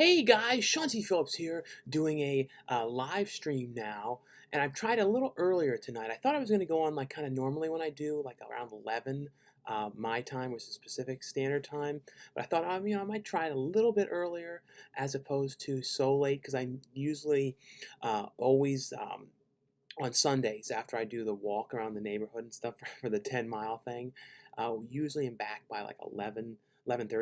Hey guys, Shanti Phillips here, doing a live stream now, and I've tried a little earlier tonight. I thought I was going to go on like kind of normally when I do, like around 11 my time, which is Pacific Standard Time. But I thought, I might try it a little bit earlier as opposed to so late because I'm usually always on Sundays after I do the walk around the neighborhood and stuff for the 10-mile thing. Usually I'm back by like 11:30.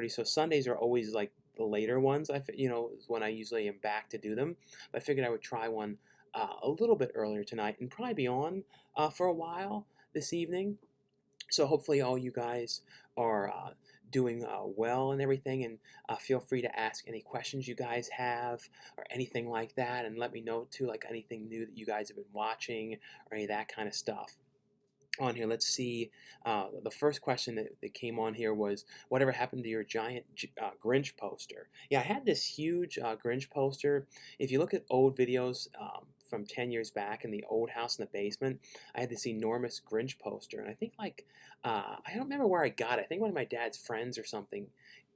So Sundays are always like the later ones. Is when I usually am back to do them. But I figured I would try one a little bit earlier tonight and probably be on for a while this evening. So hopefully all you guys are doing well and everything, and feel free to ask any questions you guys have or anything like that, and let me know too, like anything new that you guys have been watching or any of that kind of stuff on here. Let's see. The first question that came on here was, whatever happened to your giant Grinch poster? Yeah, I had this huge Grinch poster. If you look at old videos from 10 years back in the old house in the basement, I had this enormous Grinch poster. And I think I don't remember where I got it. I think one of my dad's friends or something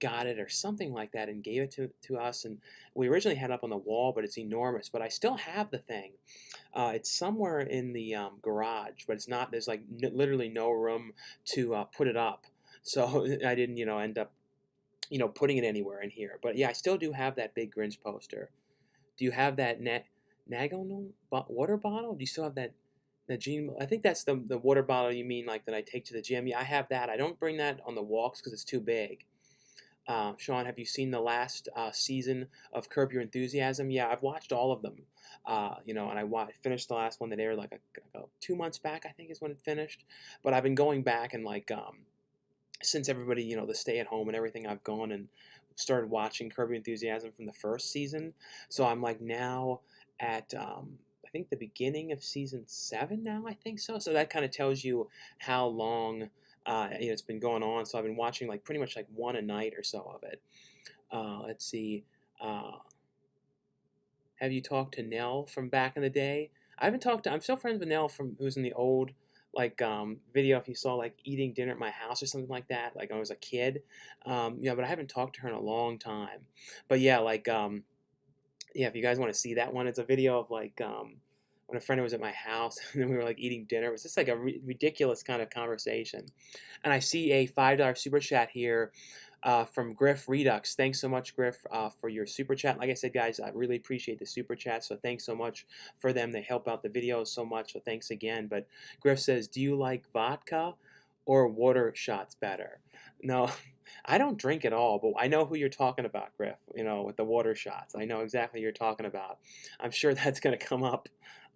got it or something like that and gave it to us. And we originally had it up on the wall, but it's enormous. But I still have the thing. It's somewhere in the garage, but it's not. There's like literally no room to put it up, so I didn't, end up, putting it anywhere in here. But yeah, I still do have that big Grinch poster. Do you have that Nagono water bottle? Do you still have that? The gene, I think that's the water bottle you mean, like that I take to the gym. Yeah, I have that. I don't bring that on the walks because it's too big. Sean, have you seen the last season of Curb Your Enthusiasm? Yeah, I've watched all of them. And finished the last one that aired like 2 months back, I think is when it finished. But I've been going back and since everybody, the stay at home and everything, I've gone and started watching Curb Your Enthusiasm from the first season. So I'm like now at I think the beginning of season 7 now. I think so. So that kind of tells you how long it's been going on. So I've been watching like pretty much like one a night or so of it. Let's see. Uh, have you talked to Nell from back in the day? I haven't talked to. I'm still friends with Nell from who's in the old video. If you saw like eating dinner at my house or something like that, like when I was a kid. Yeah, but I haven't talked to her in a long time. But yeah, yeah, if you guys want to see that one, it's a video of when a friend was at my house and we were like eating dinner. It was just like a ridiculous kind of conversation. And I see a $5 super chat here from Griff Redux. Thanks so much, Griff, for your super chat. Like I said, guys, I really appreciate the super chat. So thanks so much for them. They help out the videos so much. So thanks again. But Griff says, do you like vodka or water shots better? No, I don't drink at all, but I know who you're talking about, Griff, with the water shots. I know exactly who you're talking about. I'm sure that's going to come up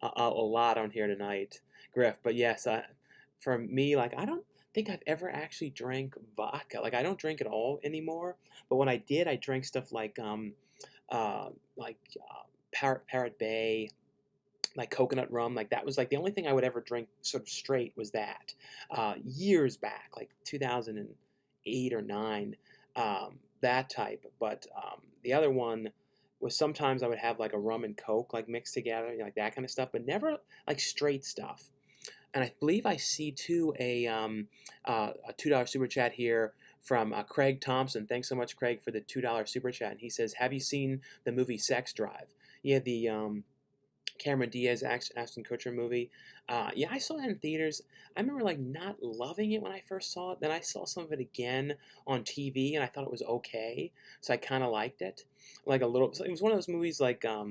a lot on here tonight, Griff. But yes, for me, like, I don't think I've ever actually drank vodka. Like, I don't drink at all anymore. But when I did, I drank stuff uh, like Parrot Bay, like coconut rum. Like that was like the only thing I would ever drink sort of straight was that. Years back, like 2008 or 9, that type. But the other one was sometimes I would have like a rum and coke like mixed together, like that kind of stuff, but never like straight stuff. And I believe I see too a $2 super chat here from Craig Thompson. Thanks so much, Craig, for the $2 super chat. And he says, "Have you seen the movie Sex Drive?" Yeah, the Cameron Diaz, Ashton Kutcher movie. Yeah, I saw that in theaters. I remember like not loving it when I first saw it. Then I saw some of it again on TV, and I thought it was okay. So I kind of liked it, like a little. So it was one of those movies like I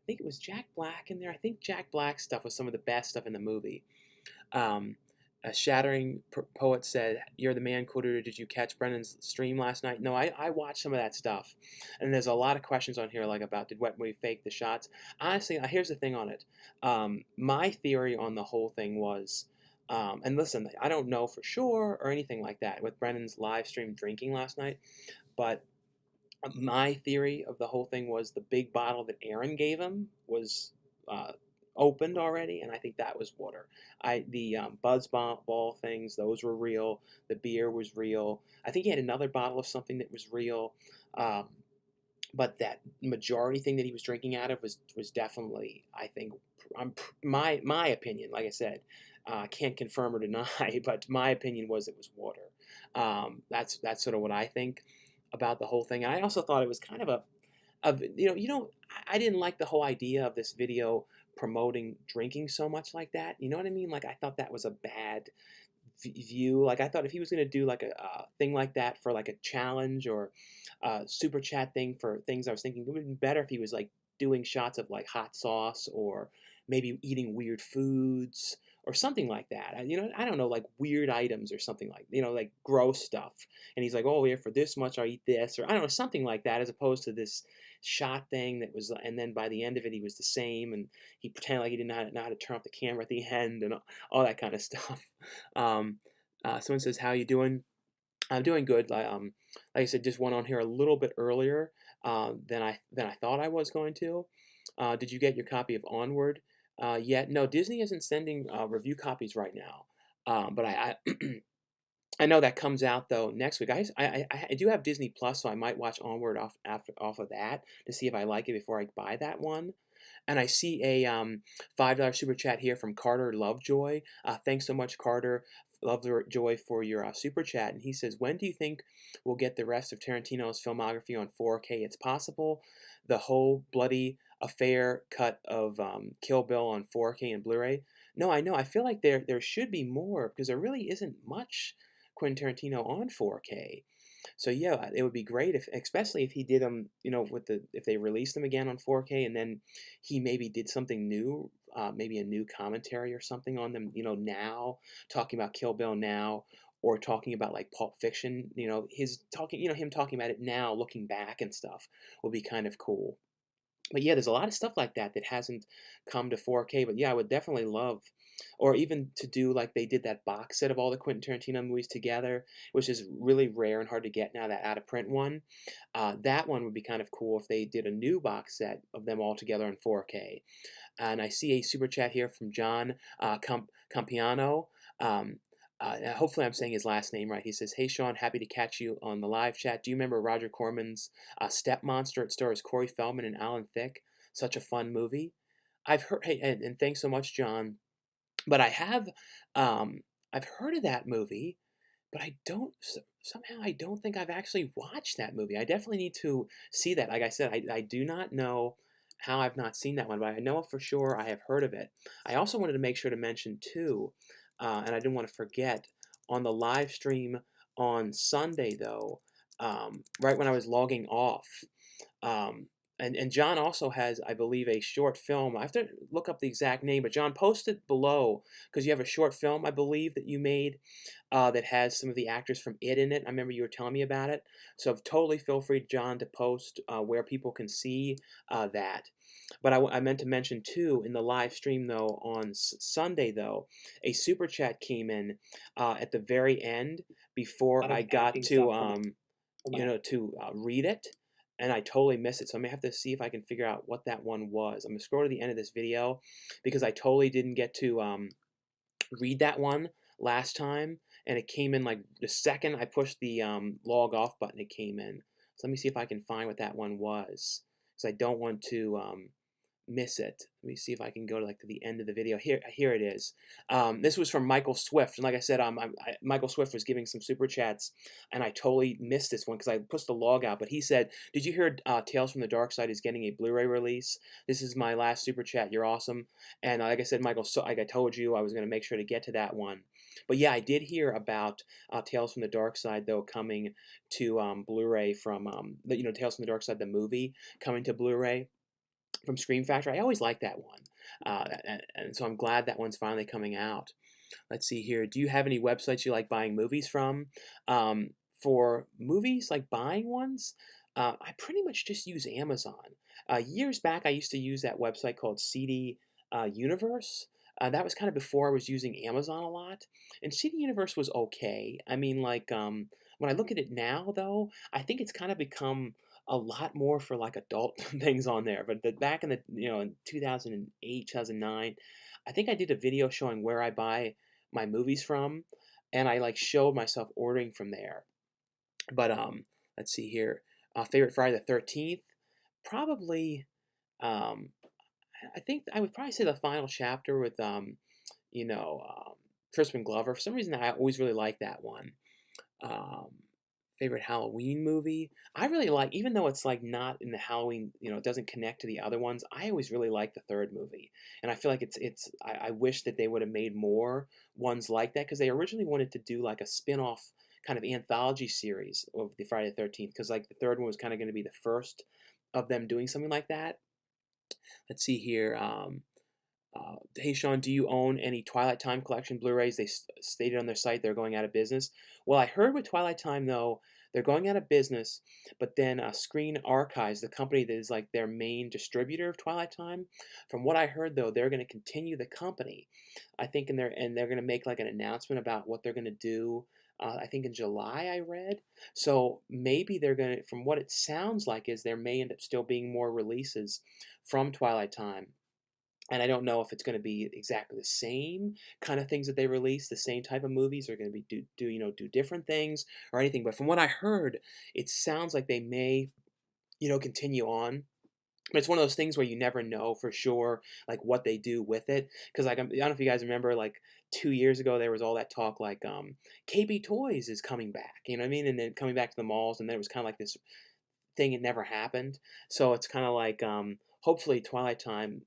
think it was Jack Black in there. I think Jack Black's stuff was some of the best stuff in the movie. Um, a shattering poet said, "You're the man, Coolduder. Did you catch Brendan's stream last night?" No, I watched some of that stuff, and there's a lot of questions on here like about did Wet Movie fake the shots. Honestly, here's the thing on it. My theory on the whole thing was, and listen, I don't know for sure or anything like that with Brendan's live stream drinking last night, but my theory of the whole thing was the big bottle that Aaron gave him was uh, opened already, and I think that was water. The Buzz ball things, those were real. The beer was real. I think he had another bottle of something that was real, um, but that majority thing that he was drinking out of was definitely, I think, my opinion. Like I said, can't confirm or deny, but my opinion was it was water. That's sort of what I think about the whole thing. And I also thought it was kind of of, I didn't like the whole idea of this video promoting drinking so much like that. You know what I mean? Like I thought that was a bad view. Like I thought if he was going to do like a thing like that for like a challenge or a super chat thing for things, I was thinking it would be better if he was like doing shots of like hot sauce or maybe eating weird foods or something like that. I don't know, like weird items or something like, like gross stuff. And he's like, oh yeah, for this much I eat this, or I don't know, something like that, as opposed to this shot thing that was, and then by the end of it he was the same, and he pretended like he didn't know how to turn off the camera at the end, and all that kind of stuff. Um, Someone says, "How you doing?" I'm doing good. Like I said, just went on here a little bit earlier than I thought I was going to. Did you get your copy of Onward yet? No, Disney isn't sending review copies right now. But I know that comes out though next week. I do have Disney Plus, so I might watch Onward off of that to see if I like it before I buy that one. And I see a $5 super chat here from Carter Lovejoy. Thanks so much, Carter Lovejoy, for your super chat. And he says, when do you think we'll get the rest of Tarantino's filmography on 4K? It's possible. The whole bloody affair cut of Kill Bill on 4K and Blu-ray. No, I know. I feel like there should be more because there really isn't much Quentin Tarantino on 4K. So yeah, it would be great if, especially if he did them, if they released them again on 4K, and then he maybe did something new, maybe a new commentary or something on them, now talking about Kill Bill now, or talking about like Pulp Fiction, him talking about it now, looking back and stuff, would be kind of cool. But yeah, there's a lot of stuff like that that hasn't come to 4K. But yeah, I would definitely love, or even to do like they did that box set of all the Quentin Tarantino movies together, which is really rare and hard to get now, that out of print one. That one would be kind of cool if they did a new box set of them all together in 4K. And I see a super chat here from John Campiano. Hopefully, I'm saying his last name right. He says, "Hey Sean, happy to catch you on the live chat. Do you remember Roger Corman's Step Monster? It stars Corey Feldman and Alan Thicke. Such a fun movie." I've heard. Hey, and thanks so much, John. But I've heard of that movie, but I don't somehow I don't think I've actually watched that movie. I definitely need to see that. Like I said, I do not know how I've not seen that one, but I know for sure I have heard of it. I also wanted to make sure to mention too, and I didn't want to forget, on the live stream on Sunday though, right when I was logging off. Um, and John also has, I believe, a short film. I have to look up the exact name, but John, post it below because you have a short film, I believe, that you made that has some of the actors from It in it. I remember you were telling me about it. So totally feel free, John, to post where people can see that. But I meant to mention too, in the live stream though, on Sunday though, a super chat came in at the very end before I got to read it, and I totally missed it. So I may have to see if I can figure out what that one was. I'm gonna scroll to the end of this video because I totally didn't get to read that one last time, and it came in like the second I pushed the log off button. It came in. So let me see if I can find what that one was, because I don't want to miss it. Let me see if I can go to like to the end of the video. Here it is. This was from Michael Swift, and like I said, Michael Swift was giving some super chats, and I totally missed this one because I pushed the log out. But he said, "Did you hear Tales from the Dark Side is getting a Blu-ray release? This is my last super chat. You're awesome." And like I said, Michael, so like I told you, I was going to make sure to get to that one. But yeah, I did hear about Tales from the Dark Side though coming to Blu-ray from Tales from the Dark Side, the movie, coming to Blu-ray from Scream Factory. I always liked that one, and so I'm glad that one's finally coming out. Let's see here. Do you have any websites you like buying movies from? For movies, like buying ones, I pretty much just use Amazon. Years back, I used to use that website called CD Universe. That was kind of before I was using Amazon a lot, and CD Universe was okay. I mean, like when I look at it now, though, I think it's kind of become a lot more for like adult things on there. But back in the in 2008, 2009, I think I did a video showing where I buy my movies from, and I like showed myself ordering from there. But let's see here. Favorite Friday the 13th, probably. Um, I think I would probably say the final chapter with you know, Crispin Glover. For some reason, I always really like that one. Um, Favorite Halloween movie? I really like, even though it's like not in the Halloween, it doesn't connect to the other ones. I always really like the third movie, and I feel like I wish that they would have made more ones like that because they originally wanted to do like a spin-off kind of anthology series of the Friday the 13th because like the third one was kind of going to be the first of them doing something like that. Let's see here. Hey Sean, do you own any Twilight Time collection Blu-rays? They stated on their site they're going out of business. Well, I heard with Twilight Time though, they're going out of business, but then Screen Archives, the company that is like their main distributor of Twilight Time, from what I heard though, they're going to continue the company. I think they're going to make like an announcement about what they're going to do. I think in July I read. So maybe they're going to, from what it sounds like, is there may end up still being more releases from Twilight Time, and I don't know if it's going to be exactly the same kind of things that they release, the same type of movies, or going to be do different things or anything. But from what I heard, it sounds like they may continue on. But it's one of those things where you never know for sure, like what they do with it. Because like I don't know if you guys remember, like 2 years ago, there was all that talk like KB Toys is coming back. You know what I mean? And then coming back to the malls, and then it was kind of like this thing. It never happened. So it's kind of like hopefully Twilight Time,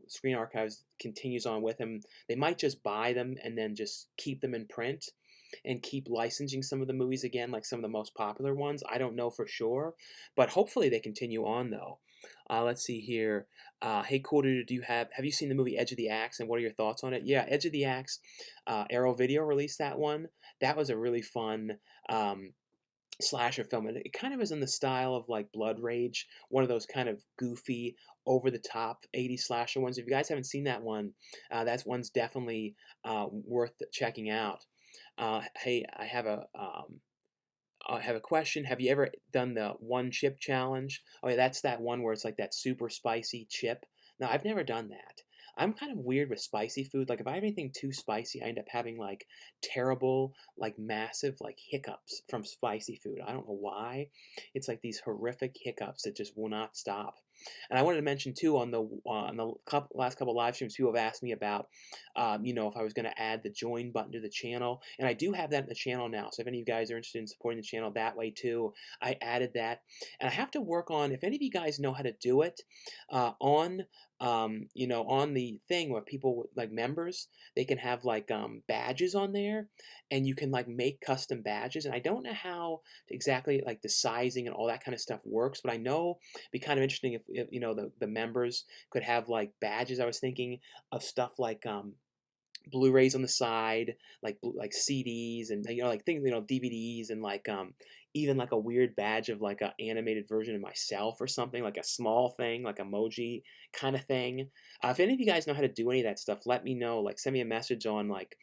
Screen Archives continues on with them. They might just buy them and then just keep them in print and keep licensing some of the movies again, like some of the most popular ones. I don't know for sure, but hopefully they continue on though. Let's see here. Hey, Coolduder, have you seen the movie Edge of the Axe, and what are your thoughts on it? Yeah, Edge of the Axe. Arrow Video released that one. That was a really fun slasher film, and it kind of is in the style of like Blood Rage, one of those kind of goofy, over the top 80s slasher ones. If you guys haven't seen that one, that one's definitely worth checking out. Hey, I have a question. Have you ever done the one chip challenge? Oh yeah, that's that one where it's like that super spicy chip. No, I've never done that. I'm kind of weird with spicy food. Like if I have anything too spicy, I end up having like terrible, like massive, like hiccups from spicy food. I don't know why. It's like these horrific hiccups that just will not stop. And I wanted to mention too on the last couple live streams, people have asked me about, if I was going to add the join button to the channel, and I do have that in the channel now. So if any of you guys are interested in supporting the channel that way too, I added that, and I have to work on, if any of you guys know how to do it, on the thing where people like members, they can have like badges on there, and you can like make custom badges. And I don't know how exactly like the sizing and all that kind of stuff works, but I know it'd be kind of interesting if the members could have like badges. I was thinking of stuff like Blu-rays on the side, like CDs and like things, DVDs, and like even like a weird badge of like a animated version of myself or something, like a small thing, like emoji kind of thing. If any of you guys know how to do any of that stuff, let me know. Like send me a message on like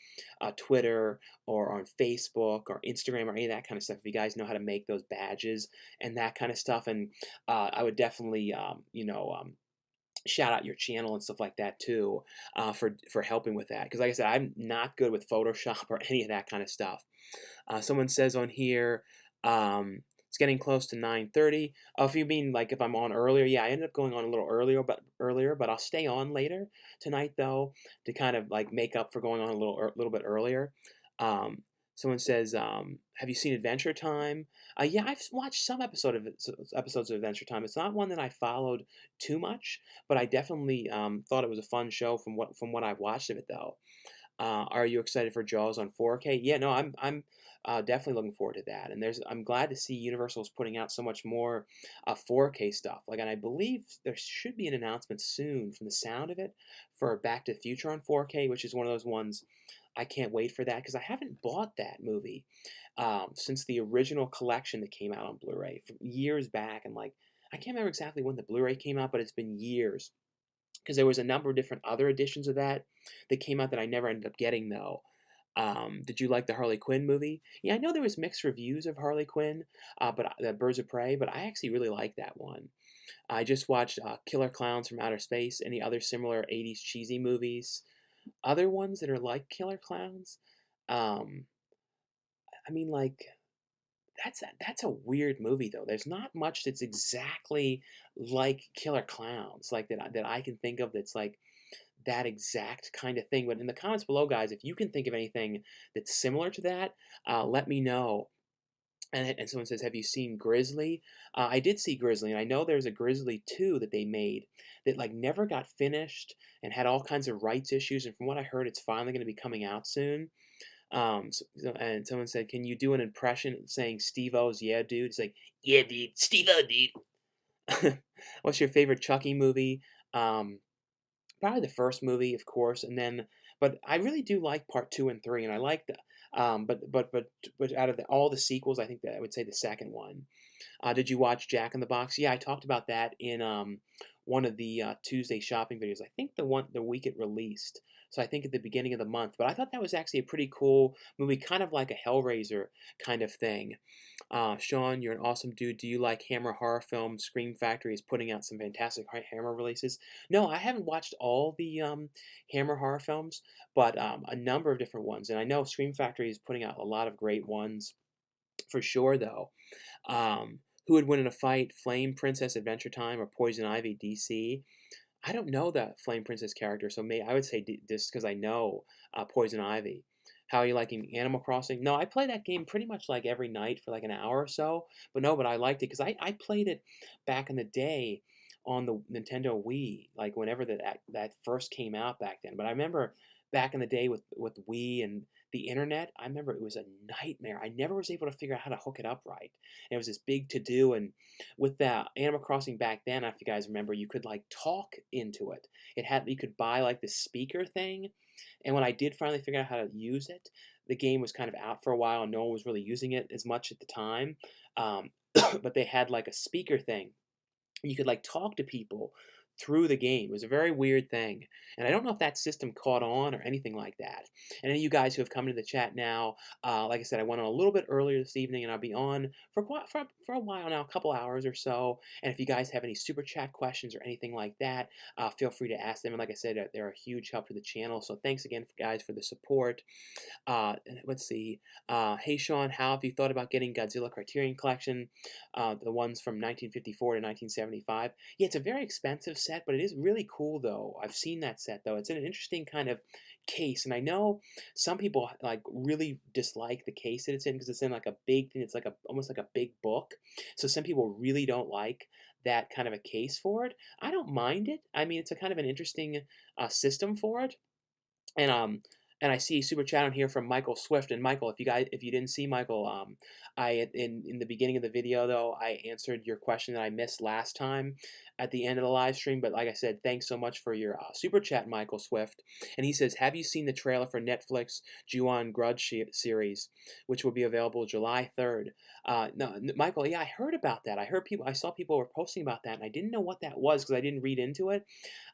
Twitter or on Facebook or Instagram or any of that kind of stuff. If you guys know how to make those badges and that kind of stuff, and I would definitely shout out your channel and stuff like that too, for helping with that, because like I said, I'm not good with Photoshop or any of that kind of stuff. Someone says on here, it's getting close to 9:30. If you mean like if I'm on earlier, yeah, I ended up going on a little earlier, but I'll stay on later tonight though, to kind of like make up for going on a little bit earlier. Um, Someone says, have you seen Adventure Time? Yeah, I've watched some episodes of Adventure Time. It's not one that I followed too much, but I definitely thought it was a fun show from what I've watched of it though. Are you excited for Jaws on 4K? Yeah, no, I'm definitely looking forward to that. And I'm glad to see Universal's putting out so much more 4K stuff. Like, and I believe there should be an announcement soon, from the sound of it, for Back to the Future on 4K, which is one of those ones I can't wait for that, because I haven't bought that movie since the original collection that came out on Blu-ray from years back. And like, I can't remember exactly when the Blu-ray came out, but it's been years, because there was a number of different other editions of that came out that I never ended up getting though. Did you like the Harley Quinn movie? Yeah, I know there was mixed reviews of Harley Quinn, but the Birds of Prey, but I actually really like that one. I just watched Killer Clowns from Outer Space. Any other similar 80s cheesy movies? Other ones that are like Killer Clowns? Um, I mean, like, that's a weird movie though. There's not much that's exactly like Killer Clowns, like that I can think of, that's like that exact kind of thing. But in the comments below, guys, if you can think of anything that's similar to that, let me know. And someone says, "Have you seen Grizzly?" I did see Grizzly, and I know there's a Grizzly 2 that they made that like never got finished and had all kinds of rights issues. And from what I heard, it's finally going to be coming out soon. And someone said, "Can you do an impression saying Steve-O's yeah, dude?" It's like, "Yeah, dude, Steve-O, dude." What's your favorite Chucky movie? Um, Probably the first movie, of course, and then but I really do like part 2 and 3, and I like the but out of all the sequels, I think that I would say the second one. Did you watch Jack in the Box? Yeah, I talked about that in one of the Tuesday shopping videos. I think the week it released. So I think at the beginning of the month. But I thought that was actually a pretty cool movie, kind of like a Hellraiser kind of thing. Sean, you're an awesome dude. Do you like Hammer horror films? Scream Factory is putting out some fantastic Hammer releases. No, I haven't watched all the Hammer horror films, but a number of different ones. And I know Scream Factory is putting out a lot of great ones for sure, though. Who would win in a fight, Flame Princess Adventure Time or Poison Ivy DC? I don't know that Flame Princess character, so I would say just because I know Poison Ivy. How are you liking Animal Crossing? No, I play that game pretty much like every night for like an hour or so. But no, but I liked it because I played it back in the day on the Nintendo Wii, like whenever that first came out back then. But I remember back in the day with Wii and the internet, I remember it was a nightmare. I never was able to figure out how to hook it up right. And it was this big to do, and with that Animal Crossing back then, if you guys remember, you could like talk into it. You could buy like the speaker thing, and when I did finally figure out how to use it, the game was kind of out for a while and no one was really using it as much at the time. Um, but they had like a speaker thing. You could like talk to people through the game. It was a very weird thing. And I don't know if that system caught on or anything like that. And any of you guys who have come into the chat now, like I said, I went on a little bit earlier this evening and I'll be on for a while now, a couple hours or so. And if you guys have any super chat questions or anything like that, feel free to ask them. And like I said, they're a huge help to the channel. So thanks again, guys, for the support. Let's see. Hey, Sean, how have you thought about getting Godzilla Criterion Collection, the ones from 1954 to 1975? Yeah, it's a very expensive set, but it is really cool, though. I've seen that set, though. It's an interesting kind of case, and I know some people like really dislike the case that it's in because it's in like a big thing. It's like almost like a big book. So some people really don't like that kind of a case for it. I don't mind it. I mean, it's a kind of an interesting system for it. And I see super chat on here from Michael Swift. And Michael, if you didn't see Michael, I in the beginning of the video though, I answered your question that I missed last time at the end of the live stream. But like I said, thanks so much for your super chat, Michael Swift. And he says, have you seen the trailer for Netflix Ju-on Grudge series, which will be available July 3rd? No, Michael, yeah, I heard about that. I saw people were posting about that, and I didn't know what that was because I didn't read into it.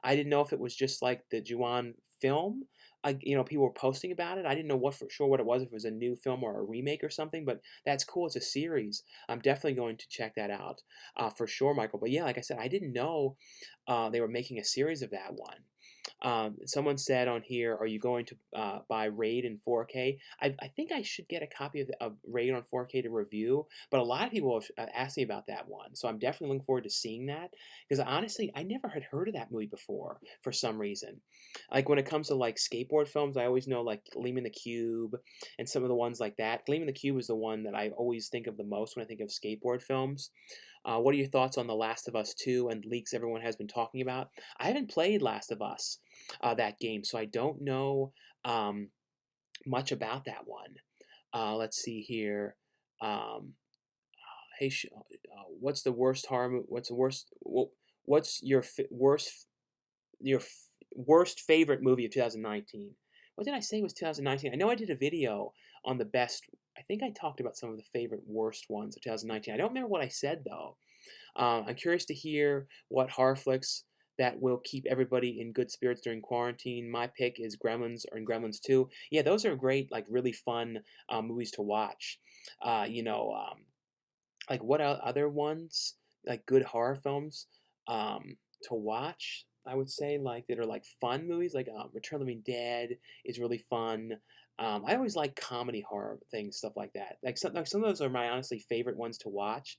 I didn't know if it was just like the Ju-on film. People were posting about it. I didn't know for sure what it was, if it was a new film or a remake or something, but that's cool. It's a series. I'm definitely going to check that out for sure, Michael. But yeah, like I said, I didn't know they were making a series of that one. Someone said on here, are you going to buy Raid in 4K? I think I should get a copy of Raid on 4K to review, but a lot of people have asked me about that one, so I'm definitely looking forward to seeing that, because honestly, I never had heard of that movie before for some reason. Like when it comes to like skateboard films, I always know like Gleam in the Cube and some of the ones like that. Gleam in the Cube is the one that I always think of the most when I think of skateboard films. What are your thoughts on The Last of Us 2 and leaks everyone has been talking about? I haven't played Last of Us, that game, so I don't know much about that one. Let's see here. Um, hey, what's the worst horror movie? What's your worst favorite movie of 2019? What did I say was 2019? I know I did a video on the best. I think I talked about some of the favorite worst ones of 2019. I don't remember what I said though. I'm curious to hear what horror flicks that will keep everybody in good spirits during quarantine. My pick is Gremlins or Gremlins 2. Yeah, those are great, like really fun movies to watch. Uh, you know, um, like what other ones, like good horror films to watch? I would say like that are like fun movies, like Return of the Living Dead is really fun. I always like comedy horror things, stuff like that. Like some of those are my honestly favorite ones to watch.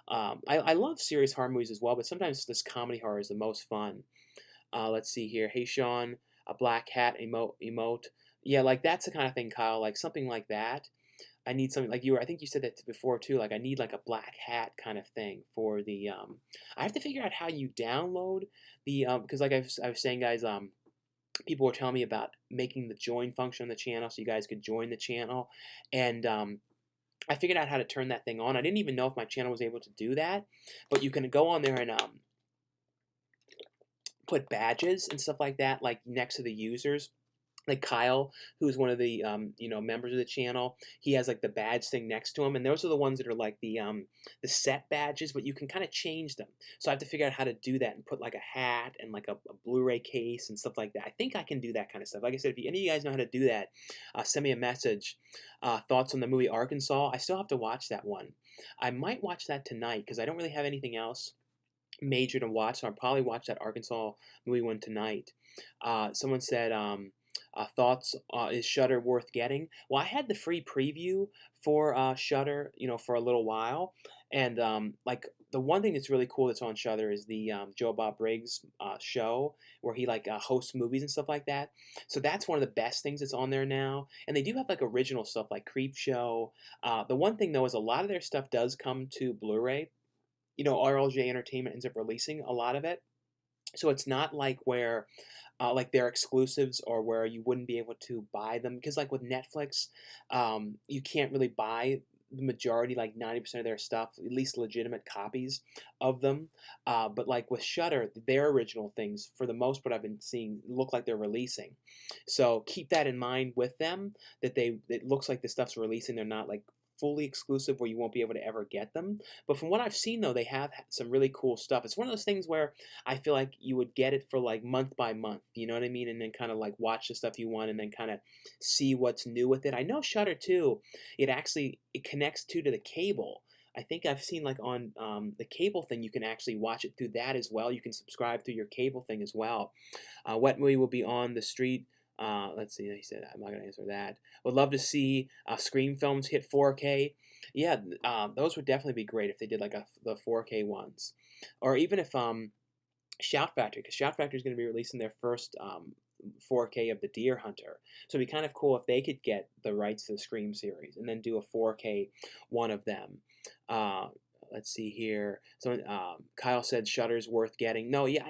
I love serious horror movies as well, but sometimes this comedy horror is the most fun. Let's see here. Hey Sean, a black hat emote. Yeah, like that's the kind of thing, Kyle. Like something like that. I need something like you were. I think you said that before too. Like I need like a black hat kind of thing for the. I have to figure out how you download the because like I was saying, guys, people were telling me about making the join function on the channel so you guys could join the channel, and I figured out how to turn that thing on. I didn't even know if my channel was able to do that, but you can go on there and put badges and stuff like that, like next to the users. Like Kyle, who's one of the members of the channel, he has like the badge thing next to him, and those are the ones that are like the set badges, but you can kind of change them. So I have to figure out how to do that and put like a hat and like a Blu-ray case and stuff like that. I think I can do that kind of stuff. Like I said, if any of you guys know how to do that, send me a message. Thoughts on the movie Arkansas? I still have to watch that one. I might watch that tonight because I don't really have anything else major to watch, so I'll probably watch that Arkansas movie one tonight. Someone said. Thoughts, is Shudder worth getting? Well, I had the free preview for Shudder, for a little while, and like the one thing that's really cool that's on Shudder is the Joe Bob Briggs show where he like hosts movies and stuff like that. So that's one of the best things that's on there now, and they do have like original stuff like Creep Show. The one thing though is a lot of their stuff does come to Blu-ray. RLJ Entertainment ends up releasing a lot of it. So it's not like where, like they're exclusives or where you wouldn't be able to buy them because like with Netflix, you can't really buy the majority, like 90% of their stuff, at least legitimate copies of them. But like with Shudder, their original things, for the most part, I've been seeing look like they're releasing. So keep that in mind with them. It looks like the stuff's releasing. They're not like fully exclusive where you won't be able to ever get them. But from what I've seen though, they have some really cool stuff. It's one of those things where I feel like you would get it for like month by month, you know what I mean? And then kind of like watch the stuff you want and then kind of see what's new with it. I know Shudder too, it connects to the cable. I think I've seen like on the cable thing, you can actually watch it through that as well. You can subscribe through your cable thing as well. Wet Movie will be on the street. Let's see. He said, I'm not going to answer that. Would love to see Scream films hit 4K. Yeah, those would definitely be great if they did like the 4K ones, or even if Shout Factory, because Shout Factory is going to be releasing their first 4K of the Deer Hunter. So it'd be kind of cool if they could get the rights to the Scream series and then do a 4K one of them. Let's see here. So Kyle said Shudder's worth getting. No, yeah,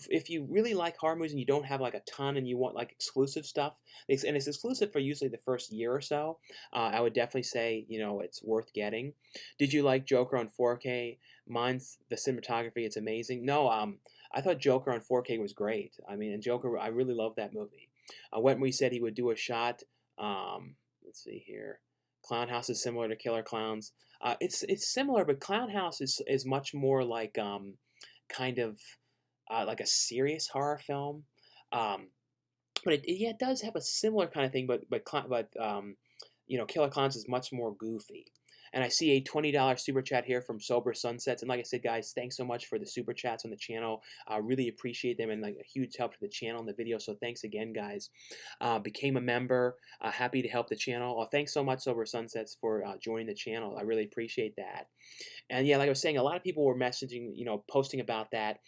if you really like horror movies and you don't have like a ton and you want like exclusive stuff, and it's exclusive for usually the first year or so, I would definitely say it's worth getting. Did you like Joker on 4K? Mine's the cinematography. It's amazing. No, I thought Joker on 4K was great. I mean, and Joker, I really love that movie. Wentworth said he would do a shot. Let's see here. Clown House is similar to Killer Clowns. It's similar, but Clown House is much more like kind of like a serious horror film. But it does have a similar kind of thing, but Killer Clowns is much more goofy. And I see a $20 super chat here from Sober Sunsets. And like I said, guys, thanks so much for the super chats on the channel. I really appreciate them and like a huge help to the channel and the video. So thanks again, guys. Became a member. Happy to help the channel. Thanks so much, Sober Sunsets, for joining the channel. I really appreciate that. And yeah, like I was saying, a lot of people were messaging, posting about that,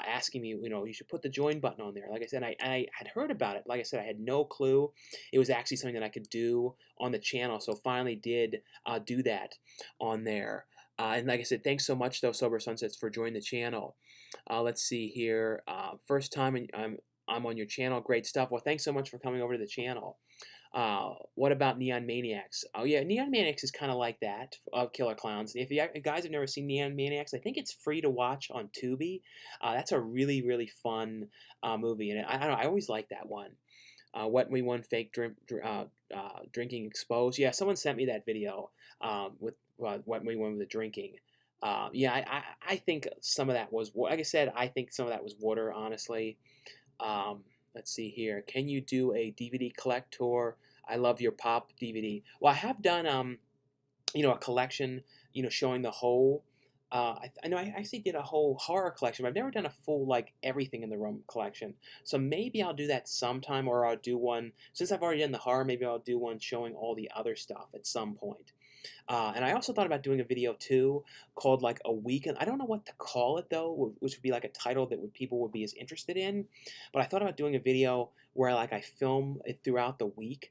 asking me, you should put the join button on there. Like I said, I had heard about it. Like I said, I had no clue it was actually something that I could do on the channel. So finally did do that on there. And like I said, thanks so much, though, Sober Sunsets, for joining the channel. Let's see here. First time I'm on your channel. Great stuff. Well, thanks so much for coming over to the channel. What about Neon Maniacs? Oh yeah, Neon Maniacs is kind of like that of Killer Clowns. If you guys have never seen Neon Maniacs, I think it's free to watch on Tubi. That's a really really fun movie, and I don't know, I always like that one. What we won fake drinking exposed. Yeah, someone sent me that video with what we won with the drinking. Yeah, I think some of that was, like I said, I think some of that was water, honestly. Let's see here. Can you do a DVD collector? I love your pop DVD. Well, I have done a collection, showing the whole. I know I actually did a whole horror collection, but I've never done a full like everything in the room collection. So maybe I'll do that sometime, or I'll do one since I've already done the horror. Maybe I'll do one showing all the other stuff at some point. And I also thought about doing a video too called like a weekend. I don't know what to call it though, which would be like a title that people would be as interested in. But I thought about doing a video where like I film it throughout the week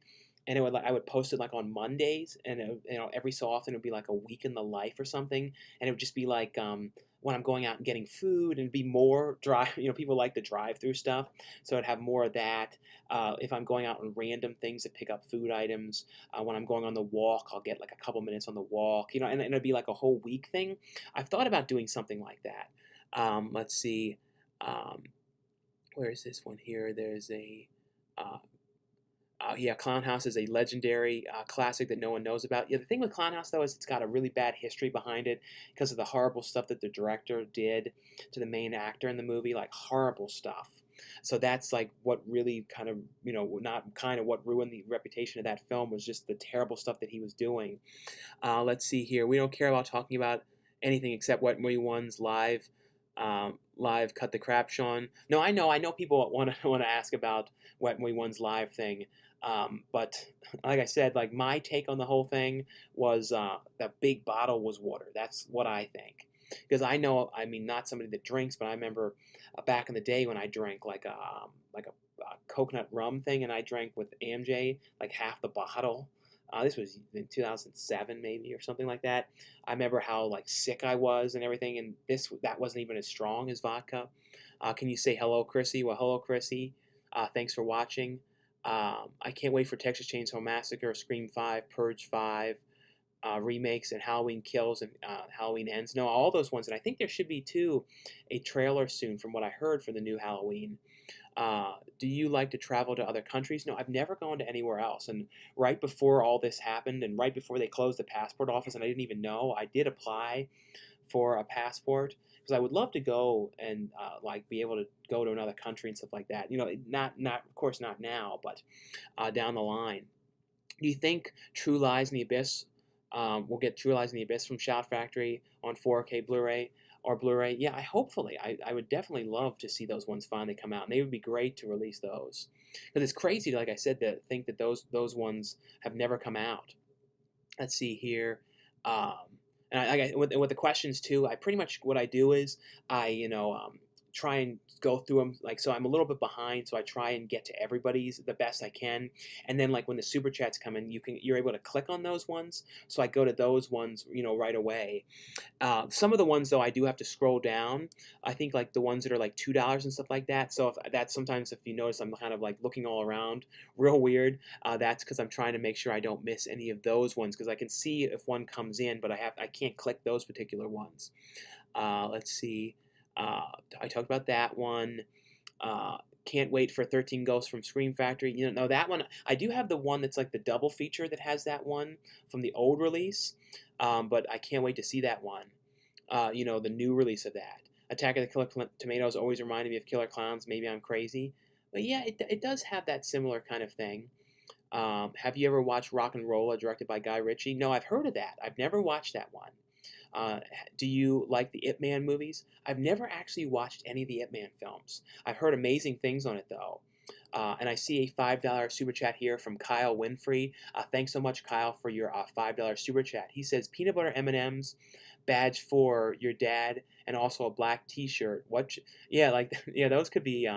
and it would like I would post it like on Mondays, and every so often it would be like a week in the life or something, and it would just be like when I'm going out and getting food, and be more drive. People like the drive-through stuff, so I'd have more of that. If I'm going out on random things to pick up food items, when I'm going on the walk, I'll get like a couple minutes on the walk, and it'd be like a whole week thing. I've thought about doing something like that. Let's see. Um, where is this one here? There's a uh, yeah, Clown House is a legendary classic that no one knows about. Yeah, the thing with Clown House though is it's got a really bad history behind it because of the horrible stuff that the director did to the main actor in the movie, like horrible stuff. So that's like what really kind of, not kind of what ruined the reputation of that film, was just the terrible stuff that he was doing. Let's see here. We don't care about talking about anything except Wet Movie One's live cut the crap, Sean. No, I know people want to ask about Wet Movie One's live thing. But like I said, like my take on the whole thing was that big bottle was water. That's what I think. Because I know, I mean, not somebody that drinks, but I remember back in the day when I drank like a coconut rum thing, and I drank with AMJ like half the bottle. This was in 2007 maybe or something like that. I remember how like sick I was and everything, and that wasn't even as strong as vodka. Can you say hello, Chrissy? Well, hello, Chrissy. Thanks for watching. I can't wait for Texas Chainsaw Massacre, Scream 5, Purge 5, remakes, and Halloween Kills and Halloween Ends. No, all those ones. And I think there should be, too, a trailer soon from what I heard for the new Halloween. Do you like to travel to other countries? No, I've never gone to anywhere else. And right before all this happened, and right before they closed the passport office, and I didn't even know, I did apply for a passport because I would love to go and like be able to go to another country and stuff like that. Not of course not now, but down the line. Do you think True Lies in the Abyss will get True Lies in the Abyss from Shout Factory on 4K Blu-ray or Blu-ray? Yeah, I would definitely love to see those ones finally come out, and they would be great to release those. Because it's crazy, like I said, to think that those ones have never come out. Let's see here. And with the questions too, I pretty much what I do is try and go through them. Like, so I'm a little bit behind, so I try and get to everybody's the best I can. And then like when the super chats come in, you're able to click on those ones. So I go to those ones, right away. Some of the ones though I do have to scroll down. I think like the ones that are like $2 and stuff like that. So sometimes if you notice I'm kind of like looking all around, real weird. That's because I'm trying to make sure I don't miss any of those ones because I can see if one comes in, but I can't click those particular ones. Let's see. I talked about that one. Can't wait for 13 Ghosts from Scream Factory. No, that one, I do have the one that's like the double feature that has that one from the old release, but I can't wait to see that one. The new release of that. Attack of the Killer Tomatoes always reminded me of Killer Clowns. Maybe I'm crazy. But yeah, it does have that similar kind of thing. Have you ever watched Rock and Rolla, directed by Guy Ritchie? No, I've heard of that. I've never watched that one. Do you like the Ip Man movies? I've never actually watched any of the Ip Man films. I've heard amazing things on it, though. And I see a $5 super chat here from Kyle Winfrey. Thanks so much, Kyle, for your $5 super chat. He says, peanut butter M&Ms, badge for your dad, and also a black T-shirt. Yeah, like yeah, those could be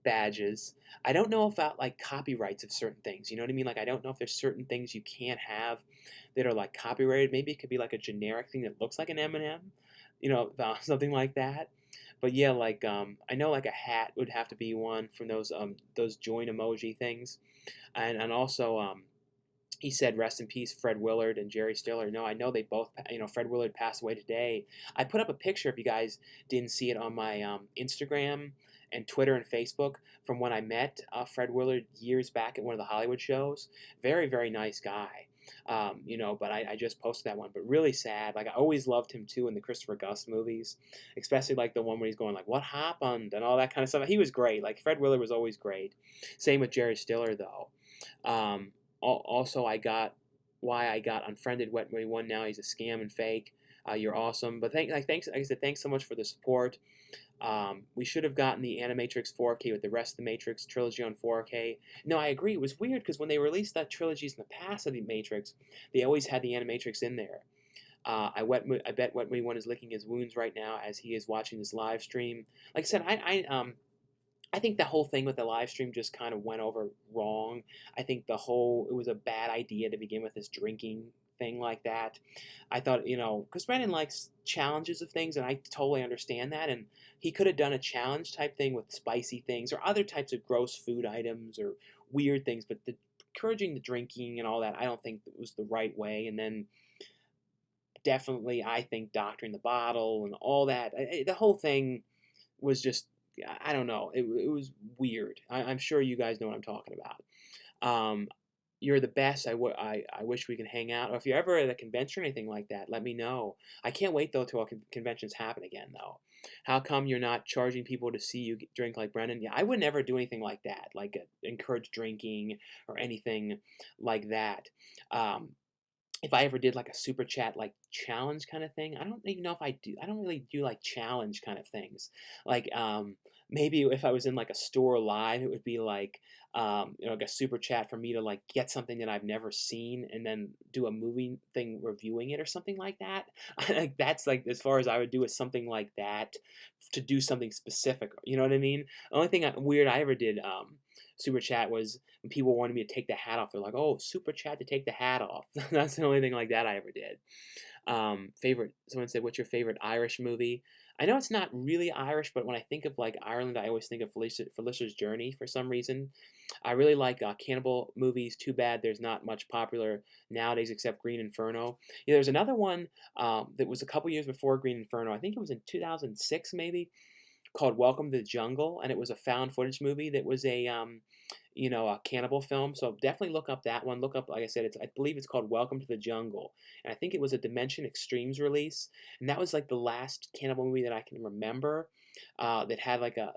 badges. I don't know about like copyrights of certain things. You know what I mean? Like I don't know if there's certain things you can't have that are like copyrighted. Maybe it could be like a generic thing that looks like an M&M, something like that. But yeah, like I know like a hat would have to be one from those join emoji things, and also he said rest in peace Fred Willard and Jerry Stiller. No, I know they both, Fred Willard passed away today. I put up a picture if you guys didn't see it on my Instagram and Twitter and Facebook from when I met Fred Willard years back at one of the Hollywood shows. Very, very nice guy. But I just posted that one. But really sad. Like I always loved him too in the Christopher Guest movies, especially like the one where he's going like, "What happened?" and all that kind of stuff. He was great. Like Fred Willard was always great. Same with Jerry Stiller though. Also, I got why I got unfriended Wet Movie One. Now he's a scam and fake. You're awesome. But thanks. Like I said, thanks so much for the support. We should have gotten the Animatrix 4K with the rest of the Matrix trilogy on 4K. No, I agree. It was weird because when they released that trilogies in the past of the Matrix, they always had the Animatrix in there. I bet Wet Movie One is licking his wounds right now as he is watching this live stream. Like I said, I think the whole thing with the live stream just kind of went over wrong. I think it was a bad idea to begin with, this drinking thing like that. I thought, because Brandon likes challenges of things, and I totally understand that. And he could have done a challenge type thing with spicy things or other types of gross food items or weird things, but encouraging the drinking and all that, I don't think it was the right way. And then definitely, I think doctoring the bottle and all that, the whole thing was just, I don't know. It was weird. I'm sure you guys know what I'm talking about. Um, you're the best. I wish we can hang out. Or if you're ever at a convention or anything like that, let me know. I can't wait though till conventions happen again though. How come you're not charging people to see you drink like Brennan? Yeah, I would never do anything like that, like encourage drinking or anything like that. Um, if I ever did like a super chat like challenge kind of thing, I don't even know if I do. I don't really do like challenge kind of things. Like maybe if I was in like a store live, it would be like like a super chat for me to like get something that I've never seen and then do a movie thing reviewing it or something like that. Like that's like as far as I would do is something like that to do something specific. You know what I mean? The only thing weird I ever did super chat was when people wanted me to take the hat off. They're like, "Oh, super chat to take the hat off." That's the only thing like that I ever did. Favorite. Someone said, "What's your favorite Irish movie?" I know it's not really Irish, but when I think of like Ireland, I always think of Felicia's Journey for some reason. I really like cannibal movies. Too bad there's not much popular nowadays except Green Inferno. Yeah, there's another one that was a couple years before Green Inferno. I think it was in 2006 maybe, called Welcome to the Jungle, and it was a found footage movie that was a cannibal film. So definitely look up that one. Look up, like I said, I believe it's called Welcome to the Jungle, and I think it was a Dimension Extremes release, and that was like the last cannibal movie that I can remember that had like a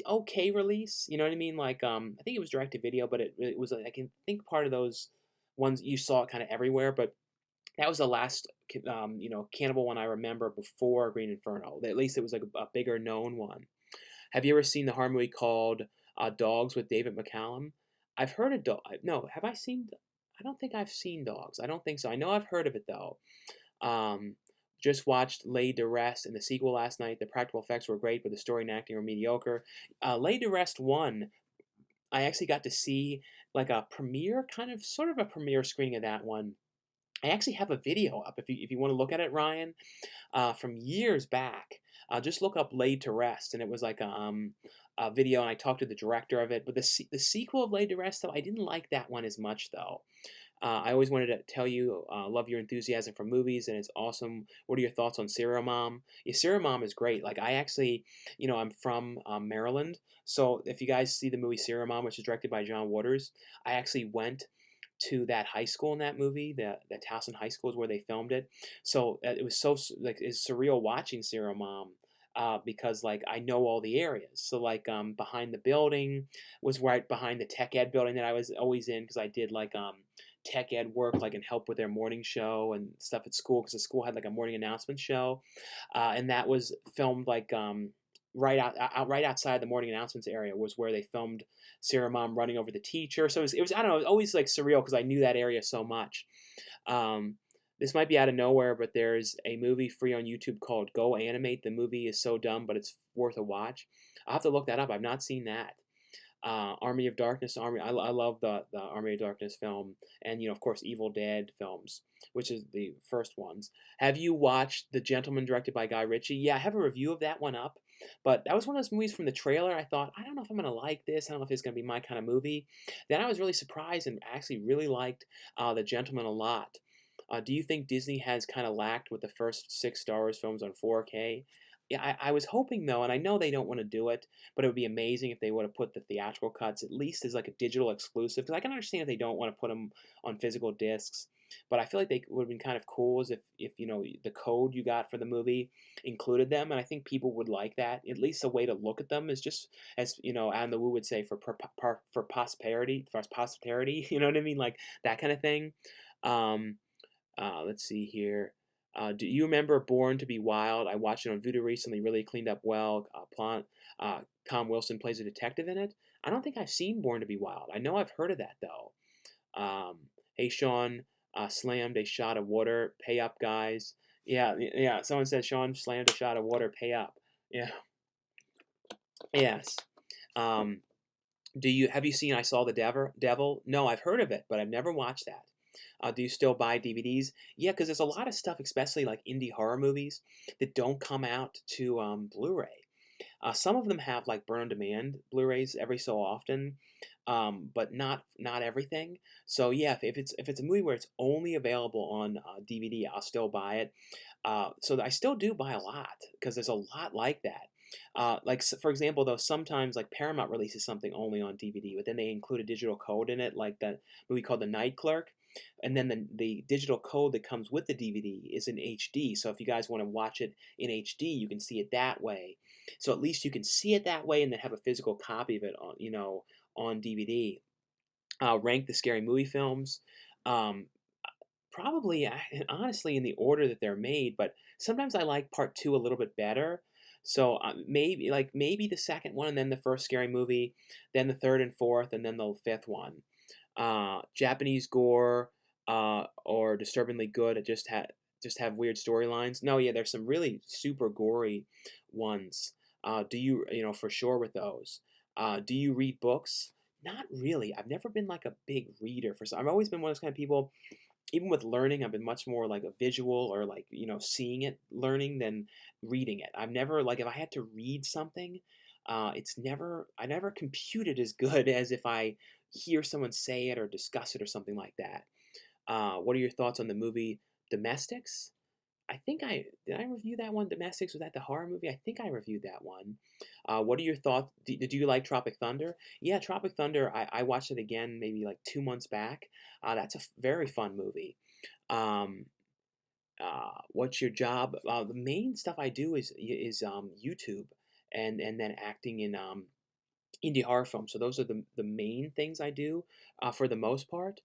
okay release. You know what I mean? Like I think it was direct to video, but it was I can think part of those ones you saw it kind of everywhere, but that was the last cannibal one I remember before Green Inferno. At least it was like a bigger known one. Have you ever seen the horror movie called Dogs with David McCallum? I've heard of dog. No, have I seen? I don't think I've seen Dogs. I don't think so. I know I've heard of it though. Um, just watched Laid to Rest and the sequel last night. The practical effects were great, but the story and acting were mediocre. Laid to Rest 1, I actually got to see like a premiere, kind of, sort of a premiere screening of that one. I actually have a video up if you want to look at it, Ryan, from years back. Just look up "Laid to Rest," and it was like a video, and I talked to the director of it. But the sequel of "Laid to Rest," though, I didn't like that one as much, though. I always wanted to tell you, love your enthusiasm for movies, and it's awesome. What are your thoughts on Serial Mom? Yeah, Serial Mom is great. Like I actually, I'm from Maryland, so if you guys see the movie Serial Mom, which is directed by John Waters, I actually went to that high school in that movie. That Towson High School is where they filmed it. So it was so like it's surreal watching Serial Mom. Because like I know all the areas, so like behind the building was right behind the tech ed building that I was always in because I did like tech ed work like and help with their morning show and stuff at school because the school had like a morning announcement show, and that was filmed like right outside the morning announcements area was where they filmed Sarah Mom running over the teacher. So it was I don't know, it was always like surreal because I knew that area so much. Um, this might be out of nowhere, but there's a movie free on YouTube called Go Animate. The movie is so dumb, but it's worth a watch. I'll have to look that up. I've not seen that. Army of Darkness. I love the Army of Darkness film, and of course Evil Dead films, which is the first ones. Have you watched The Gentleman directed by Guy Ritchie? Yeah, I have a review of that one up, but that was one of those movies from the trailer. I thought I don't know if I'm gonna like this. I don't know if it's gonna be my kind of movie. Then I was really surprised and actually really liked The Gentleman a lot. Do you think Disney has kind of lacked with the first six Star Wars films on 4K? Yeah, I was hoping though, and I know they don't want to do it, but it would be amazing if they would have put the theatrical cuts at least as like a digital exclusive. Because I can understand if they don't want to put them on physical discs, but I feel like they would have been kind of cool as if the code you got for the movie included them, and I think people would like that. At least a way to look at them is just as Adam the Woo would say for posterity, for posterity. You know what I mean, like that kind of thing. Um, let's see here. Do you remember Born to Be Wild? I watched it on Vudu recently. Really cleaned up well. Tom Wilson plays a detective in it. I don't think I've seen Born to Be Wild. I know I've heard of that though. Hey Sean, slammed a shot of water. Pay up, guys. Yeah, yeah. Someone said Sean slammed a shot of water. Pay up. Yeah. Yes. Um, have you seen I Saw the Devil? No, I've heard of it, but I've never watched that. Do you still buy DVDs? Yeah, because there's a lot of stuff, especially like indie horror movies, that don't come out to Blu-ray. Some of them have like burn on demand Blu-rays every so often, but not everything. So yeah, if it's a movie where it's only available on DVD, I'll still buy it. So I still do buy a lot because there's a lot like that. For example, though, sometimes like Paramount releases something only on DVD, but then they include a digital code in it, like that movie called The Night Clerk. And then the digital code that comes with the DVD is in HD. So if you guys want to watch it in HD, you can see it that way. So at least you can see it that way, and then have a physical copy of it on DVD. Rank the scary movie films. Um, Probably, honestly, in the order that they're made, but sometimes I like part two a little bit better. So maybe the second one, and then the first scary movie, then the third and fourth, and then the fifth one. Japanese gore or disturbingly good. Just have weird storylines. No, yeah, there's some really super gory ones. Do for sure with those? Do you read books? Not really. I've never been like a big reader for some. I've always been one of those kind of people. Even with learning, I've been much more like a visual or like seeing it, learning than reading it. I've never like if I had to read something, I never computed as good as if I hear someone say it or discuss it or something like that. What are your thoughts on the movie Domestics? I think I did I review that one. Domestics, was that the horror movie? I think I reviewed that one. What are your thoughts? Do you like Tropic Thunder? Yeah, Tropic Thunder. I watched it again maybe like 2 months back. That's a very fun movie. Um, what's your job? The main stuff I do is YouTube and then acting in indie horror films. So those are the main things I do for the most part.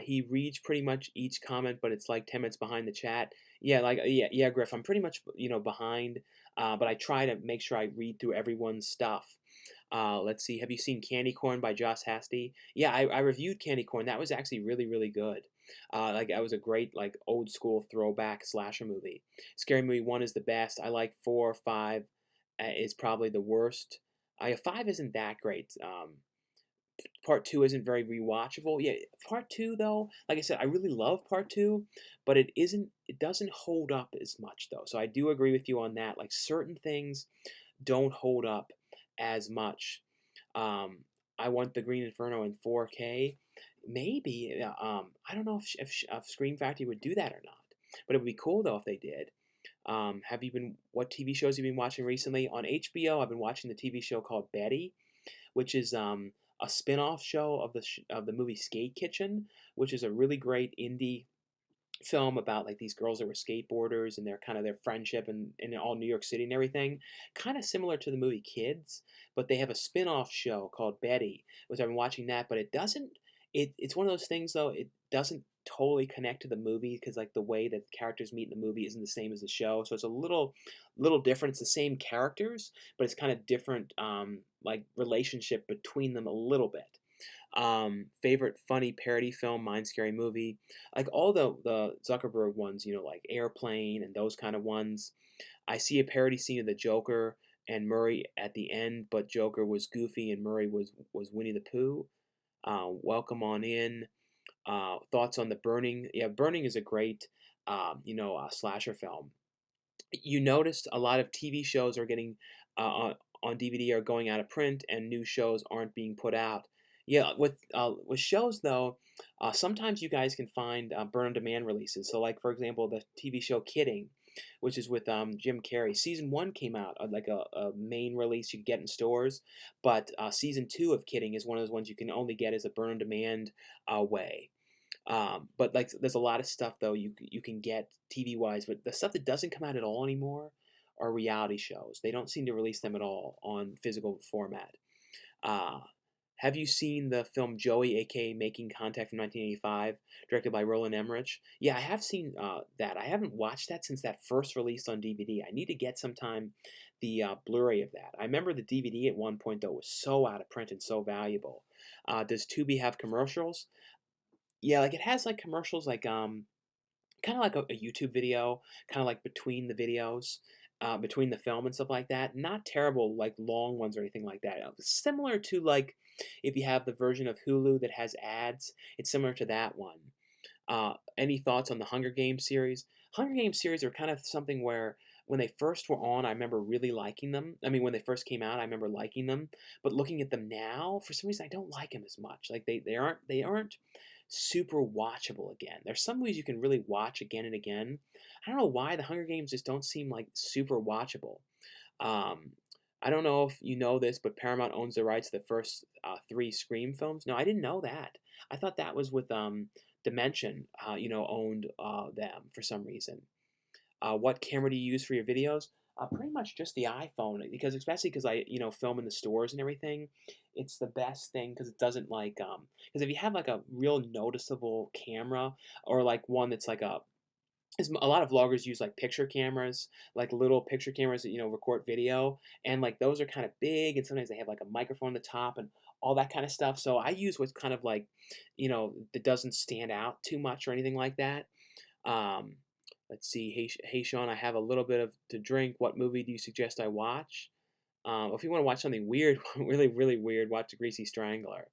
He reads pretty much each comment, but it's like 10 minutes behind the chat. Yeah, yeah, Griff. I'm pretty much behind, but I try to make sure I read through everyone's stuff. Let's see. Have you seen Candy Corn by Joss Hasty? Yeah, I reviewed Candy Corn. That was actually really really good. Like that was a great like old school throwback slasher movie. Scary Movie 1 is the best. I like 4, 5 is probably the worst. 5 isn't that great. Part 2 isn't very rewatchable. Yeah, part 2 though, like I said, I really love part 2, but it doesn't hold up as much though. So I do agree with you on that. Like certain things don't hold up as much. Um, I want the Green Inferno in 4K. Maybe I don't know if Scream Factory would do that or not, but it would be cool though if they did. What TV shows have you been watching recently? On HBO, I've been watching the TV show called Betty, which is a spin-off show of the movie Skate Kitchen, which is a really great indie film about like these girls that were skateboarders and their friendship and in all New York City and everything. Kind of similar to the movie Kids, but they have a spin-off show called Betty, which I've been watching that, but it's one of those things though, it doesn't totally connect to the movie because like the way that characters meet in the movie isn't the same as the show. So it's a little different. It's the same characters, but it's kind of different like relationship between them a little bit. Favorite funny parody film, Mind Scary Movie, like all the Zuckerberg ones, like Airplane and those kind of ones. I see a parody scene of the Joker and Murray at the end, but Joker was Goofy and Murray was Winnie the Pooh. Welcome on in. Thoughts on the Burning? Yeah, Burning is a great, slasher film. You noticed a lot of TV shows are getting on DVD are going out of print, and new shows aren't being put out. Yeah, with shows though, sometimes you guys can find burn on demand releases. So, like for example, the TV show Kidding, which is with Jim Carrey. Season 1 came out like a main release you could get in stores, but season 2 of Kidding is one of those ones you can only get as a burn on demand way. But like, there's a lot of stuff though you can get TV wise, but the stuff that doesn't come out at all anymore are reality shows. They don't seem to release them at all on physical format. Uh, have you seen the film Joey, aka Making Contact from 1985, directed by Roland Emmerich? Yeah, I have seen that. I haven't watched that since that first released on DVD. I need to get sometime the Blu-ray of that. I remember the DVD at one point though was so out of print and so valuable. Does Tubi have commercials? Yeah, like it has like commercials like kind of like a YouTube video, kind of like between the videos. between the film and stuff like that. Not terrible, like long ones or anything like that. Similar to like if you have the version of Hulu that has ads, it's similar to that one. Any thoughts on the Hunger Games series? Hunger Games series are kind of something where when they first were on, I remember really liking them. I mean, when they first came out, I remember liking them. But looking at them now, for some reason, I don't like them as much. Like they aren't super watchable again. There's some movies you can really watch again and again. I don't know why the Hunger Games just don't seem like super watchable. Um, I don't know if you know this, but Paramount owns the rights to the first three Scream films. No, I didn't know that. I thought that was with Dimension, owned them for some reason. What camera do you use for your videos? Pretty much just the iPhone, because especially because I film in the stores and everything, it's the best thing because it doesn't like because if you have like a real noticeable camera or like one that's like a lot of vloggers use like picture cameras, like little picture cameras that record video, and like those are kind of big, and sometimes they have like a microphone on the top and all that kind of stuff. So I use what's kind of like, that doesn't stand out too much or anything like that. Um, let's see. Hey Sean, I have a little bit of to drink. What movie do you suggest I watch? If you want to watch something weird, really really weird, watch The Greasy Strangler.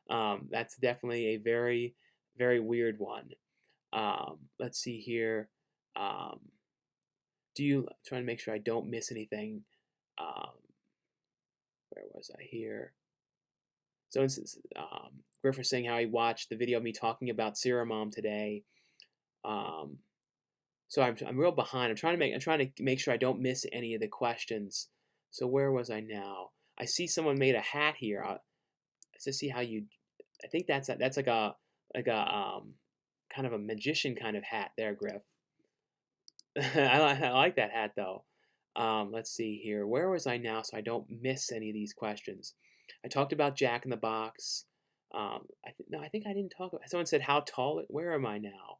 That's definitely a very very weird one. Let's see here. Um, trying to make sure I don't miss anything. Um, where was I here? So Griff was saying how he watched the video of me talking about Serum Mom today. Um, so I'm real behind. I'm trying to make sure I don't miss any of the questions. So where was I now? I see someone made a hat here. To see how you. I think that's like a kind of a magician kind of hat there, Griff. I like that hat though. Let's see here. Where was I now so I don't miss any of these questions? I talked about Jack in the Box. No, I think I didn't talk about. Someone said how tall. Where am I now?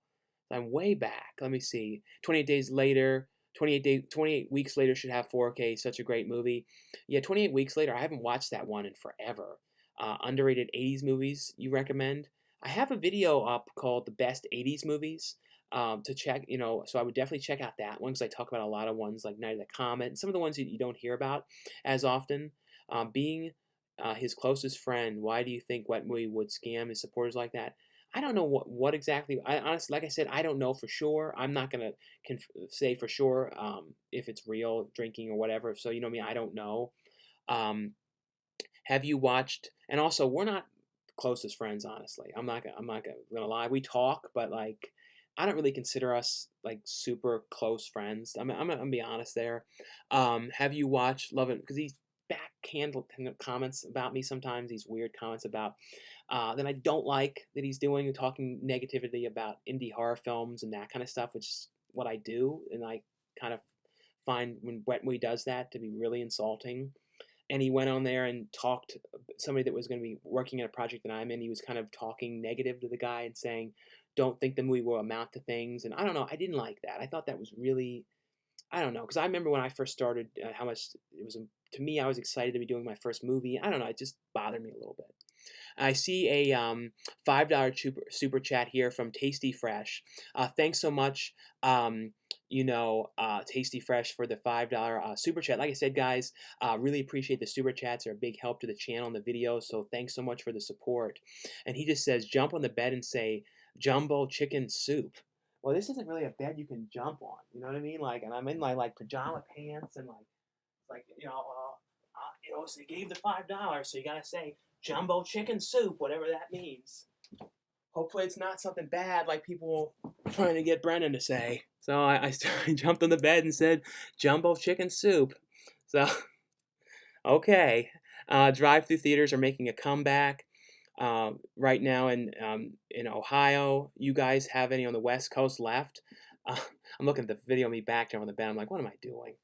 I'm way back. Let me see. 28 days later. 28 weeks later should have 4K. Such a great movie. Yeah, 28 weeks later. I haven't watched that one in forever. Underrated 80s movies you recommend? I have a video up called the best 80s movies to check, so I would definitely check out that one because I talk about a lot of ones like Night of the Comet and some of the ones that you don't hear about as often. Being his closest friend, why do you think Wetmooey would scam his supporters like that? I don't know what exactly. I honestly, like I said, I don't know for sure. I'm not gonna say for sure if it's real drinking or whatever. So you know me, I don't know. Um, have you watched? And also, we're not closest friends, honestly. I'm not gonna lie. We talk, but like, I don't really consider us like super close friends. I'm gonna be honest there. Have you watched Love It? Because these backhand comments about me sometimes, these weird comments about that I don't like that he's doing, talking negativity about indie horror films and that kind of stuff, which is what I do, and I kind of find when Wetmooey does that to be really insulting. And he went on there and talked somebody that was going to be working in a project that I'm in. He was kind of talking negative to the guy and saying, "Don't think the movie will amount to things." And I don't know. I didn't like that. I thought that was really, I don't know, because I remember when I first started, how much it was to me. I was excited to be doing my first movie. I don't know. It just bothered me a little bit. I see a $5 super chat here from Tasty Fresh. Thanks so much, Tasty Fresh for the $5 super chat. Like I said, guys, really appreciate the super chats. They're a big help to the channel and the videos. So thanks so much for the support. And he just says, jump on the bed and say, jumbo chicken soup. Well, this isn't really a bed you can jump on. You know what I mean? Like, and I'm in my like pajama pants and so they gave the $5, so you gotta say jumbo chicken soup, whatever that means. Hopefully, it's not something bad like people trying to get Brennan to say. So I jumped on the bed and said jumbo chicken soup. So okay, drive-through theaters are making a comeback right now in Ohio. You guys have any on the West Coast left? Uh, I'm looking at the video of me back there on the bed. I'm like, what am I doing?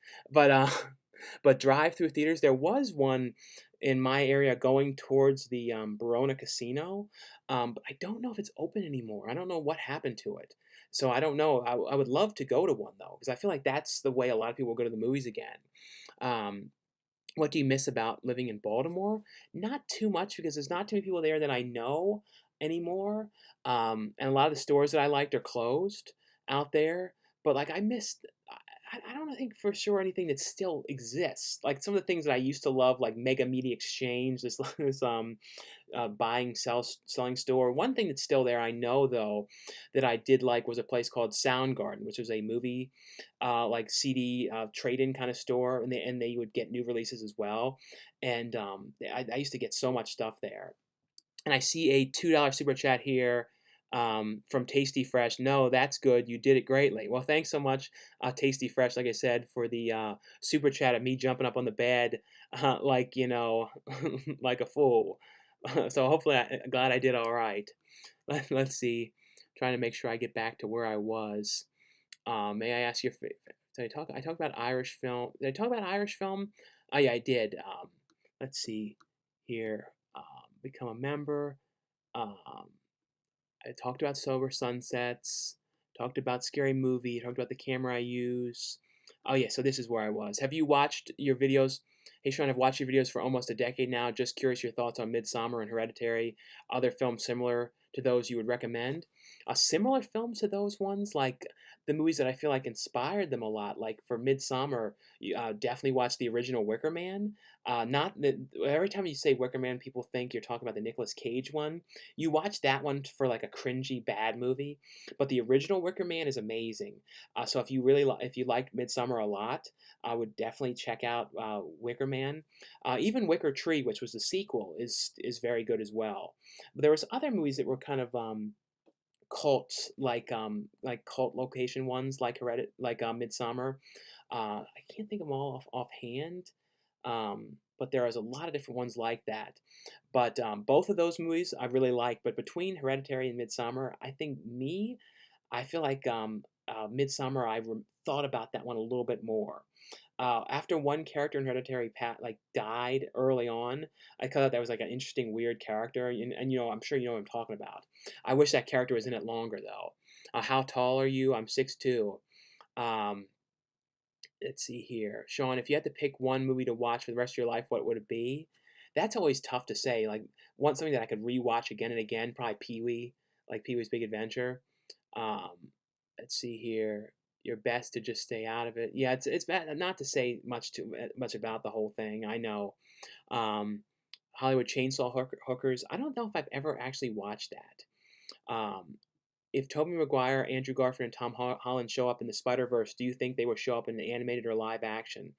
But drive-through theaters, there was one in my area going towards the Verona Casino, but I don't know if it's open anymore. I don't know what happened to it. So I don't know. I would love to go to one though, because I feel like that's the way a lot of people go to the movies again. Um, what do you miss about living in Baltimore? Not too much because there's not too many people there that I know anymore. And a lot of the stores that I liked are closed out there. But like I missed, I don't think for sure anything that still exists. Like some of the things that I used to love, like Mega Media Exchange, this this buying selling store. One thing that's still there, I know though, that I did like was a place called Soundgarden, which was a movie like CD trade-in kind of store, and they would get new releases as well. And I used to get so much stuff there. And I see a $2 super chat here from Tasty Fresh. No, that's good. You did it greatly. Well, thanks so much, Tasty Fresh. Like I said, for the super chat at me jumping up on the bed, like like a fool. So hopefully, I'm glad I did all right. Let's see. Trying to make sure I get back to where I was. May I ask you? Did I talk? I talked about Irish film. Did I talk about Irish film? Oh yeah, I did. Let's see here. Become a member. Um, I talked about Sober Sunsets, talked about Scary Movie, talked about the camera I use. Oh yeah, so this is where I was. Have you watched your videos? Hey Sean, I've watched your videos for almost a decade now. Just curious your thoughts on Midsummer and Hereditary, other films similar to those you would recommend. Similar films to those ones, like the movies that I feel like inspired them a lot. Like for Midsummer, you definitely watch the original Wicker Man. Not that every time you say Wicker Man, people think you're talking about the Nicolas Cage one. You watch that one for like a cringy bad movie, but the original Wicker Man is amazing. So if you really if you liked Midsummer a lot, I would definitely check out Wicker Man. Even Wicker Tree, which was the sequel, is very good as well. But there was other movies that were kind of cults, like cult location ones, like Midsummer. I can't think of them all offhand. But there is a lot of different ones like that. But both of those movies I really like. But between Hereditary and Midsummer, I feel like Midsummer, thought about that one a little bit more. After one character in Hereditary died early on, I thought that was like an interesting, weird character, and I'm sure you know what I'm talking about. I wish that character was in it longer though. How tall are you? I'm 6'2". Um, let's see here, Sean. If you had to pick one movie to watch for the rest of your life, what would it be? That's always tough to say. Like, want something that I could rewatch again and again. Probably Pee Wee, like Pee Wee's Big Adventure. Um, let's see here. Your best to just stay out of it. Yeah, it's bad not to say much about the whole thing. I know. Um, Hollywood Chainsaw Hookers. I don't know if I've ever actually watched that. If Tobey Maguire, Andrew Garfield, and Tom Holland show up in the Spider Verse, do you think they will show up in the animated or live action?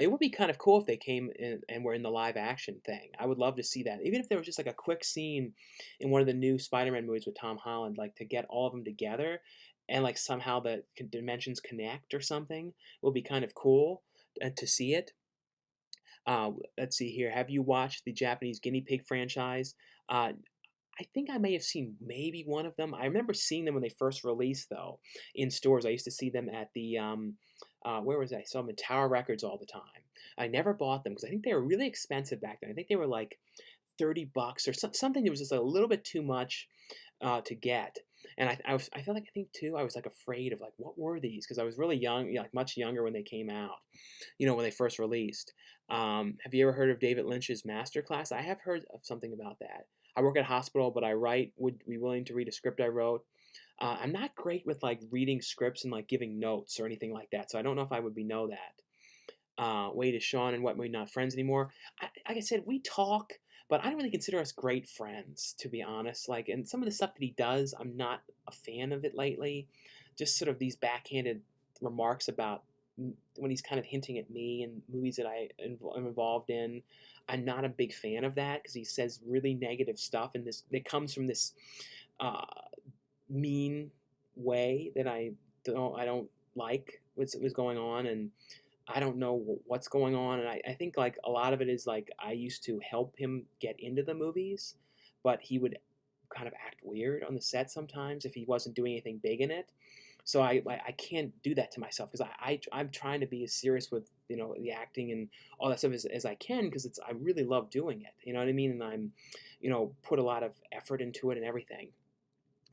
It would be kind of cool if they came in and were in the live action thing. I would love to see that. Even if there was just like a quick scene in one of the new Spider-Man movies with Tom Holland, like to get all of them together and like somehow the dimensions connect or something will be kind of cool to see it. Let's see here. Have you watched the Japanese Guinea Pig franchise? Uh, I think I may have seen maybe one of them. I remember seeing them when they first released, though, in stores. I used to see them at the where was I? I saw them in Tower Records all the time. I never bought them because I think they were really expensive back then. I think they were like $30 or something that was just a little bit too much to get. And I felt like I think too I was like afraid of like what were these because I was really young, like much younger when they came out, when they first released. Have you ever heard of David Lynch's Masterclass? I have heard of something about that. I work at a hospital, but I write. Would be willing to read a script I wrote. I'm not great with like reading scripts and like giving notes or anything like that, so I don't know if I would be know that. Wade is Sean and what we're not friends anymore. Like I said, we talk, but I don't really consider us great friends, to be honest. Like, and some of the stuff that he does, I'm not a fan of it lately. Just sort of these backhanded remarks about when he's kind of hinting at me and movies that am involved in. I'm not a big fan of that because he says really negative stuff, and this that comes from this uh, mean way that I don't like what's going on, and I don't know what's going on, and I think like a lot of it is like I used to help him get into the movies, but he would kind of act weird on the set sometimes if he wasn't doing anything big in it. So I can't do that to myself because I'm trying to be as serious with the acting and all that stuff as I can because I really love doing it. You know what I mean? And I'm put a lot of effort into it and everything.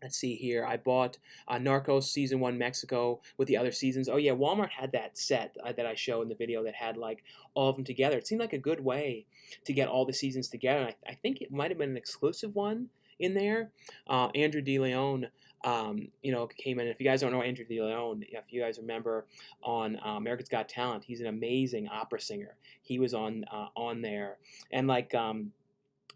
Let's see here. I bought Narcos Season 1 Mexico with the other seasons. Oh, yeah, Walmart had that set that I show in the video that had, like, all of them together. It seemed like a good way to get all the seasons together. And I think it might have been an exclusive one in there. Andrew DeLeon, came in. If you guys don't know Andrew DeLeon, if you guys remember on America's Got Talent, he's an amazing opera singer. He was on there, and like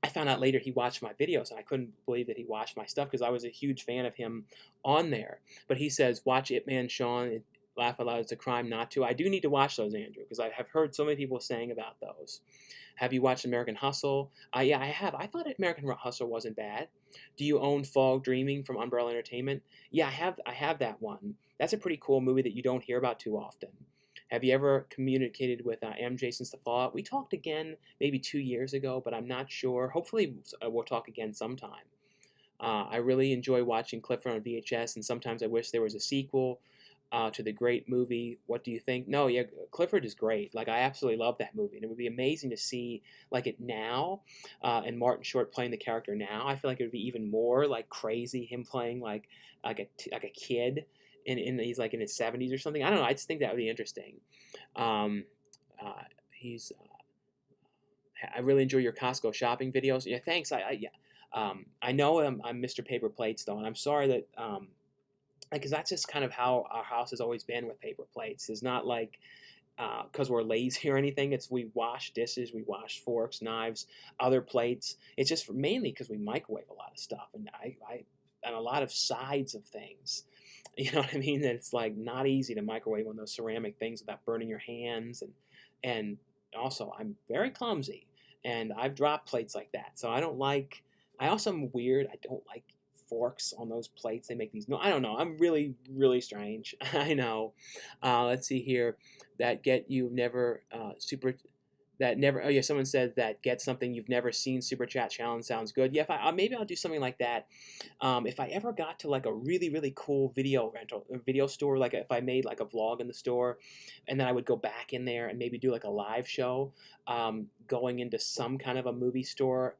I found out later he watched my videos, and I couldn't believe that he watched my stuff because I was a huge fan of him on there. But he says, "Watch It Man, Sean. Laugh Out Loud. It's a crime not to." I do need to watch those, Andrew, because I have heard so many people saying about those. Have you watched American Hustle? Yeah, I have. I thought American Hustle wasn't bad. Do you own Fog Dreaming from Umbrella Entertainment? Yeah, I have. I have that one. That's a pretty cool movie that you don't hear about too often. Have you ever communicated with MJ since the fallout? We talked again maybe 2 years ago, but I'm not sure. Hopefully, we'll talk again sometime. I really enjoy watching Clifford on VHS, and sometimes I wish there was a sequel to the great movie. What do you think? No, yeah, Clifford is great. Like, I absolutely love that movie, and it would be amazing to see like it now, and Martin Short playing the character now. I feel like it would be even more like crazy him playing like a kid, and he's like in his 70s or something. I don't know. I just think that would be interesting. Um, he's I really enjoy your Costco shopping videos. Yeah, thanks. Yeah. I know I'm Mr. Paper Plates though, and I'm sorry that because that's just kind of how our house has always been with paper plates. It's not like because we're lazy or anything. It's we wash dishes, we wash forks, knives, other plates. It's just mainly because we microwave a lot of stuff, and I and a lot of sides of things. You know what I mean? That it's like not easy to microwave on those ceramic things without burning your hands, and also I'm very clumsy, and I've dropped plates like that. So I don't like. I also am weird. I don't like forks on those plates. They make these. No, I don't know. I'm really really strange. I know. Let's see here. That get you never super that never. Oh yeah, someone said that get something you've never seen. Super chat challenge sounds good. Yeah, if maybe I'll do something like that. If I ever got to like a really really cool video store, like if I made like a vlog in the store, and then I would go back in there and maybe do like a live show, going into some kind of a movie store.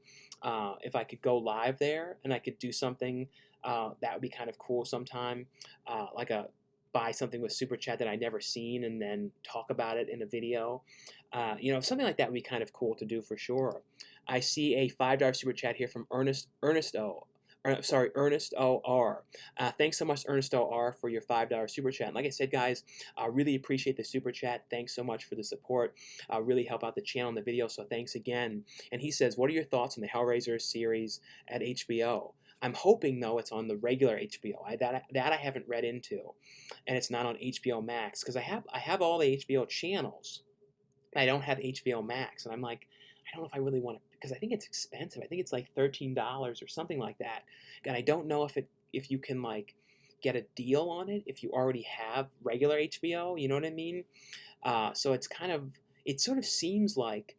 If I could go live there and I could do something, that would be kind of cool sometime, like a buy something with super chat that I never seen and then talk about it in a video. Something like that would be kind of cool to do for sure. I see a $5 super chat here from Ernest O. Ernest O.R. Thanks so much, Ernest O.R., for your $5 super chat. And like I said, guys, I really appreciate the super chat. Thanks so much for the support. Really help out the channel and the video, so thanks again. And he says, what are your thoughts on the Hellraiser series at HBO? I'm hoping, though, it's on the regular HBO. That I haven't read into, and it's not on HBO Max, because I have all the HBO channels. I don't have HBO Max, and I'm like, I don't know if I really want to, because I think it's expensive. I think it's like $13 or something like that, and I don't know if you can like get a deal on it if you already have regular HBO. You know what I mean? So it's kind of it sort of seems like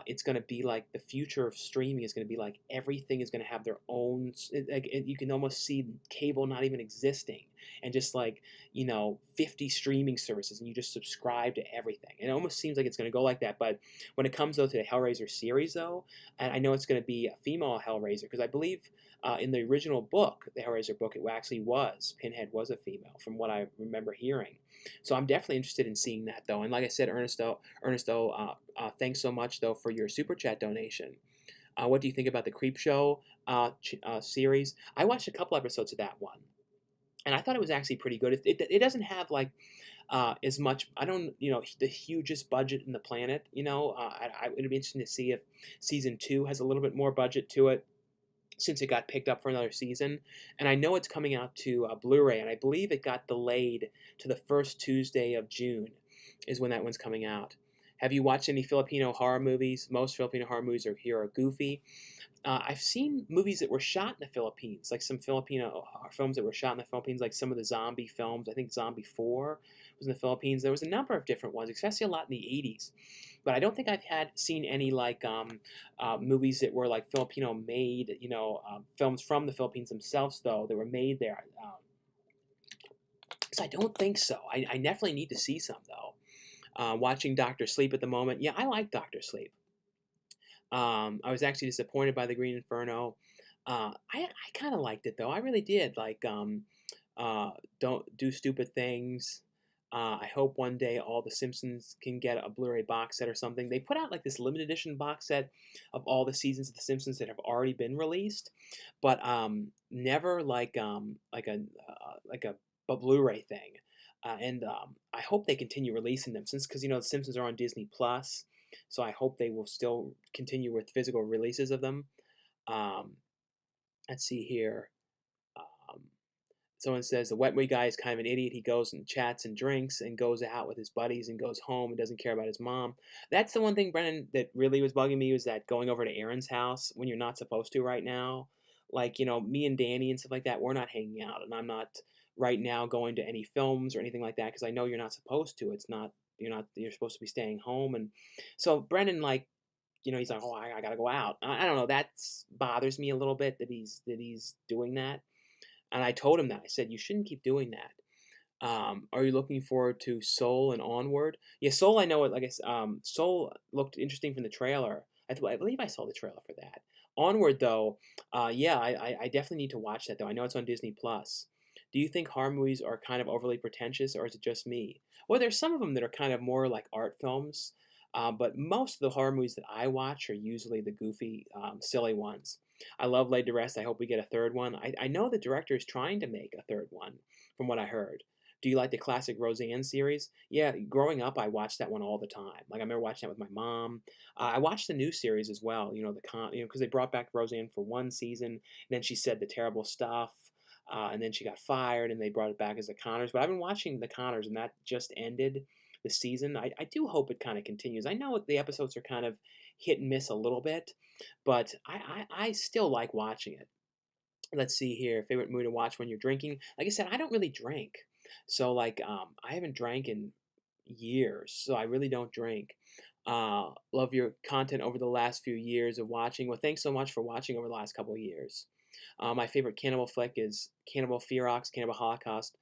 it's going to be like the future of streaming is going to be like everything is going to have their own. You can almost see cable not even existing, and just like 50 streaming services, and you just subscribe to everything. And it almost seems like it's going to go like that. But when it comes though to the Hellraiser series, though, and I know it's going to be a female Hellraiser because I believe in the original book, the Hellraiser book, it actually was Pinhead was a female, from what I remember hearing. So I'm definitely interested in seeing that, though. And like I said, Ernesto, thanks so much, though, for your super chat donation. What do you think about the Creep Show series? I watched a couple episodes of that one, and I thought it was actually pretty good. It doesn't have like as much. I don't, the hugest budget in the planet. It'd be interesting to see if season 2 has a little bit more budget to it, since it got picked up for another season. And I know it's coming out to Blu-ray, and I believe it got delayed to the first Tuesday of June is when that one's coming out. Have you watched any Filipino horror movies? Most Filipino horror movies are goofy. I've seen movies that were shot in the Philippines, like some Filipino films that were shot in the Philippines, like some of the zombie films. I think Zombie 4 was in the Philippines. There was a number of different ones, especially a lot in the 80s. But I don't think I've seen any like movies that were like Filipino made, films from the Philippines themselves, though, that were made there. So I don't think so. I definitely need to see some, though. Watching Doctor Sleep at the moment. Yeah, I like Doctor Sleep. I was actually disappointed by the Green Inferno. I kind of liked it though. I really did. Like, don't do stupid things. I hope one day all the Simpsons can get a Blu-ray box set or something. They put out like this limited edition box set of all the seasons of The Simpsons that have already been released, but never like a Blu-ray thing. And I hope they continue releasing them since, because The Simpsons are on Disney Plus, so I hope they will still continue with physical releases of them. Um, let's see here. Um, Someone says the Wetway guy is kind of an idiot. He goes and chats and drinks and goes out with his buddies and goes home and doesn't care about his mom. That's the one thing, Brennan, that really was bugging me, was that going over to Aaron's house when you're not supposed to right now. Like, me and Danny and stuff like that, we're not hanging out. And I'm not right now going to any films or anything like that because I know you're not supposed to. You're supposed to be staying home. And so Brennan, like, he's like, oh, I gotta go out. I don't know. That bothers me a little bit that he's doing that. And I told him that. I said, you shouldn't keep doing that. Are you looking forward to Soul and Onward? Yeah, Soul, I know it. Like Soul looked interesting from the trailer. I believe I saw the trailer for that. Onward, though, yeah, I definitely need to watch that, though. I know it's on Disney Plus. Do you think horror movies are kind of overly pretentious, or is it just me? Well, there's some of them that are kind of more like art films, but most of the horror movies that I watch are usually the goofy, silly ones. I love Laid to Rest. I hope we get a third one. I know the director is trying to make a third one, from what I heard. Do you like the classic Roseanne series? Yeah, growing up, I watched that one all the time. Like I remember watching that with my mom. I watched the new series as well. Because they brought back Roseanne for one season, and then she said the terrible stuff, and then she got fired, and they brought it back as the Connors. But I've been watching the Connors, and that just ended the season. I do hope it kind of continues. I know the episodes are kind of hit and miss a little bit, but I still like watching it. Let's see here. Favorite movie to watch when you're drinking? Like I said, I don't really drink. So like I haven't drank in years, so I really don't drink. Love your content over the last few years of watching. Well, thanks so much for watching over the last couple of years. My favorite cannibal flick is Cannibal Ferox. Cannibal Holocaust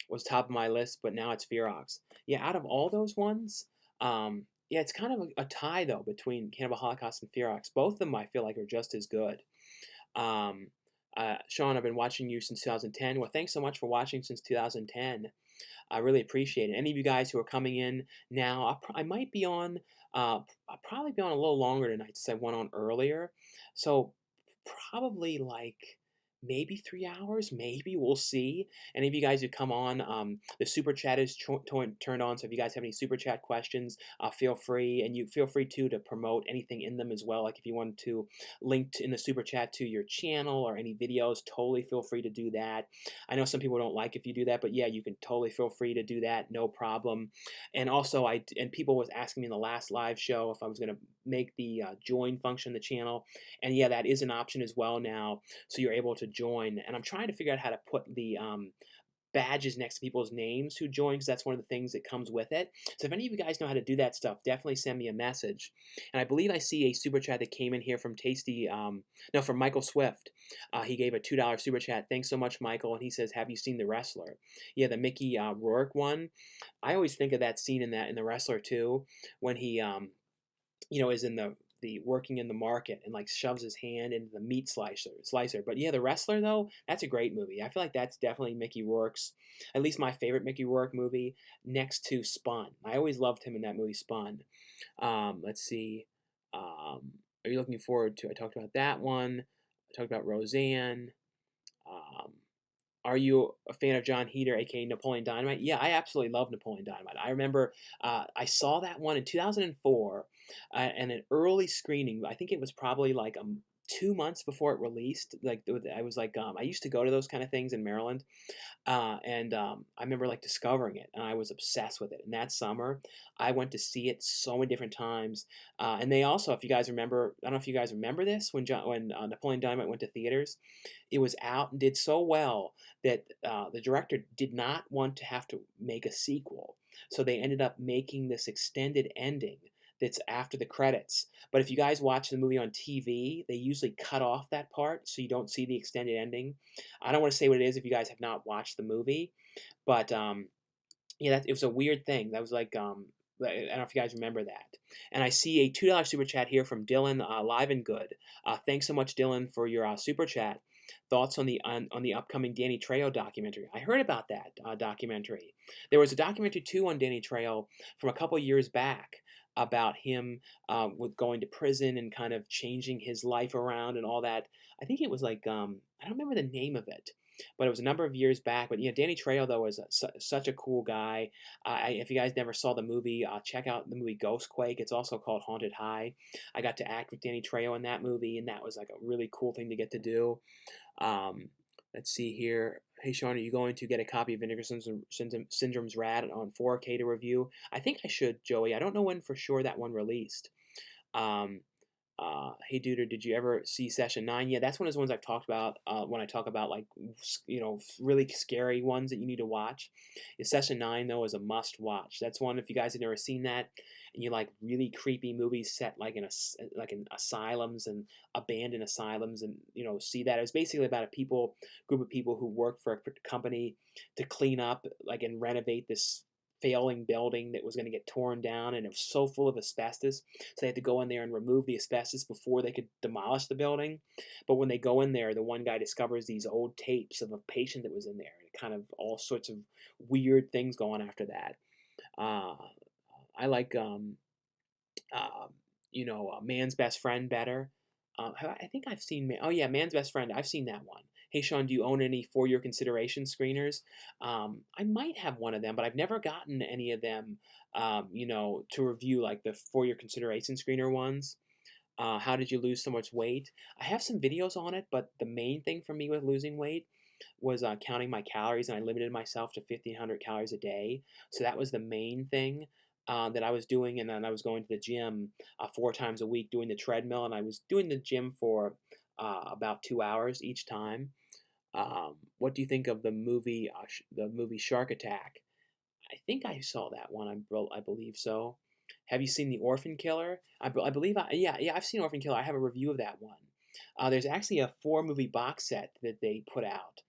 was top of my list, but now it's Ferox. Yeah, out of all those ones, yeah, it's kind of a tie though between Cannibal Holocaust and Ferox. Both of them I feel like are just as good. Um, Sean, I've been watching you since 2010. Well, thanks so much for watching since 2010. I really appreciate it. Any of you guys who are coming in now, I might be on. I'll probably be on a little longer tonight since I went on earlier. So probably like maybe 3 hours, maybe we'll see. Any of you guys who come on, the super chat is turned on, so if you guys have any super chat questions, feel free, and you feel free too to promote anything in them as well. Like if you want to link in the super chat to your channel or any videos, totally feel free to do that. I know some people don't like if you do that, but yeah, you can totally feel free to do that, no problem. And also, people was asking me in the last live show if I was going to make the join function in the channel, and yeah, that is an option as well now, so you're able to join. And I'm trying to figure out how to put the badges next to people's names who join, because that's one of the things that comes with it. So if any of you guys know how to do that stuff, definitely send me a message. And I believe I see a super chat that came in here from from Michael Swift. He gave a $2 super chat. Thanks so much, Michael. And he says, have you seen The Wrestler? Yeah, the Mickey Rourke one. I always think of that scene in The Wrestler too, when he is in the working in the market and like shoves his hand into the meat slicer. But yeah, The Wrestler though, that's a great movie. I feel like that's definitely Mickey Rourke's, at least my favorite Mickey Rourke movie, next to Spun. I always loved him in that movie Spun. Let's see. Are you looking forward to? I talked about that one. I talked about Roseanne. Um, are you a fan of John Heater, aka Napoleon Dynamite? Yeah, I absolutely love Napoleon Dynamite. I remember I saw that one in 2004 and an early screening. I think it was probably like 2 months before it released. Like I was like I used to go to those kind of things in Maryland, and I remember like discovering it, and I was obsessed with it. And that summer, I went to see it so many different times. And they also, if you guys remember, I don't know if you guys remember this, when Napoleon Dynamite went to theaters, it was out and did so well that the director did not want to have to make a sequel, so they ended up making this extended ending that's after the credits. But if you guys watch the movie on TV, they usually cut off that part so you don't see the extended ending. I don't want to say what it is if you guys have not watched the movie, but yeah, it was a weird thing. That was like I don't know if you guys remember that. And I see a $2 super chat here from Dylan, live and good. Thanks so much, Dylan, for your super chat. Thoughts on the upcoming Danny Trejo documentary? I heard about that documentary. There was a documentary too on Danny Trejo from a couple years back about him with going to prison and kind of changing his life around and all that. I think it was like I don't remember the name of it, but it was a number of years back. But yeah, Danny Trejo though was such a cool guy. If you guys never saw the movie, check out the movie Ghostquake. It's also called Haunted High. I got to act with Danny Trejo in that movie, and that was like a really cool thing to get to do. Um, let's see here. Hey Sean, are you going to get a copy of Vinegar Syndrome's Rad on 4K to review? I think I should, Joey. I don't know when for sure that one released. Um, hey Duder, did you ever see Session 9? Yeah, that's one of those ones I've talked about when I talk about like really scary ones that you need to watch. Session 9 though is a must watch. That's one if you guys have never seen that and you like really creepy movies set like in asylums and abandoned asylums and see that. It was basically about a group of people who worked for a company to clean up like and renovate this failing building that was going to get torn down, and it was so full of asbestos, so they had to go in there and remove the asbestos before they could demolish the building. But when they go in there, the one guy discovers these old tapes of a patient that was in there, and kind of all sorts of weird things going after that. uh, I like Man's Best Friend better. I think I've seen. Oh yeah, Man's Best Friend. I've seen that one. Hey Sean, do you own any For Your Consideration screeners? I might have one of them, but I've never gotten any of them. To review like the For Your Consideration screener ones. How did you lose so much weight? I have some videos on it, but the main thing for me with losing weight was counting my calories, and I limited myself to 1,500 calories a day. So that was the main thing that I was doing, and then I was going to the gym 4 times a week, doing the treadmill, and I was doing the gym for about 2 hours each time. What do you think of the movie Shark Attack? I think I saw that one. I believe so. Have you seen The Orphan Killer? I believe yeah, I've seen Orphan Killer. I have a review of that one. There's actually a 4 movie box set that they put out.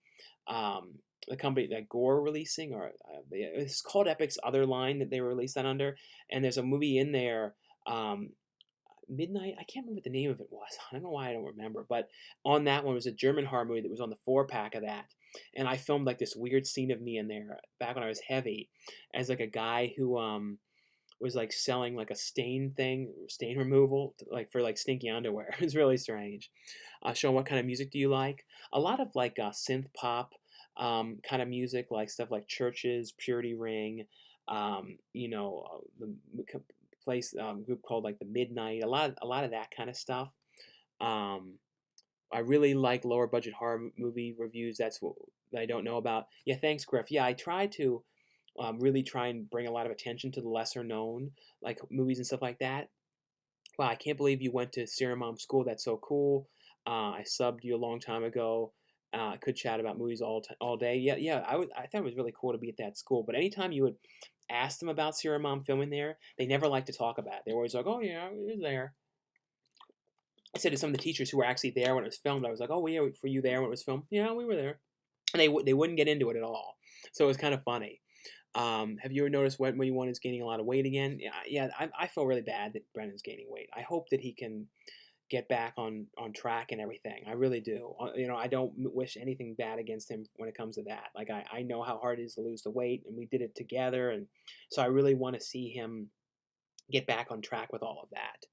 The company that Gore releasing, or it's called Epic's other line that they released that under, and there's a movie in there. Um, Midnight. I can't remember what the name of it was. I don't know why I don't remember. But on that one was a German horror movie that was on the 4 pack of that, and I filmed like this weird scene of me in there back when I was heavy, as like a guy who was like selling like a stain removal, like for like stinky underwear. It was really strange. Sean, what kind of music do you like? A lot of like synth pop kind of music, like stuff like Churches, Purity Ring, the place group called like the Midnight. A lot of that kind of stuff. Um, I really like lower budget horror movie reviews. That's what that I don't know about. Yeah, thanks, Griff. Yeah, I try to really try and bring a lot of attention to the lesser known like movies and stuff like that. Wow, I can't believe you went to Serum Mom School. That's so cool. I subbed you a long time ago. I could chat about movies all day. Yeah, yeah. I thought it was really cool to be at that school. But anytime you would ask them about Serum Mom filming there, they never like to talk about it. They were always like, "Oh yeah, it was there." I said to some of the teachers who were actually there when it was filmed, I was like, "Oh yeah, were you there when it was filmed?" Yeah, we were there, and they wouldn't get into it at all. So it was kind of funny. Have you ever noticed when one is gaining a lot of weight again? Yeah, yeah. I feel really bad that Brennan's gaining weight. I hope that he can get back on track and everything. I really do. I don't wish anything bad against him when it comes to that. Like I know how hard it is to lose the weight, and we did it together, and so I really want to see him get back on track with all of that.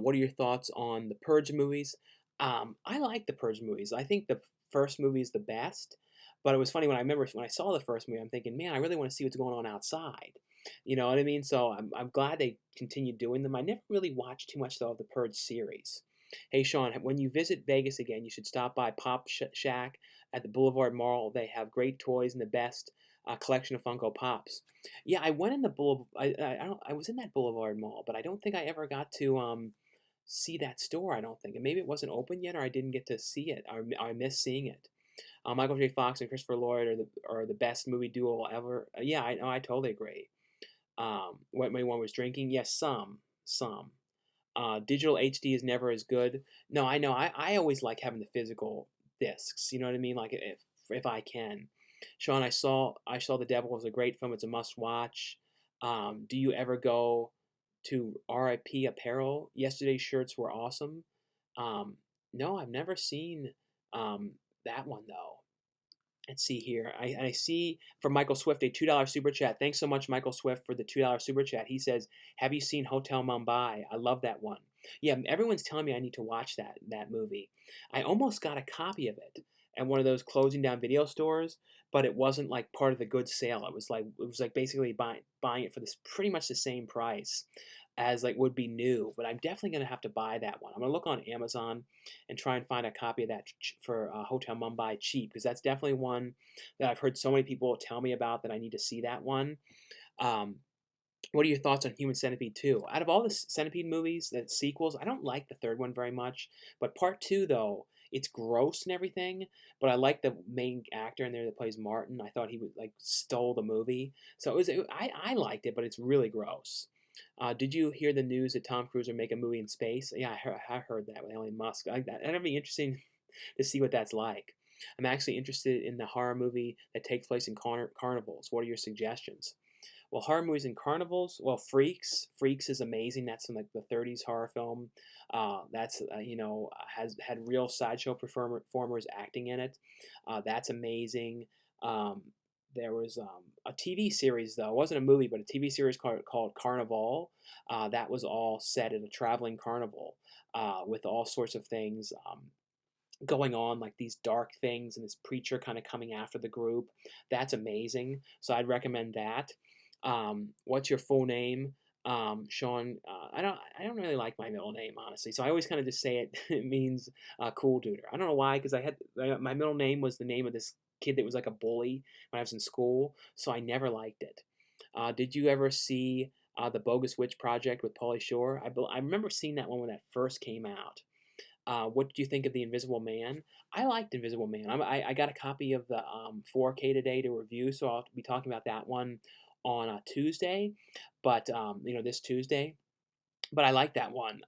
What are your thoughts on the Purge movies? I like the Purge movies. I think the first movie is the best. But it was funny when I saw the first movie, I'm thinking, man, I really want to see what's going on outside. You know what I mean? So I'm glad they continued doing them. I never really watched too much though of the Purge series. Hey Sean, when you visit Vegas again, you should stop by Shack at the Boulevard Mall. They have great toys and the best collection of Funko Pops. Yeah, I went in the Boulevard. I was in that Boulevard Mall, but I don't think I ever got to see that store. I don't think, and maybe it wasn't open yet, or I didn't get to see it. I missed seeing it. Michael J. Fox and Christopher Lloyd are the best movie duo ever. Yeah, I totally agree. What my one was drinking? Yes, some. Digital HD is never as good. No, I know. I always like having the physical discs. You know what I mean? Like if I can. Sean, I saw The Devil was a great film. It's a must watch. Do you ever go to RIP Apparel? Yesterday's shirts were awesome. Um, no, I've never seen That one though. Let's see here. I see from Michael Swift a $2 super chat. Thanks so much, Michael Swift, for the $2 super chat. He says, "Have you seen Hotel Mumbai? I love that one." Yeah, everyone's telling me I need to watch that movie. I almost got a copy of it at one of those closing down video stores, but it wasn't like part of the good sale. It was like basically buying it for this pretty much the same price as like would be new. But I'm definitely gonna have to buy that one. I'm gonna look on Amazon and try and find a copy of that for Hotel Mumbai cheap, because that's definitely one that I've heard so many people tell me about that I need to see that one. Um, what are your thoughts on Human Centipede 2? Out of all the Centipede movies, the sequels, I don't like the third one very much. But part 2, though, it's gross and everything. But I like the main actor in there that plays Martin. I thought he was like stole the movie. So I liked it, but it's really gross. Did you hear the news that Tom Cruise will make a movie in space? Yeah, I heard that with Elon Musk. I like that. That'd be interesting to see what that's like. I'm actually interested in the horror movie that takes place in carnivals. What are your suggestions? Well, horror movies and carnivals. Well, Freaks. Freaks is amazing. That's from like the '30s horror film. That's has had real sideshow performers acting in it. That's amazing. Um, there was a TV series though. It wasn't a movie, but a TV series called Carnival. That was all set at a traveling carnival with all sorts of things. Going on, like these dark things, and this preacher kind of coming after the group. That's amazing. So I'd recommend that. What's your full name? Sean. I don't really like my middle name, honestly. So I always kind of just say it. It means Coolduder. I don't know why, because my middle name was the name of this kid that was like a bully when I was in school. So I never liked it. Did you ever see the Bogus Witch Project with Pauly Shore? I remember seeing that one when that first came out. What did you think of The Invisible Man? I liked Invisible Man. I got a copy of the 4K today to review, so I'll be talking about that one on Tuesday, but this Tuesday. But I like that one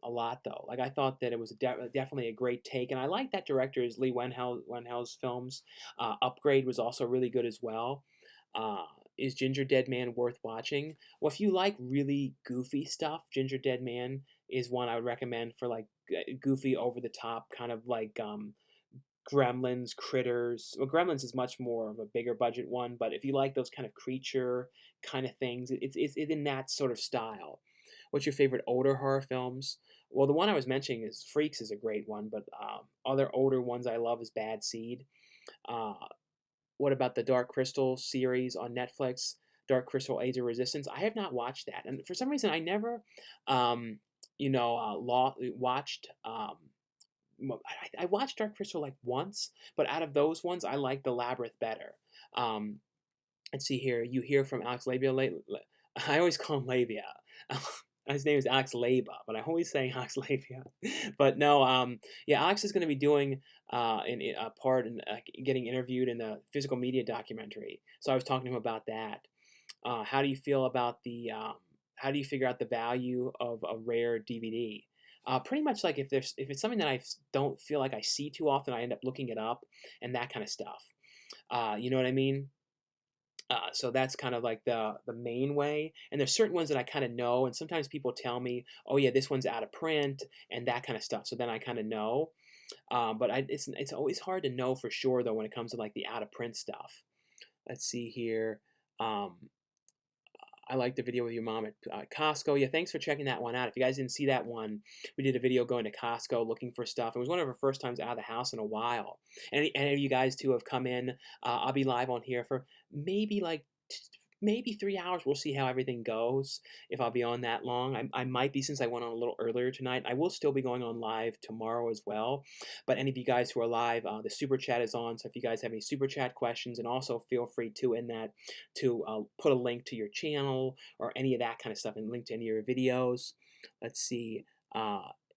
a lot, though. Like I thought that it was definitely a great take, and I like that director's Lee Wenhell's films. Upgrade was also really good as well. Uh, is Ginger Dead Man worth watching? Well, if you like really goofy stuff, Ginger Dead Man is one I would recommend for like goofy, over the top, kind of like Gremlins, Critters. Well, Gremlins is much more of a bigger budget one, but if you like those kind of creature kind of things, it's in that sort of style. What's your favorite older horror films? Well, the one I was mentioning is Freaks is a great one, but other older ones I love is Bad Seed. Uh, what about the Dark Crystal series on Netflix? Dark Crystal: Age of Resistance. I have not watched that, and for some reason, I never, watched. I watched Dark Crystal like once, but out of those ones, I like The Labyrinth better. Um, let's see here. You hear from Alex Labia. I always call him Labia. His name is Alex Laba, but I always say Alex Labia. But no, yeah, Alex is going to be doing a part in getting interviewed in the physical media documentary. So I was talking to him about that. How do you feel about the? How do you figure out the value of a rare DVD? Pretty much like if it's something that I don't feel like I see too often, I end up looking it up and that kind of stuff. You know what I mean? So that's kind of like the main way. And there's certain ones that I kind of know, and sometimes people tell me, "Oh yeah, this one's out of print," and that kind of stuff. So then I kind of know. But it's always hard to know for sure though when it comes to like the out of print stuff. Let's see here. Um, I like the video with your mom at Costco. Yeah, thanks for checking that one out. If you guys didn't see that one, we did a video going to Costco looking for stuff. It was one of our first times out of the house in a while. And any of you guys too have come in. I'll be live on here for maybe like maybe 3 hours. We'll see how everything goes. If I'll be on that long, I might be, since I went on a little earlier tonight. I will still be going on live tomorrow as well. But any of you guys who are live, the super chat is on. So if you guys have any super chat questions, and also feel free to in that to put a link to your channel or any of that kind of stuff, and link to any of your videos. Let's see.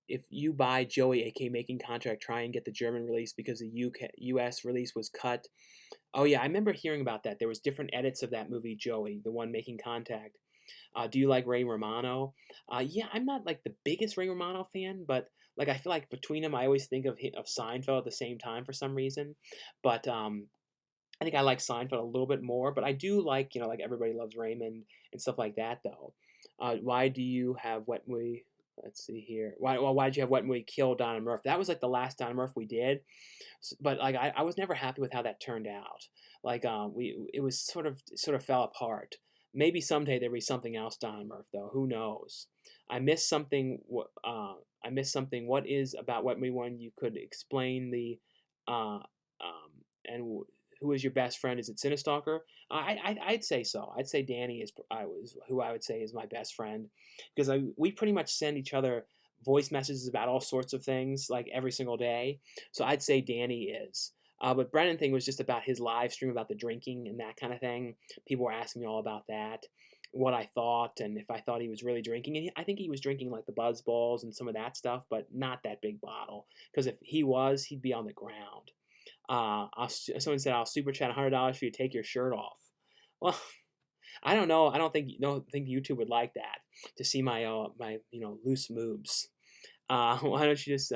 If you buy Joey a making contract, try and get the German release because the US release was cut. Oh yeah, I remember hearing about that. There was different edits of that movie, Joey, the one making contact. Do you like Ray Romano? Yeah, I'm not like the biggest Ray Romano fan, but like I feel like between them, I always think of Seinfeld at the same time for some reason. But I think I like Seinfeld a little bit more. But I do like like Everybody Loves Raymond and stuff like that, though. Why do you have Wet Movie? Let's see here. Why did you have What Movie Kill Donna Murph? That was like the last Donna Murph we did, but like I was never happy with how that turned out. Like we it was sort of fell apart. Maybe someday there'll be something else Donna Murph though. Who knows? I missed something. I missed something. What is about What Movie One? You could explain the and who is your best friend? Is it Cinestalker? I'd say so. I'd say Danny is I was who I would say is my best friend because we pretty much send each other voice messages about all sorts of things like every single day. So I'd say Danny is. But Brennan thing was just about his live stream about the drinking and that kind of thing. People were asking me all about that, what I thought, and if I thought he was really drinking. And I think he was drinking like the Buzz Balls and some of that stuff, but not that big bottle. Because if he was, he'd be on the ground. Someone said I'll super chat $100 for you to take your shirt off. Well, I don't know. I don't think YouTube would like that to see my my loose moves. Why don't you just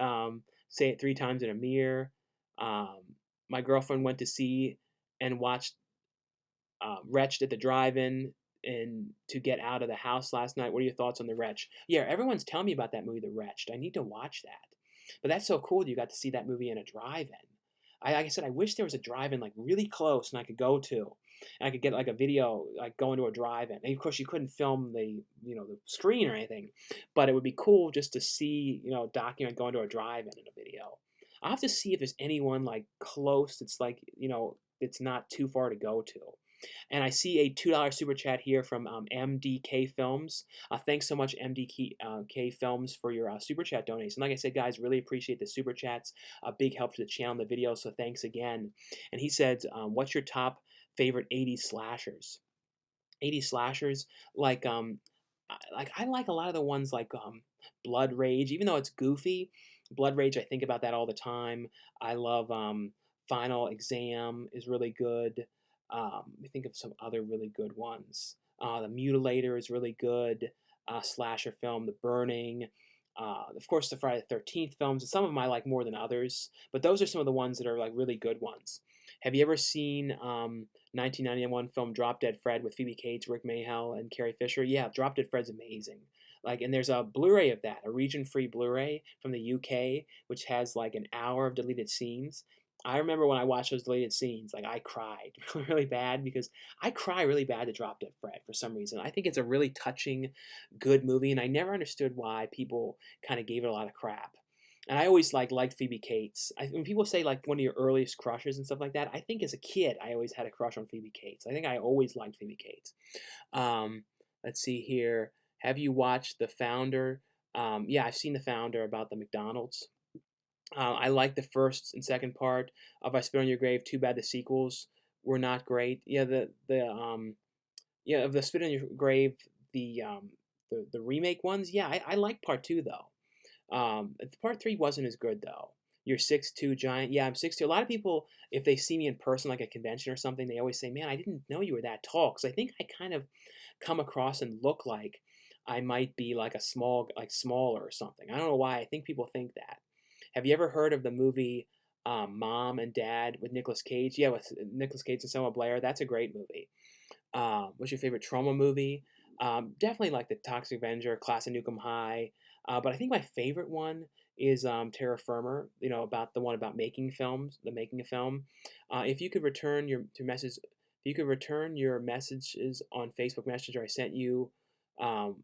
say it 3 times in a mirror? Um, my girlfriend went to see and watched Wretched at the drive-in and to get out of the house last night. What are your thoughts on The Wretch? Yeah, everyone's telling me about that movie, The Wretched. I need to watch that. But that's so cool that you got to see that movie in a drive-in. Like I said, I wish there was a drive-in like really close and I could go to. And I could get like a video like going to a drive-in. And of course you couldn't film the the screen or anything, but it would be cool just to see, document going to a drive-in in a video. I'll have to see if there's anyone like close that's like, it's not too far to go to. And I see a $2 super chat here from MDK Films. Thanks so much, MDK Films, for your super chat donation. Like I said, guys, really appreciate the super chats. A big help to the channel and the video, so thanks again. And he said, what's your top favorite 80s slashers? 80s slashers, like I like a lot of the ones like Blood Rage, even though it's goofy. Blood Rage, I think about that all the time. I love Final Exam is really good. Let me think of some other really good ones. The Mutilator is really good. Slasher film, The Burning. Of course, the Friday the 13th films. And some of them I like more than others, but those are some of the ones that are like really good ones. Have you ever seen 1991 film Drop Dead Fred with Phoebe Cates, Rick Mayhell, and Carrie Fisher? Yeah, Drop Dead Fred's amazing. Like, and there's a Blu-ray of that, a region-free Blu-ray from the UK, which has like an hour of deleted scenes. I remember when I watched those deleted scenes, like I cried really bad because I cry really bad to Drop Dead Fred for some reason. I think it's a really touching, good movie, and I never understood why people kind of gave it a lot of crap. And I always liked Phoebe Cates. When people say like one of your earliest crushes and stuff like that, I think as a kid I always had a crush on Phoebe Cates. I think I always liked Phoebe Cates. Um, let's see here. Have you watched The Founder? Yeah, I've seen The Founder about the McDonald's. I like the first and second part of I Spit on Your Grave. Too bad the sequels were not great. Yeah, the of the Spit on Your Grave, the remake ones. Yeah, I like part two though. Part three wasn't as good though. You're 6'2" giant. Yeah, I'm 6'2". A lot of people, if they see me in person, like a convention or something, they always say, "Man, I didn't know you were that tall." Because I think I kind of come across and look like I might be like smaller or something. I don't know why. I think people think that. Have you ever heard of the movie Mom and Dad with Nicolas Cage? Yeah, with Nicolas Cage and Selma Blair. That's a great movie. What's your favorite trauma movie? Definitely like the Toxic Avenger, Class of Nukem High. But I think my favorite one is Terra Firma. About the one about making films, the making of film. If you could return if you could return your messages on Facebook Messenger, I sent you um,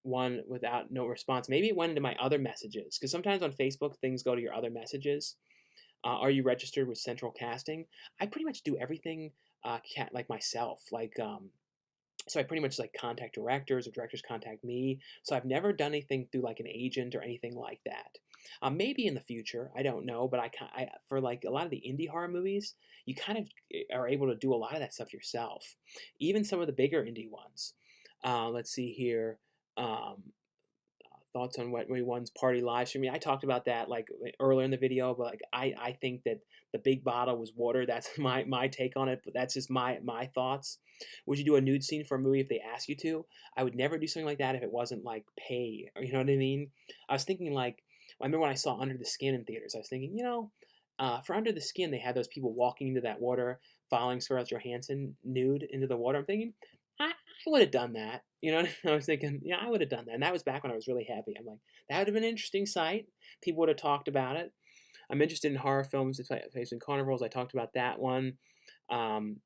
one without no response. Maybe it went into my other messages because sometimes on Facebook things go to your other messages. Are you registered with Central Casting? I pretty much do everything like myself. So I pretty much like contact directors or directors contact me. So I've never done anything through like an agent or anything like that. Maybe in the future, I don't know. But for like a lot of the indie horror movies, you kind of are able to do a lot of that stuff yourself. Even some of the bigger indie ones. Let's see here. Um, Thoughts on Wet Movie One's party live stream. I talked about that like earlier in the video, but like I think that the big bottle was water. That's my take on it, but that's just my thoughts. Would you do a nude scene for a movie if they ask you to? I would never do something like that if it wasn't like pay, or you know what I mean? I was thinking like I remember when I saw Under the Skin in theaters. I was thinking, for Under the Skin, they had those people walking into that water, following Scarlett Johansson nude into the water. I'm thinking, I would have done that. You know, I was thinking, yeah, I would have done that. And that was back when I was really heavy. I'm like, that would have been an interesting site. People would have talked about it. I'm interested in horror films that take place in carnivals. I talked about that one. Um,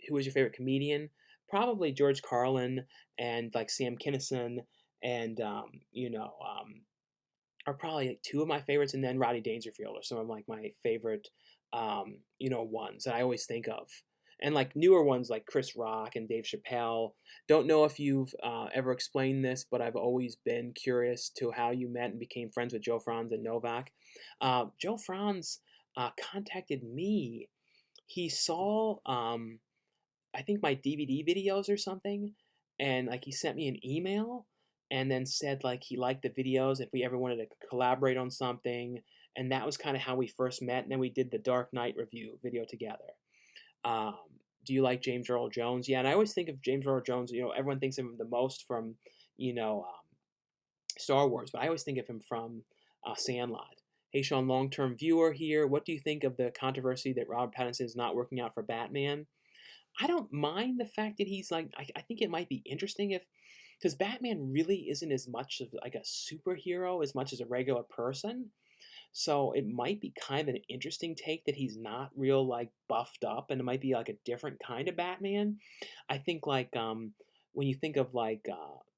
who was your favorite comedian? Probably George Carlin and like Sam Kinison and are probably like two of my favorites, and then Rodney Dangerfield are some of like my favorite, ones that I always think of. And like newer ones like Chris Rock and Dave Chappelle. Don't know if you've ever explained this, but I've always been curious to how you met and became friends with Joe Franz and Novak. Joe Franz contacted me. He saw I think my DVD videos or something, and like he sent me an email and then said like he liked the videos if we ever wanted to collaborate on something, and that was kind of how we first met. And then we did the Dark Knight review video together. Um, do you like James Earl Jones? Yeah, and I always think of James Earl Jones. Everyone thinks of him the most from you know um, Star Wars, but I always think of him from Sandlot. Hey Sean, long-term viewer here. What do you think of the controversy that Robert Pattinson is not working out for Batman? I don't mind the fact that he's like I think it might be interesting if because Batman really isn't as much of like a superhero as much as a regular person. So it might be kind of an interesting take that he's not real like buffed up, and it might be like a different kind of Batman. I think like when you think of like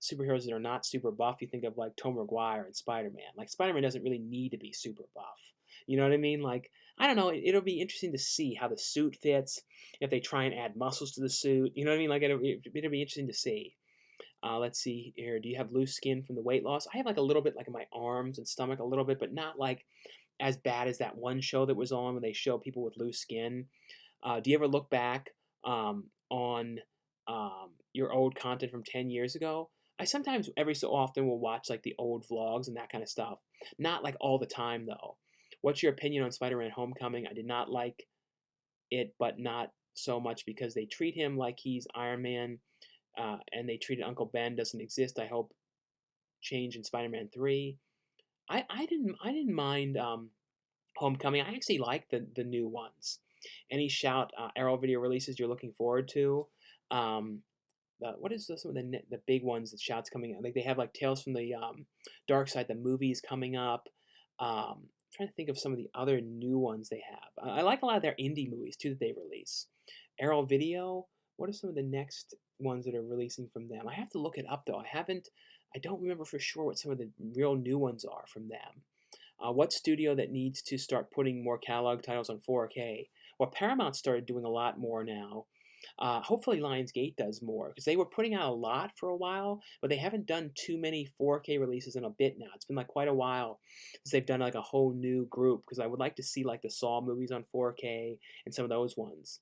superheroes that are not super buff, you think of like Tom Maguire and Spider-Man. Like Spider-Man doesn't really need to be super buff. You know what I mean? Like I don't know. It'll be interesting to see how the suit fits. If they try and add muscles to the suit, you know what I mean? Like it'll be interesting to see. Let's see here. Do you have loose skin from the weight loss? I have like a little bit, like in my arms and stomach, a little bit, but not like as bad as that one show that was on when they show people with loose skin. Do you ever look back on your old content from 10 years ago? I sometimes, every so often, will watch like the old vlogs and that kind of stuff. Not like all the time, though. What's your opinion on Spider Man Homecoming? I did not like it, but not so much because they treat him like he's Iron Man and they treated Uncle Ben doesn't exist. I hope change in Spider Man 3. I didn't mind Homecoming. I actually like the new ones. Any shout Arrow video releases you're looking forward to? Um, what is some of the big ones that shouts coming out? Like they have like Tales from the Dark Side, the movies coming up. Trying to think of some of the other new ones they have. I like a lot of their indie movies too that they release. Arrow Video. What are some of the next ones that are releasing from them? I have to look it up though. I don't remember for sure what some of the real new ones are from them. What studio that needs to start putting more catalog titles on 4K? Well, Paramount started doing a lot more now. Hopefully Lionsgate does more because they were putting out a lot for a while, but they haven't done too many 4K releases in a bit now. It's been like quite a while since they've done like a whole new group because I would like to see like the Saw movies on 4K and some of those ones.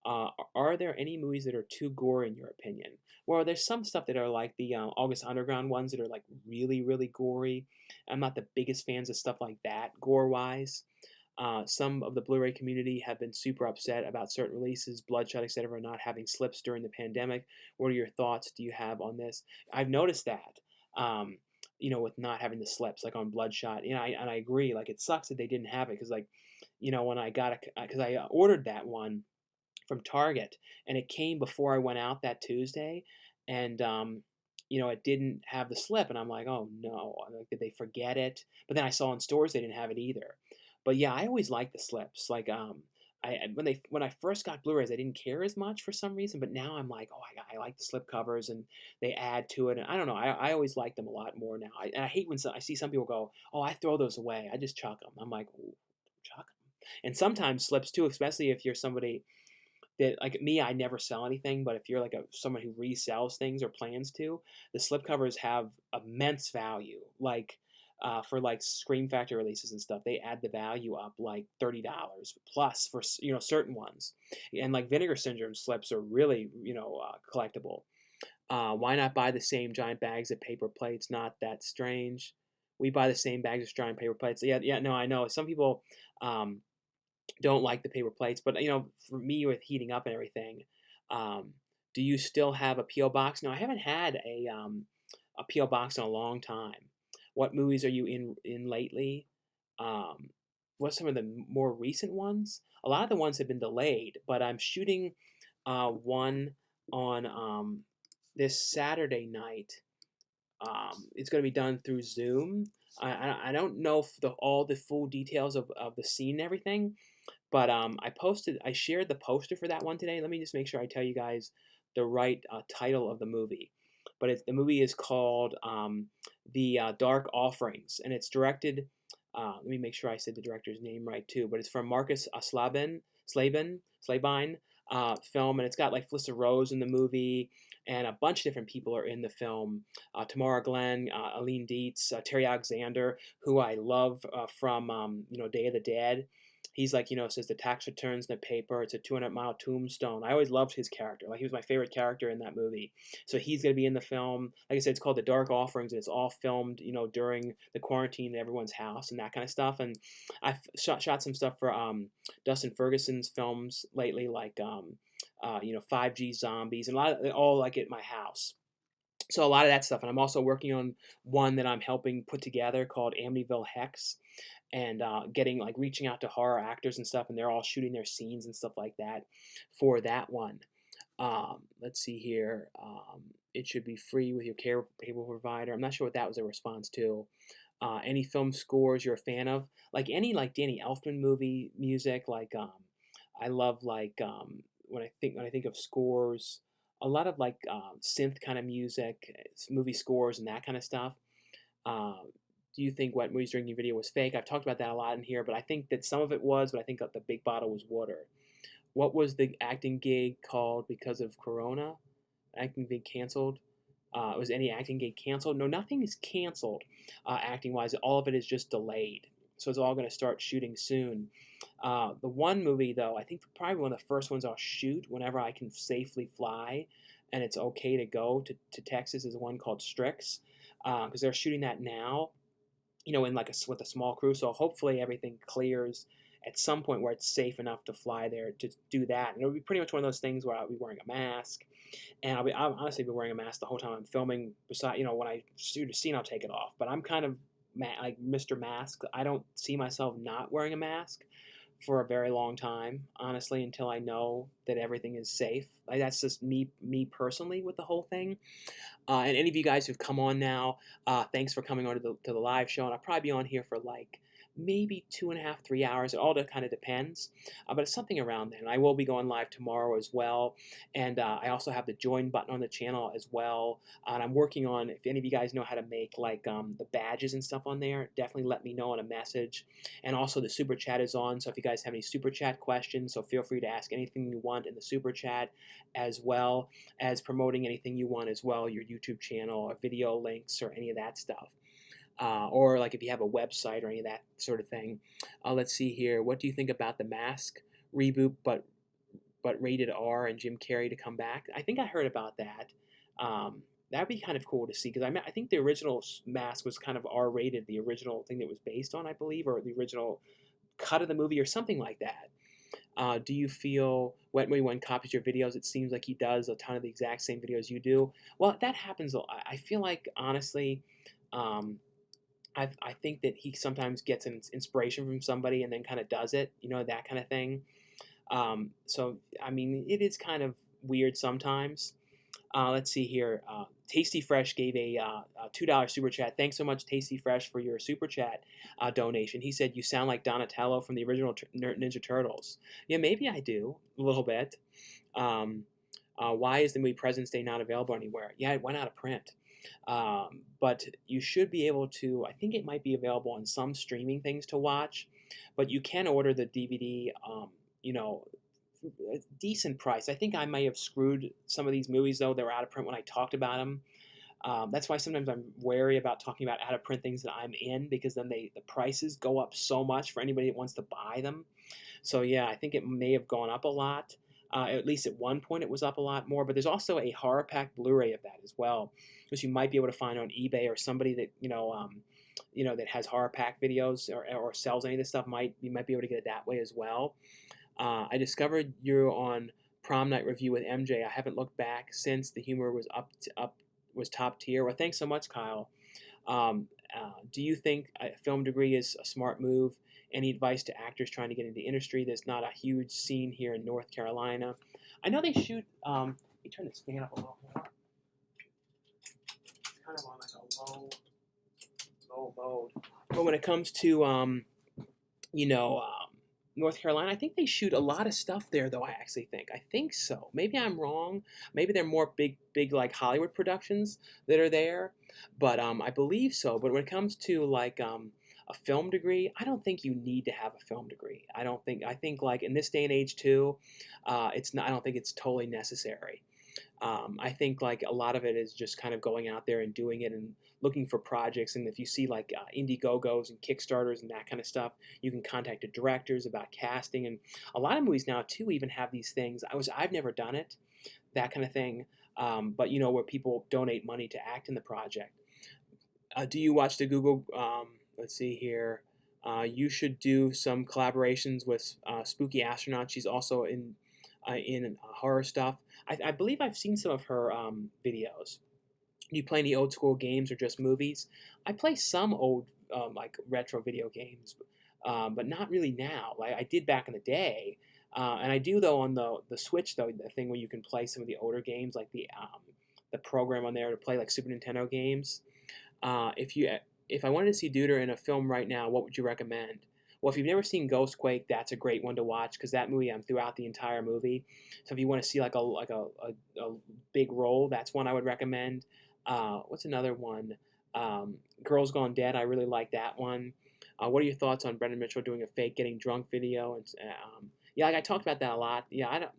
Are there any movies that are too gory in your opinion? Well, there's some stuff that are like the August Underground ones that are like really, really gory. I'm not the biggest fans of stuff like that, gore wise. Some of the Blu-ray community have been super upset about certain releases, Bloodshot, etc., not having slips during the pandemic. What are your thoughts? Do you have on this? I've noticed that, with not having the slips, like on Bloodshot. And I agree. Like it sucks that they didn't have it because, like, when I got it, because I ordered that one from Target, and it came before I went out that Tuesday, and it didn't have the slip, and I'm like, oh no, like, did they forget it? But then I saw in stores they didn't have it either. But yeah, I always like the slips. Like when I first got Blu-rays, I didn't care as much for some reason, but now I'm like, oh, I like the slip covers, and they add to it, and I don't know, I always like them a lot more now. And I hate when I see some people go, oh, I throw those away, I just chuck them. I'm like, ooh, chuck them. And sometimes slips too, especially if you're somebody that like me, I never sell anything, but if you're like someone who resells things or plans to, the slipcovers have immense value. Like for like Scream Factory releases and stuff, they add the value up like $30 plus for certain ones, and like Vinegar Syndrome slips are really collectible. Why not buy the same giant bags of paper plates? Not that strange. We buy the same bags of giant paper plates. Yeah, yeah. No, I know some people. Um, don't like the paper plates, but for me with heating up and everything, um, do you still have a PO box? No, I haven't had a PO box in a long time. What movies are you in lately? Um, what's some of the more recent ones? A lot of the ones have been delayed, but I'm shooting one. on this Saturday night. It's going to be done through Zoom. I don't know if all the full details of the scene and everything, but I shared the poster for that one today. Let me just make sure I tell you guys the right title of the movie. But the movie is called The Dark Offerings, and it's directed. Let me make sure I said the director's name right too. But it's from Marcus Slabine film, and it's got like Felissa Rose in the movie, and a bunch of different people are in the film. Tamara Glenn, Aline Dietz, Terry Alexander, who I love from Day of the Dead. He's like, says the tax returns in the paper. It's a 200-mile tombstone. I always loved his character. Like, he was my favorite character in that movie. So he's going to be in the film. Like I said, it's called The Dark Offerings, and it's all filmed, during the quarantine at everyone's house and that kind of stuff. And I've shot some stuff for Dustin Ferguson's films lately, like 5G Zombies, and a lot of all like at my house. So a lot of that stuff, and I'm also working on one that I'm helping put together called Amityville Hex, and reaching out to horror actors and stuff, and they're all shooting their scenes and stuff like that for that one. Let's see here. It should be free with your cable provider. I'm not sure what that was a response to. Any film scores you're a fan of, like any like Danny Elfman movie music, like I love like when I think of scores, a lot of like synth kind of music, movie scores and that kind of stuff. Uh, do you think Wet Movies Drinking Video was fake? I've talked about that a lot in here, but I think that some of it was, but I think the big bottle was water. What was the acting gig called because of Corona? Acting gig canceled? Was any acting gig canceled? No, nothing is canceled acting wise. All of it is just delayed. So it's all going to start shooting soon. The one movie, though, I think probably one of the first ones I'll shoot whenever I can safely fly and it's okay to go to Texas, is one called Strix, because they're shooting that now, in like with a small crew. So hopefully everything clears at some point where it's safe enough to fly there to do that. And it'll be pretty much one of those things where I'll be wearing a mask, and I'll honestly be wearing a mask the whole time I'm filming. Besides, when I shoot a scene, I'll take it off. But I'm kind of like Mr. Mask. I don't see myself not wearing a mask for a very long time, honestly, until I know that everything is safe. Like, that's just me personally with the whole thing. And any of you guys who've come on now, thanks for coming on to the live show. And I'll probably be on here for like maybe 2.5, 3 hours. It all kind of depends, but it's something around then. I will be going live tomorrow as well, and I also have the join button on the channel as well. And I'm working on, if any of you guys know how to make like the badges and stuff on there, definitely let me know in a message. And also the super chat is on, so if you guys have any super chat questions, so feel free to ask anything you want in the super chat, as well as promoting anything you want as well, your YouTube channel or video links or any of that stuff. Or like if you have a website or any of that sort of thing. Let's see here. What do you think about the Mask reboot, but rated R, and Jim Carrey to come back? I think I heard about that. That'd be kind of cool to see, because I think the original Mask was kind of R rated, the original thing that was based on, I believe, or the original cut of the movie or something like that. Do you feel Wet Movie One copies your videos? It seems like he does a ton of the exact same videos you do. Well, that happens. I feel like, honestly, I think that he sometimes gets an inspiration from somebody and then kind of does it, that kind of thing. So, I mean, it is kind of weird sometimes. Let's see here. Tasty Fresh gave a $2 super chat. Thanks so much, Tasty Fresh, for your super chat donation. He said, you sound like Donatello from the original Ninja Turtles. Yeah, maybe I do, a little bit. Why is the movie President's Day not available anywhere? Yeah, it went out of print. But you should be able to, I think it might be available on some streaming things to watch, but you can order the DVD, a decent price. I think I may have screwed some of these movies, though. They were out of print when I talked about them. That's why sometimes I'm wary about talking about out of print things that I'm in, because then the prices go up so much for anybody that wants to buy them. So yeah, I think it may have gone up a lot. At least at one point it was up a lot more, but there's also a horror pack Blu-ray of that as well, which you might be able to find on eBay, or somebody that that has horror pack videos or sells any of this stuff. You might be able to get it that way as well. I discovered you on Prom Night Review with MJ. I haven't looked back since. The humor was was top tier. Well, thanks so much, Kyle. Do you think a film degree is a smart move? Any advice to actors trying to get into the industry? There's not a huge scene here in North Carolina. I know they shoot me turn this fan up a little more. It's kind of on like a low mode. But when it comes to you know, North Carolina, I think they shoot a lot of stuff there, though. I think so. Maybe I'm wrong. Maybe they're more big like Hollywood productions that are there, but I believe so. But when it comes to like a film degree, I don't think you need to have a film degree. I don't think. I think like in this day and age too, it's not. I don't think it's totally necessary. I think like a lot of it is just kind of going out there and doing it and looking for projects. And if you see like Indiegogos and Kickstarters and that kind of stuff, you can contact the directors about casting. And a lot of movies now too even have these things. I've never done it, that kind of thing. But you know, where people donate money to act in the project. Do you watch the Google? Let's see here. You should do some collaborations with Spooky Astronaut. She's also in horror stuff. I believe I've seen some of her videos. Do you play any old school games or just movies? I play some old like retro video games, but not really now. Like I did back in the day, and I do though on the Switch though, the thing where you can play some of the older games, like the program on there to play like Super Nintendo games. If I wanted to see Duder in a film right now, what would you recommend? Well, if you've never seen Ghostquake, that's a great one to watch because that movie I'm throughout the entire movie. So if you want to see like a big role, that's one I would recommend. What's another one? Girls Gone Dead. I really like that one. What are your thoughts on Brendan Mitchell doing a fake getting drunk video? And yeah, like I talked about that a lot. Yeah, I don't.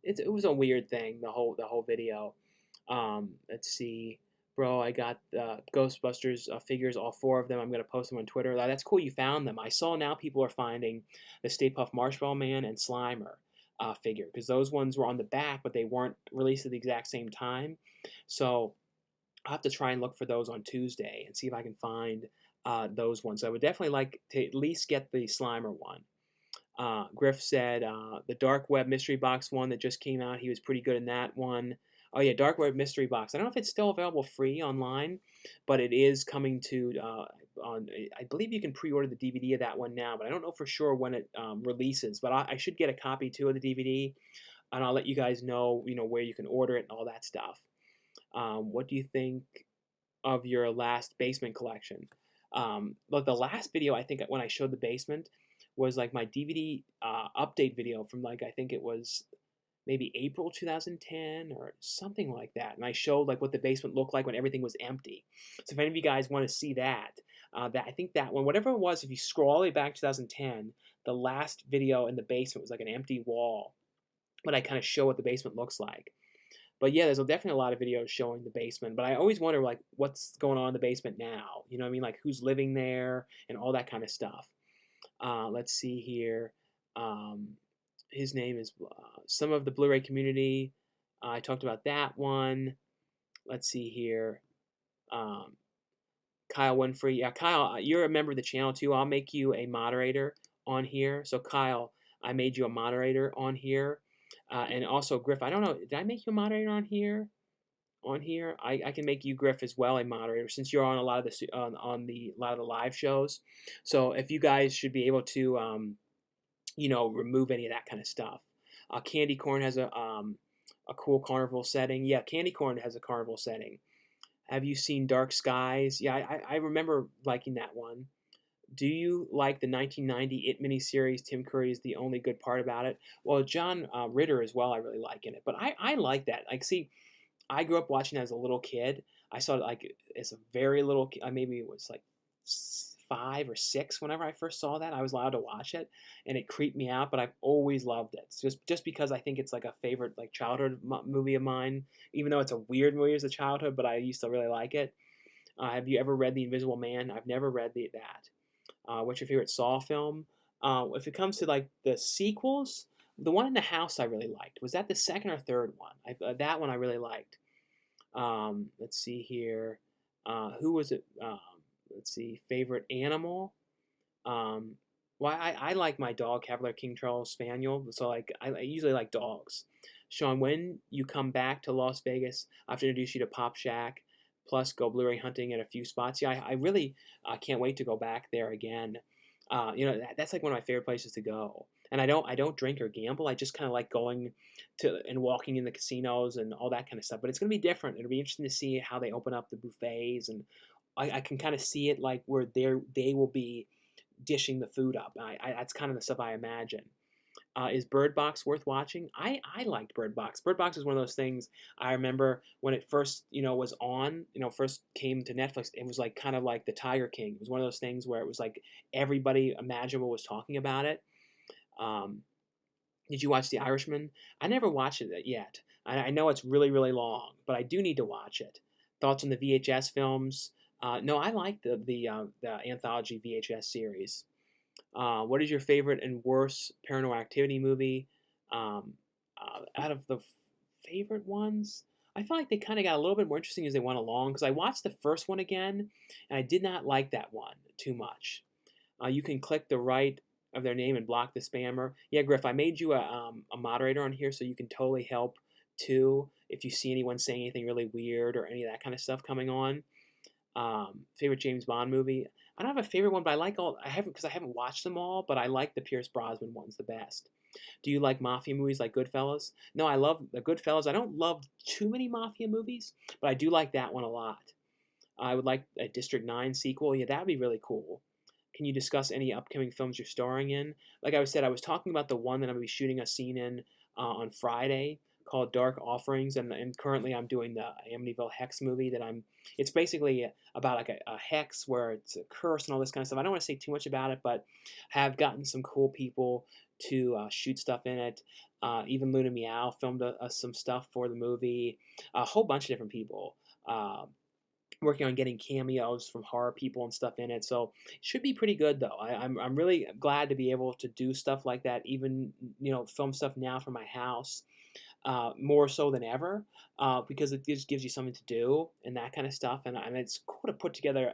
It was a weird thing. The whole video. Let's see. Bro, I got Ghostbusters figures, all 4 of them. I'm going to post them on Twitter. That's cool you found them. I saw now people are finding the Stay Puft Marshmallow Man and Slimer figure because those ones were on the back, but they weren't released at the exact same time. So I'll have to try and look for those on Tuesday and see if I can find those ones. So I would definitely like to at least get the Slimer one. Griff said the Dark Web Mystery Box one that just came out, he was pretty good in that one. Oh yeah, Dark Web Mystery Box. I don't know if it's still available free online, but it is coming to on. I believe you can pre-order the DVD of that one now, but I don't know for sure when it releases. But I should get a copy too of the DVD, and I'll let you guys know, where you can order it and all that stuff. What do you think of your last basement collection? Like the last video, I think when I showed the basement was like my DVD update video from like I think it was maybe April 2010 or something like that. And I showed like what the basement looked like when everything was empty. So if any of you guys want to see that, I think that one, whatever it was, if you scroll all the way back to 2010, the last video in the basement was like an empty wall. But I kind of show what the basement looks like. But yeah, there's definitely a lot of videos showing the basement. But I always wonder like what's going on in the basement now. You know what I mean? Like who's living there and all that kind of stuff. Let's see here. His name is some of the Blu-ray community. I talked about that one. Let's see here. Kyle Winfrey. Yeah, Kyle, you're a member of the channel too. I'll make you a moderator on here. So Kyle, I made you a moderator on here. And also Griff, I don't know, did I make you a moderator on here? I can make you, Griff, as well a moderator since you're on a lot of the a lot of the live shows. So if you guys should be able to remove any of that kind of stuff. Candy Corn has a cool carnival setting. Yeah, Candy Corn has a carnival setting. Have you seen Dark Skies? Yeah, I remember liking that one. Do you like the 1990 It miniseries? Tim Curry is the only good part about it. Well, John Ritter as well, I really like in it. But I like that. Like, see, I grew up watching it as a little kid. I saw it like as a very little kid. Maybe it was like 5 or 6 whenever I first saw that. I was allowed to watch it, and it creeped me out, but I've always loved it. It's just because I think it's like a favorite like childhood movie of mine, even though it's a weird movie as a childhood, but I used to really like it. Have you ever read The Invisible Man? I've never read that. What's your favorite Saw film? If it comes to like the sequels, the one in the house I really liked. Was that the second or third one? That one I really liked. Let's see here. Who was it? Let's see. Favorite animal? Well, I like my dog, Cavalier King Charles Spaniel. So like I usually like dogs. Sean, when you come back to Las Vegas, I have to introduce you to Pop Shack. Plus, go Blu-ray hunting at a few spots. Yeah, I really can't wait to go back there again. That's like one of my favorite places to go. And I don't drink or gamble. I just kind of like going to and walking in the casinos and all that kind of stuff. But it's going to be different. It'll be interesting to see how they open up the buffets, and I can kind of see it like where they will be dishing the food up. That's kind of the stuff I imagine. Is Bird Box worth watching? I liked Bird Box. Bird Box is one of those things I remember when it first, was on, first came to Netflix. It was like kind of like the Tiger King. It was one of those things where it was like everybody imaginable was talking about it. Um, did you watch The Irishman? I never watched it yet. I know it's really, really long, but I do need to watch it. Thoughts on the VHS films? No, I like the anthology VHS series. What is your favorite and worst Paranormal Activity movie? Um, Out of the favorite ones, I feel like they kind of got a little bit more interesting as they went along because I watched the first one again and I did not like that one too much. You can click the right of their name and block the spammer. Yeah, Griff, I made you a moderator on here so you can totally help too if you see anyone saying anything really weird or any of that kind of stuff coming on. Favorite James Bond movie? I don't have a favorite one, but I like all. I haven't because I haven't watched them all, but I like the Pierce Brosnan ones the best. Do you like mafia movies like Goodfellas? No, I love the Goodfellas. I don't love too many mafia movies, but I do like that one a lot. I would like a District 9 sequel. Yeah, that would be really cool. Can you discuss any upcoming films you're starring in? Like I said, I was talking about the one that I'm going to be shooting a scene in on Friday called Dark Offerings, and currently I'm doing the Amityville Hex movie that I'm. It's basically about like a hex where it's a curse and all this kind of stuff. I don't want to say too much about it, but have gotten some cool people to shoot stuff in it. Even Luna Meow filmed some stuff for the movie. A whole bunch of different people. Working on getting cameos from horror people and stuff in it. So it should be pretty good though. I'm really glad to be able to do stuff like that. Even film stuff now from my house, more so than ever, because it just gives you something to do and that kind of stuff. And it's cool to put together,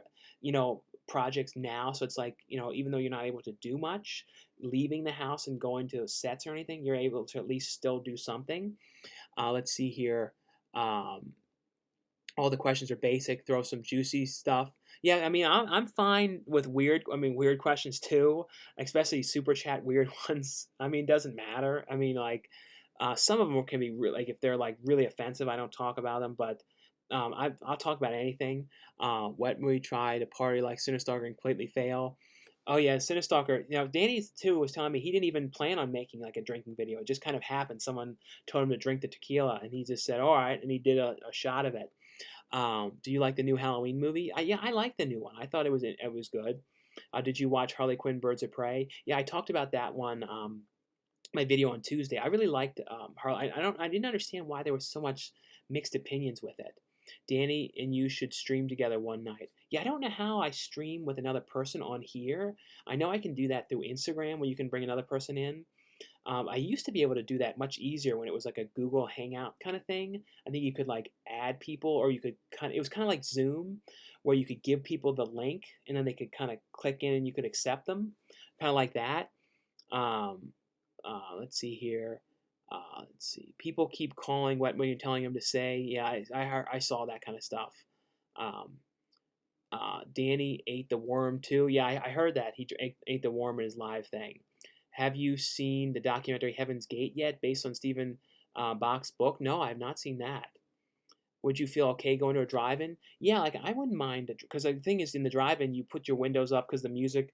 projects now. So it's like even though you're not able to do much, leaving the house and going to sets or anything, you're able to at least still do something. Let's see here. All the questions are basic. Throw some juicy stuff. Yeah, I mean, I'm fine with weird questions too, especially super chat weird ones. I mean, it doesn't matter. I mean, like, some of them can be really, like, if they're like really offensive, I don't talk about them. But I'll talk about anything. What movie try to party like Cinestalker and completely fail? Oh yeah, Cinestalker. Danny too was telling me he didn't even plan on making like a drinking video. It just kind of happened. Someone told him to drink the tequila, and he just said, "All right," and he did a shot of it. Do you like the new Halloween movie? Yeah, I like the new one. I thought it was good. Did you watch Harley Quinn: Birds of Prey? Yeah, I talked about that one. My video on Tuesday. I really liked Harley. I didn't understand why there was so much mixed opinions with it. Danny and you should stream together one night. Yeah, I don't know how I stream with another person on here. I know I can do that through Instagram where you can bring another person in. I used to be able to do that much easier when it was like a Google Hangout kind of thing. I think you could like add people, or you could it was kind of like Zoom, where you could give people the link and then they could kind of click in and you could accept them, kind of like that. Um, let's see here. Let's see. People keep calling when you're telling them to say. Yeah, I saw that kind of stuff. Um, Danny ate the worm too. Yeah, I heard that he ate the worm in his live thing. Have you seen the documentary Heaven's Gate yet, based on Stephen Bach's book? No, I have not seen that. Would you feel okay going to a drive-in? Yeah, like I wouldn't mind, because the thing is, in the drive-in, you put your windows up because the music,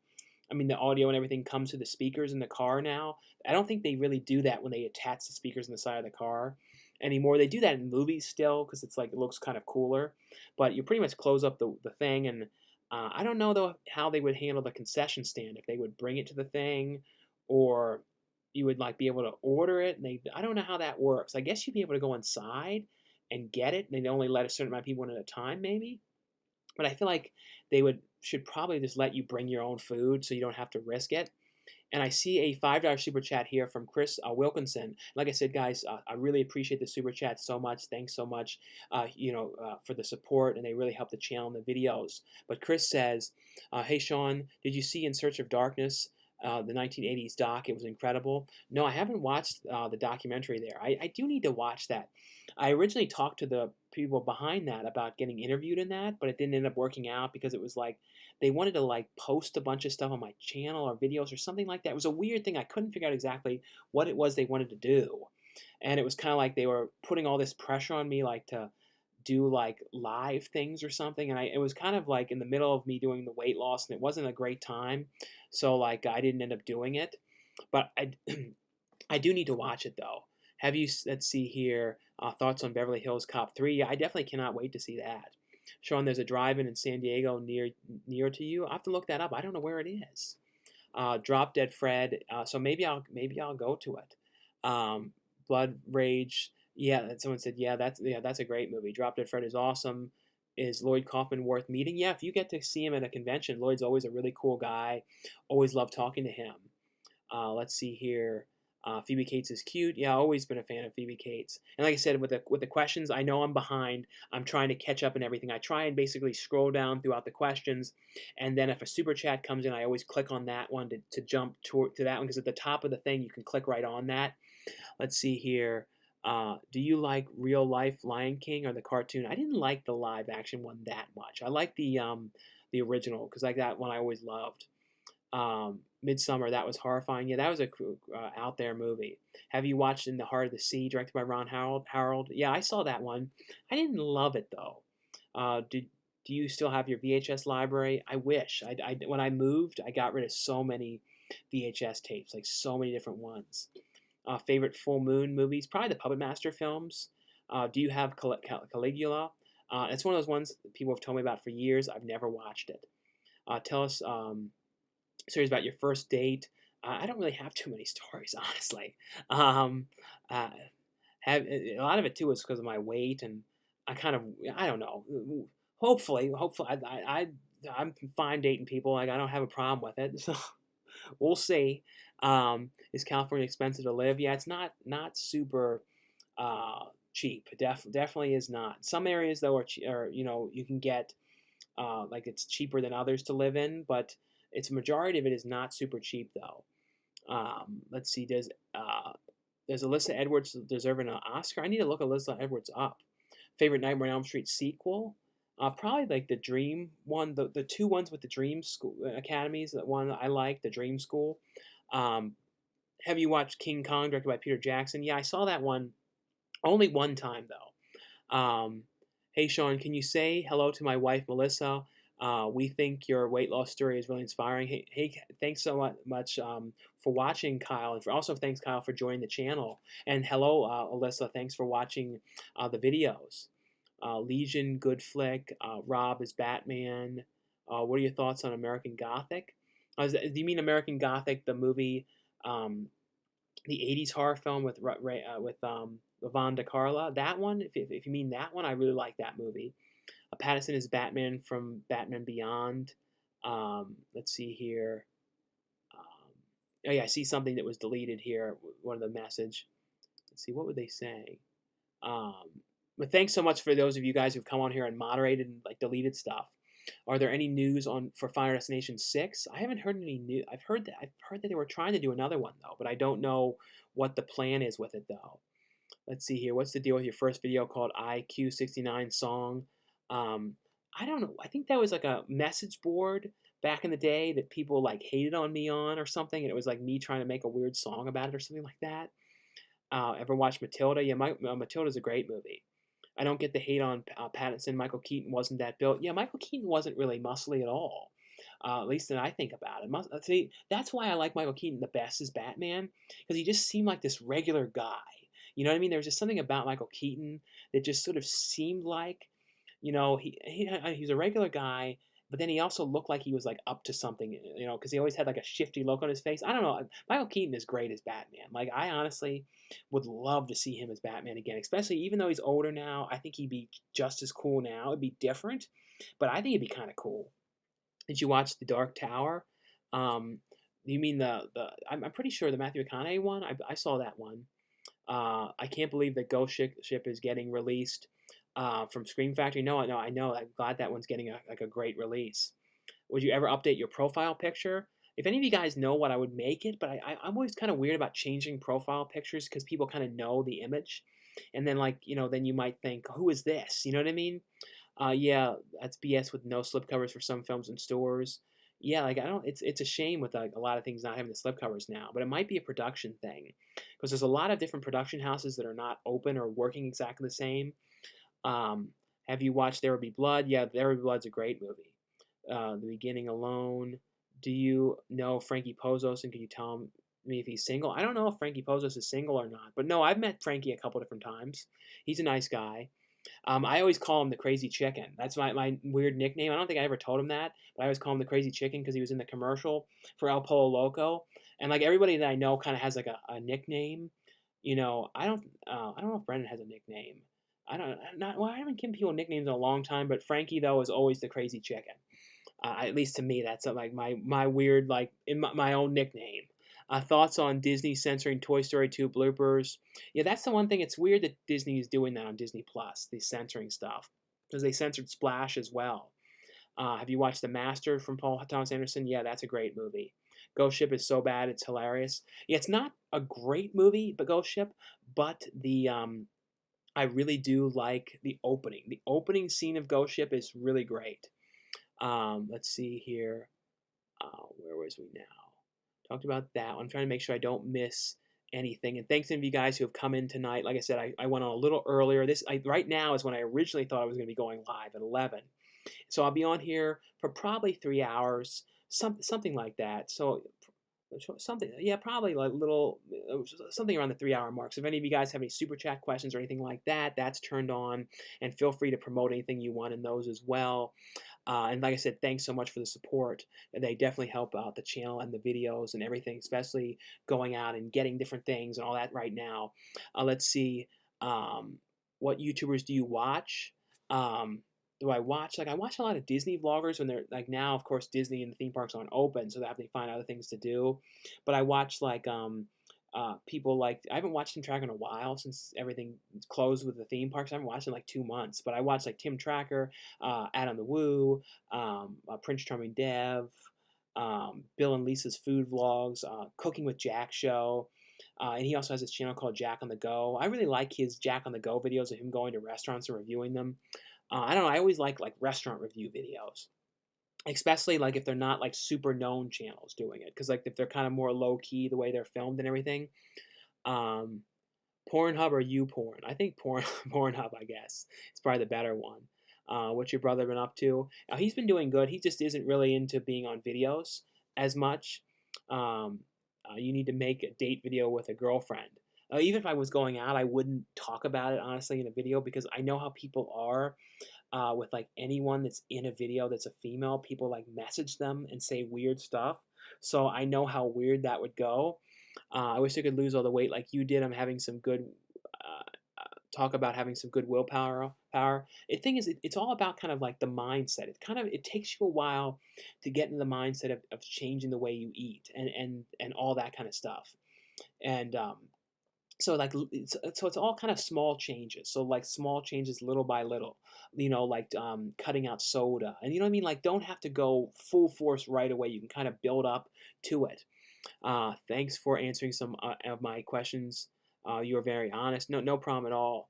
I mean, the audio and everything comes to the speakers in the car now. I don't think they really do that when they attach the speakers in the side of the car anymore. They do that in movies still because it's like it looks kind of cooler, but you pretty much close up the thing. And I don't know though how they would handle the concession stand, if they would bring it to the thing, or you would like be able to order it. And I don't know how that works. I guess you'd be able to go inside and get it. They'd only let a certain amount of people in at a time, maybe. But I feel like they should probably just let you bring your own food so you don't have to risk it. And I see a $5 super chat here from Chris Wilkinson. Like I said, guys, I really appreciate the super chat so much. Thanks so much, for the support, and they really help the channel and the videos. But Chris says, "Hey Sean, did you see In Search of Darkness? the 1980s doc. It was incredible. No, I haven't watched the documentary there. I do need to watch that. I originally talked to the people behind that about getting interviewed in that, but it didn't end up working out because it was like they wanted to like post a bunch of stuff on my channel or videos or something like that. It was a weird thing. I couldn't figure out exactly what it was they wanted to do. And it was kind of like they were putting all this pressure on me like to do like live things or something, and it was kind of like in the middle of me doing the weight loss and it wasn't a great time, so like I didn't end up doing it, but I I do need to watch it though. Have you, let's see here, thoughts on Beverly Hills Cop 3? Yeah, I definitely cannot wait to see that. Sean, there's a drive-in in San Diego near to you. I have to look that up. I don't know where it is. Drop Dead Fred. So maybe I'll go to it. Blood Rage. Yeah, someone said that's a great movie. Drop Dead Fred is awesome. Is Lloyd Kaufman worth meeting? Yeah, if you get to see him at a convention, Lloyd's always a really cool guy. Always love talking to him. Let's see here. Phoebe Cates is cute. Yeah, always been a fan of Phoebe Cates. And like I said, with the questions, I know I'm behind. I'm trying to catch up and everything. I try and basically scroll down throughout the questions, and then if a super chat comes in, I always click on that one to jump to that one because at the top of the thing you can click right on that. Let's see here. Do you like real life Lion King or the cartoon? I didn't like the live action one that much. I like the original because like that one I always loved. Midsummer, that was horrifying. Yeah, that was a out there movie. Have you watched In the Heart of the Sea, directed by Ron Harold? Yeah, I saw that one. I didn't love it though. Do you still have your VHS library? I wish. When I moved, I got rid of so many VHS tapes, like so many different ones. Favorite full moon movies? Probably the Puppet Master films. Do you have Caligula? It's one of those ones that people have told me about for years. I've never watched it. Tell us stories about your first date. I don't really have too many stories, honestly. Um, uh, have a lot of it too is because of my weight, and I don't know. Hopefully, I'm fine dating people. Like I don't have a problem with it. So we'll see. Is California expensive to live? Yeah, it's not super cheap. Definitely is not. Some areas though are you can get like it's cheaper than others to live in, but it's a majority of it is not super cheap though. Let's see, does Alyssa Edwards deserve an Oscar? I need to look Alyssa Edwards up. Favorite Nightmare on Elm Street sequel? Probably like the Dream one, the two ones with the Dream School Academies. The one I like, the Dream School. Um, have you watched King Kong, directed by Peter Jackson? Yeah, I saw that one only one time though. Hey Sean, can you say hello to my wife Melissa? We think your weight loss story is really inspiring. Hey, thanks so much for watching, Kyle, and also thanks, Kyle, for joining the channel. And hello, Alyssa. Thanks for watching the videos. Legion, good flick. Rob is Batman. What are your thoughts on American Gothic? Do you mean American Gothic, the movie, the '80s horror film with Yvonne De Carla? That one, if you mean that one, I really like that movie. Pattinson is Batman from Batman Beyond. Let's see here. Oh yeah, I see something that was deleted here. One of the message. Let's see, what would they say? Um, but thanks so much for those of you guys who've come on here and moderated and like deleted stuff. Are there any news on for Final Destination 6? I haven't heard any news. I've heard that they were trying to do another one though, but I don't know what the plan is with it though. Let's see here. What's the deal with your first video called IQ69 Song? Um, I don't know. I think that was like a message board back in the day that people like hated on me on or something, and it was like me trying to make a weird song about it or something like that. Ever watched Matilda? Yeah, Matilda's a great movie. I don't get the hate on Pattinson. Michael Keaton wasn't that built. Yeah, Michael Keaton wasn't really muscly at all. At least that I think about it. See, that's why I like Michael Keaton the best as Batman, because he just seemed like this regular guy. You know what I mean? There was just something about Michael Keaton that just sort of seemed like, he's a regular guy, but then he also looked like he was like up to something, because he always had like a shifty look on his face. I don't know. Michael Keaton is great as Batman. Like I honestly would love to see him as Batman again, especially even though he's older now. I think he'd be just as cool now. It'd be different, but I think it'd be kind of cool. Did you watch The Dark Tower? Um, you mean I'm pretty sure the Matthew McConaughey one. I saw that one. I can't believe that Ghost Ship is getting released from Scream Factory. No, I know. I'm glad that one's getting a great release. Would you ever update your profile picture? If any of you guys know what I would make it, but I'm always kind of weird about changing profile pictures because people kind of know the image, and then like then you might think, who is this? You know what I mean? Yeah, that's BS with no slipcovers for some films in stores. Yeah, like I don't. It's a shame with like a lot of things not having the slipcovers now, but it might be a production thing because there's a lot of different production houses that are not open or working exactly the same. Um, have you watched There Will Be Blood? Yeah, There Will Be Blood's a great movie. The Beginning Alone. Do you know Frankie Pozos, and can you tell me if he's single? I don't know if Frankie Pozos is single or not, but no, I've met Frankie a couple different times. He's a nice guy. I always call him the Crazy Chicken. That's my weird nickname. I don't think I ever told him that, but I always call him the Crazy Chicken because he was in the commercial for El Polo Loco. And like everybody that I know kind of has like a nickname. I don't know if Brendan has a nickname. I don't not well, I haven't given people nicknames in a long time, but Frankie though is always the Crazy Chicken. At least to me, that's like my weird like in my own nickname. Thoughts on Disney censoring Toy Story 2 bloopers? Yeah, that's the one thing. It's weird that Disney is doing that on Disney Plus, the censoring stuff, because they censored Splash as well. Have you watched The Master from Paul Thomas Anderson? Yeah, that's a great movie. Ghost Ship is so bad, it's hilarious. Yeah, it's not a great movie, but Ghost Ship, but the I really do like the opening. The opening scene of Ghost Ship is really great. Let's see here. Where was we now? Talked about that one. I'm trying to make sure I don't miss anything. And thanks to you guys who have come in tonight. Like I said, I went on a little earlier. Right now is when I originally thought I was going to be going live at 11. So I'll be on here for probably 3 hours, something like that. So something, yeah, probably like little something around the 3 hour mark. So if any of you guys have any super chat questions or anything like that, that's turned on, and feel free to promote anything you want in those as well. And like I said, thanks so much for the support. They definitely help out the channel and the videos and everything, especially going out and getting different things and all that right now. Let's see. What YouTubers do you watch? Do I watch? Like, I watch a lot of Disney vloggers when they're like now, of course, Disney and the theme parks aren't open, so they have to find other things to do. But I watch like people like I haven't watched Tim Tracker in a while since everything closed with the theme parks. I haven't watched in like 2 months, but I watched like Tim Tracker, Adam the Woo, Prince Charming Dev, Bill and Lisa's food vlogs, Cooking with Jack show. And he also has this channel called Jack on the Go. I really like his Jack on the Go videos of him going to restaurants and reviewing them. I don't know. I always like restaurant review videos, especially like if they're not like super known channels doing it, because like if they're kind of more low key the way they're filmed and everything. Um, Pornhub or YouPorn? I think Pornhub. I guess it's probably the better one. What's your brother been up to? He's been doing good. He just isn't really into being on videos as much. You need to make a date video with a girlfriend. Even if I was going out, I wouldn't talk about it honestly in a video because I know how people are with like anyone that's in a video that's a female. People like message them and say weird stuff. So I know how weird that would go. I wish I could lose all the weight like you did. I'm having some good talk about having some good willpower. The thing is, it's all about kind of like the mindset. It takes you a while to get in the mindset of changing the way you eat and all that kind of stuff. And so like it's all kind of small changes. So like small changes little by little. Like cutting out soda, and you know what I mean. Like don't have to go full force right away. You can kind of build up to it. Thanks for answering some of my questions. You were very honest. No problem at all.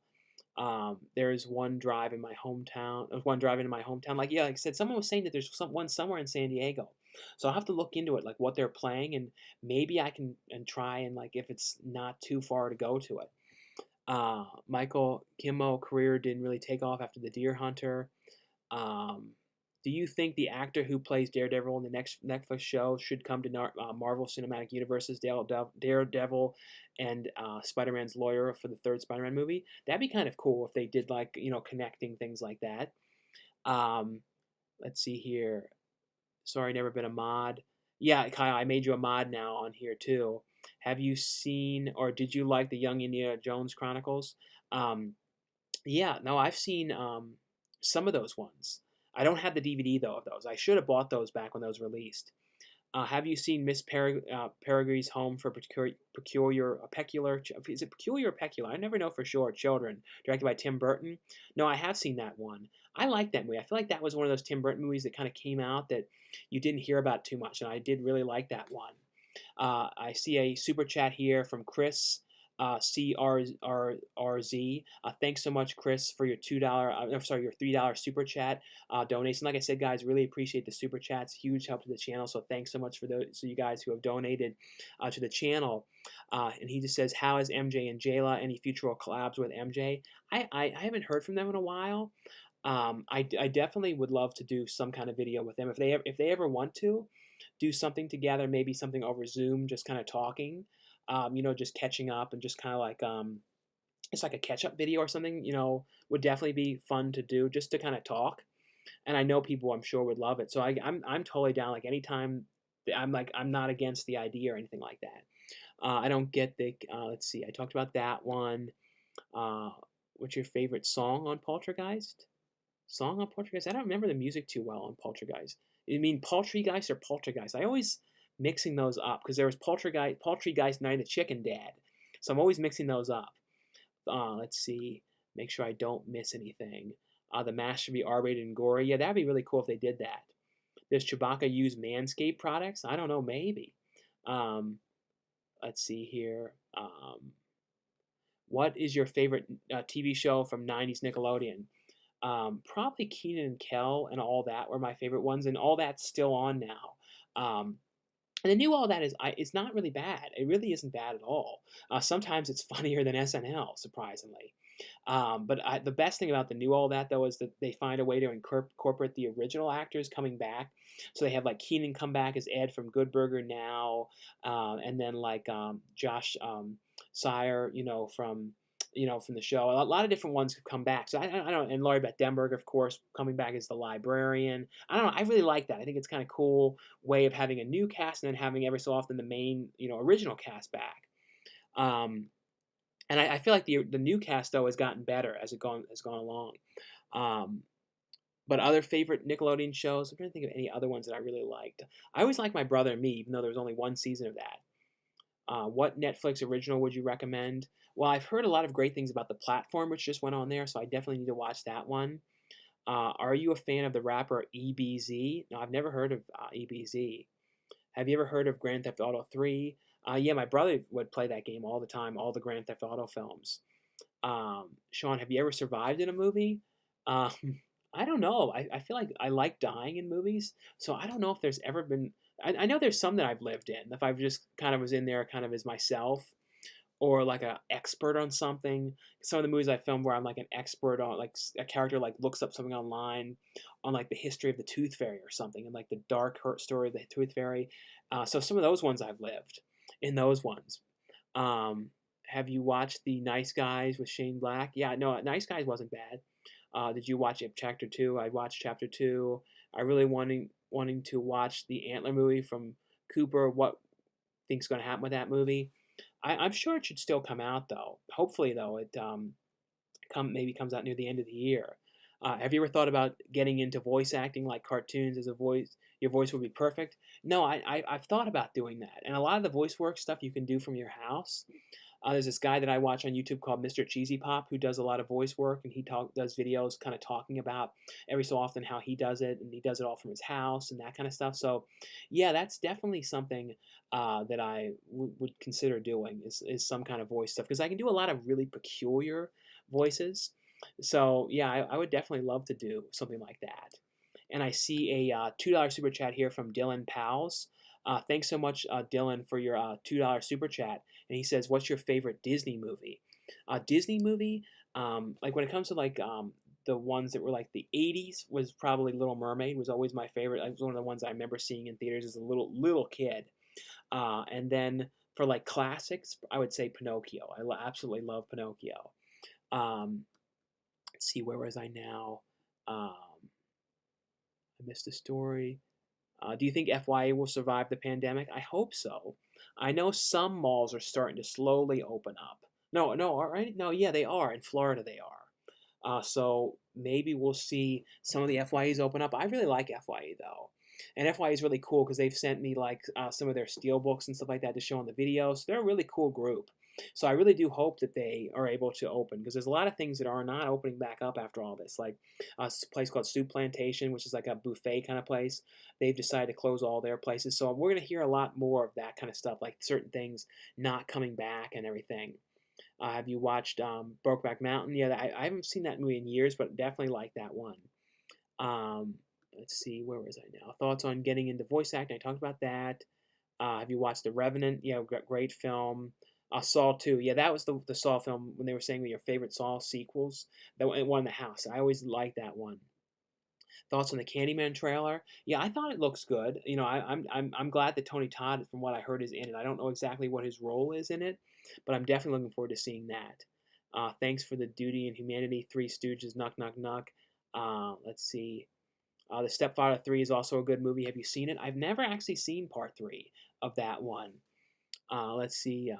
There's one drive in my hometown. One drive into my hometown. Like I said, someone was saying that there's one somewhere in San Diego. So I'll have to look into it, like what they're playing, and maybe I can and try and like if it's not too far to go to it. Michael Kimmo career didn't really take off after the Deer Hunter. Um, do you think the actor who plays Daredevil in the next Netflix show should come to Marvel Cinematic Universe's Daredevil and Spider-Man's lawyer for the third Spider-Man movie? That'd be kind of cool if they did like connecting things like that. Um, let's see here. Sorry, never been a mod. Yeah, Kyle, I made you a mod now on here too. Have you seen or did you like the Young Indiana Jones Chronicles? Um, yeah, no, I've seen some of those ones. I don't have the DVD though of those. I should have bought those back when those released. Have you seen Miss Peregrine's Home for Peculiar? Is it Peculiar or Peculiar? I never know for sure. Children, directed by Tim Burton. No, I have seen that one. I like that movie. I feel like that was one of those Tim Burton movies that kind of came out that you didn't hear about too much, and I did really like that one. I see a super chat here from Chris CRRZ. Thanks so much, Chris, for your $2. Sorry, your $3 super chat donation. Like I said, guys, really appreciate the super chats. Huge help to the channel. So thanks so much for those, so you guys who have donated to the channel. And he just says, "How is MJ and Jayla? Any future collabs with MJ?" I haven't heard from them in a while. I definitely would love to do some kind of video with them if they ever want to do something together, maybe something over Zoom, just kind of talking, just catching up and just kind of like it's like a catch up video or something, would definitely be fun to do just to kind of talk. And I know people I'm sure would love it. So I'm totally down. Like anytime, I'm not against the idea or anything like that. I don't get the let's see. I talked about that one. Uh, what's your favorite song on Poltergeist? Song on Poltergeist? I don't remember the music too well on Poltergeist. You mean Poltergeist or Poltergeist? I always mixing those up because there was Poltergeist Night of the Chicken Dad. So I'm always mixing those up. Let's see. Make sure I don't miss anything. The mask should be R-rated and gory. Yeah, that'd be really cool if they did that. Does Chewbacca use Manscaped products? I don't know, maybe. Um, let's see here. What is your favorite TV show from 90s Nickelodeon? Probably Keenan and Kel and All That were my favorite ones, and All That's still on now. And the new All That is not really bad. It really isn't bad at all. Sometimes it's funnier than SNL, surprisingly. But the best thing about the new All That, though, is that they find a way to incorporate the original actors coming back. So they have like Keenan come back as Ed from Good Burger now, and then like Josh Sire, from the show. A lot of different ones have come back. So I don't know. And Laurie Beth Denberg, of course, coming back as the librarian. I don't know. I really like that. I think it's kind of cool way of having a new cast and then having every so often the main, original cast back. And I feel like the new cast though has gotten better as gone along. But other favorite Nickelodeon shows, I'm trying to think of any other ones that I really liked. I always liked My Brother and Me, even though there was only one season of that. What Netflix original would you recommend? Well, I've heard a lot of great things about The Platform, which just went on there, so I definitely need to watch that one. Are you a fan of the rapper EBZ? No, I've never heard of EBZ. Have you ever heard of Grand Theft Auto 3? Yeah, my brother would play that game all the time, all the Grand Theft Auto films. Sean, have you ever survived in a movie? Um, I don't know. I feel like dying in movies, so I don't know if there's ever been. I know there's some that I've lived in. If I've just kind of was in there kind of as myself, or like a expert on something. Some of the movies I filmed where I'm like an expert on like a character like looks up something online on like the history of the Tooth Fairy or something, and like the dark hurt story of the Tooth Fairy. So some of those ones I've lived in those ones. Um, have you watched the Nice Guys with Shane Black? Yeah, no, Nice Guys wasn't bad. Did you watch it, Chapter 2? I watched Chapter 2. I really wanting to watch the Antler movie from Cooper. What think's going to happen with that movie? I'm sure it should still come out though. Hopefully though, it maybe comes out near the end of the year. Have you ever thought about getting into voice acting, like cartoons as a voice? Your voice would be perfect. No, I've thought about doing that, and a lot of the voice work stuff you can do from your house. There's this guy that I watch on YouTube called Mr. Cheesy Pop who does a lot of voice work, and he does videos kind of talking about every so often how he does it, and he does it all from his house and that kind of stuff. So, yeah, that's definitely something that I would consider doing is some kind of voice stuff because I can do a lot of really peculiar voices. So, yeah, I would definitely love to do something like that. And I see a $2 super chat here from Dylan Powles. Thanks so much, Dylan, for your $2 super chat. And he says, "What's your favorite Disney movie?" Disney movie, like when it comes to like the ones that were like the '80s, was probably Little Mermaid. Was always my favorite. It was one of the ones I remember seeing in theaters as a little kid. And then for like classics, I would say Pinocchio. I absolutely love Pinocchio. Um, let's see, where was I now? I missed a story. Do you think FYA will survive the pandemic? I hope so. I know some malls are starting to slowly open up. No, no, all right. No, yeah, they are. In Florida, they are. So maybe we'll see some of the FYAs open up. I really like FYA though. And FYA is really cool because they've sent me like some of their steel books and stuff like that to show in the videos. They're a really cool group. So I really do hope that they are able to open, because there's a lot of things that are not opening back up after all this, like a place called Soup Plantation, which is like a buffet kind of place. They've decided to close all their places. So we're going to hear a lot more of that kind of stuff, like certain things not coming back and everything. Have you watched Brokeback Mountain? Yeah, I haven't seen that movie in years, but definitely like that one. Um, let's see, where was I now? Thoughts on getting into voice acting? I talked about that. Have you watched The Revenant? Yeah, great film. Saw 2. Yeah, that was the Saw film when they were saying your favorite Saw sequels. That one in the house. I always liked that one. Thoughts on the Candyman trailer? Yeah, I thought it looks good. You know, I'm glad that Tony Todd, from what I heard, is in it. I don't know exactly what his role is in it, but I'm definitely looking forward to seeing that. Thanks for the Duty and Humanity. Three Stooges. Knock knock knock. Let's see. The Stepfather 3 is also a good movie. Have you seen it? I've never actually seen part 3 of that one. Let's see.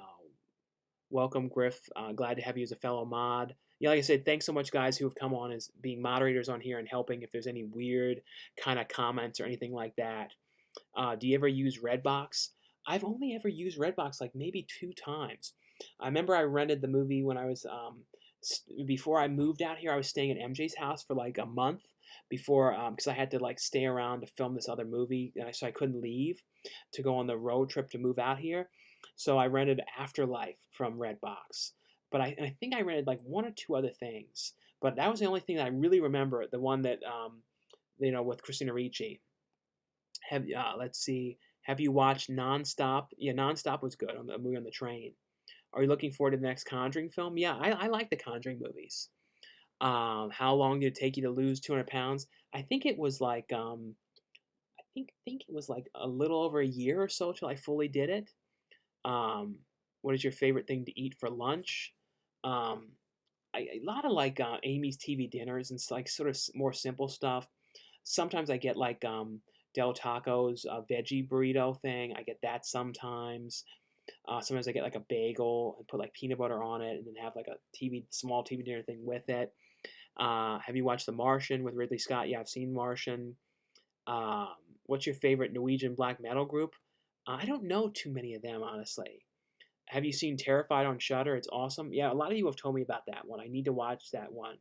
Welcome, Griff. Glad to have you as a fellow mod. Yeah, like I said, thanks so much, guys, who have come on as being moderators on here and helping. If there's any weird kind of comments or anything like that, do you ever use Redbox? I've only ever used Redbox like maybe 2 times. I remember I rented the movie when I was before I moved out here. I was staying at MJ's house for like a month before, because I had to like stay around to film this other movie, and so I couldn't leave to go on the road trip to move out here. So I rented Afterlife from Redbox, but I think I rented like 1 or 2 other things. But that was the only thing that I really remember. The one that with Christina Ricci. Let's see. Have you watched Nonstop? Yeah, Nonstop was good on the movie on the train. Are you looking forward to the next Conjuring film? Yeah, I like the Conjuring movies. How long did it take you to lose 200 pounds? I think it was like I think it was like a little over a year or so till I fully did it. Um, what is your favorite thing to eat for lunch? Um, a lot of like Amy's TV dinners and like sort of more simple stuff. Sometimes I get like Del Taco's veggie burrito thing. I get that sometimes. Sometimes I get like a bagel and put like peanut butter on it, and then have like a small TV dinner thing with it. Have you watched The Martian with Ridley Scott? Yeah, I've seen Martian. Um, what's your favorite Norwegian black metal group? I don't know too many of them, honestly. Have you seen Terrified on Shudder? It's awesome. Yeah, a lot of you have told me about that one. I need to watch that one.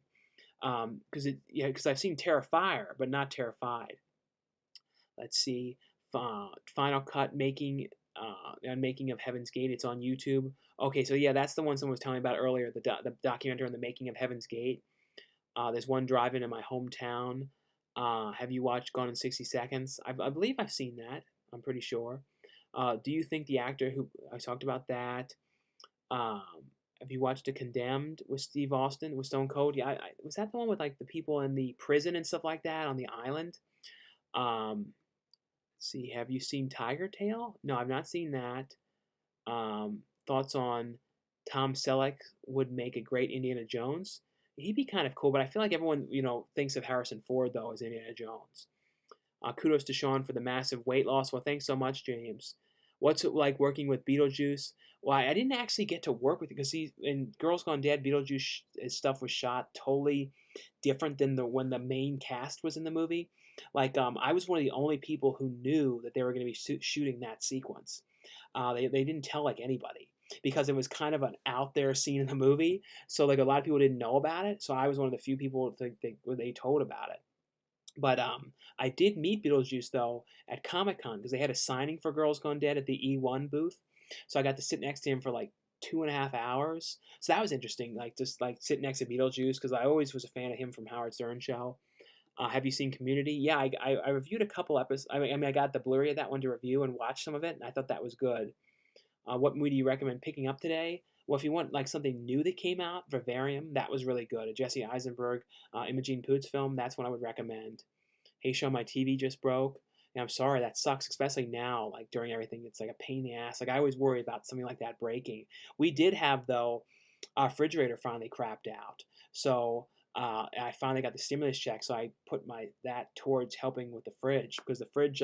Because I've seen Terrifier, but not Terrified. Let's see. Final Cut making of Heaven's Gate. It's on YouTube. Okay, so yeah, that's the one someone was telling me about earlier. The documentary on the making of Heaven's Gate. There's one drive-in my hometown. Have you watched Gone in 60 Seconds? I believe I've seen that. I'm pretty sure. Do you think the actor who I talked about that? Um, have you watched The Condemned with Steve Austin with Stone Cold? Yeah, was that the one with like the people in the prison and stuff like that on the island? Um, let's see, have you seen Tiger Tail? No, I've not seen that. Thoughts on Tom Selleck would make a great Indiana Jones? He'd be kind of cool, but I feel like everyone thinks of Harrison Ford though as Indiana Jones. Kudos to Sean for the massive weight loss. Well, thanks so much, James. What's it like working with Beetlejuice? Well, I didn't actually get to work with it because in Girls Gone Dead, Beetlejuice his stuff was shot totally different than when the main cast was in the movie. Like, I was one of the only people who knew that they were going to be shooting that sequence. They didn't tell like anybody because it was kind of an out there scene in the movie. So like a lot of people didn't know about it. So I was one of the few people that they told about it. But I did meet Beetlejuice though at Comic Con because they had a signing for Girls Gone Dead at the E1 booth, so I got to sit next to him for like 2.5 hours. So that was interesting, like just like sit next to Beetlejuice because I always was a fan of him from Howard Stern show. Have you seen Community? Yeah, I reviewed a couple episodes. I got the Blu-ray of that one to review and watch some of it, and I thought that was good. What movie do you recommend picking up today? Well, if you want like something new that came out, Vivarium, that was really good. A Jesse Eisenberg, Imogen Poots film, that's one I would recommend. Hey, Sean, my TV just broke. And I'm sorry, that sucks, especially now, like during everything. It's like a pain in the ass. Like I always worry about something like that breaking. We did have though, our refrigerator finally crapped out. So I finally got the stimulus check, so I put that towards helping with the fridge because the fridge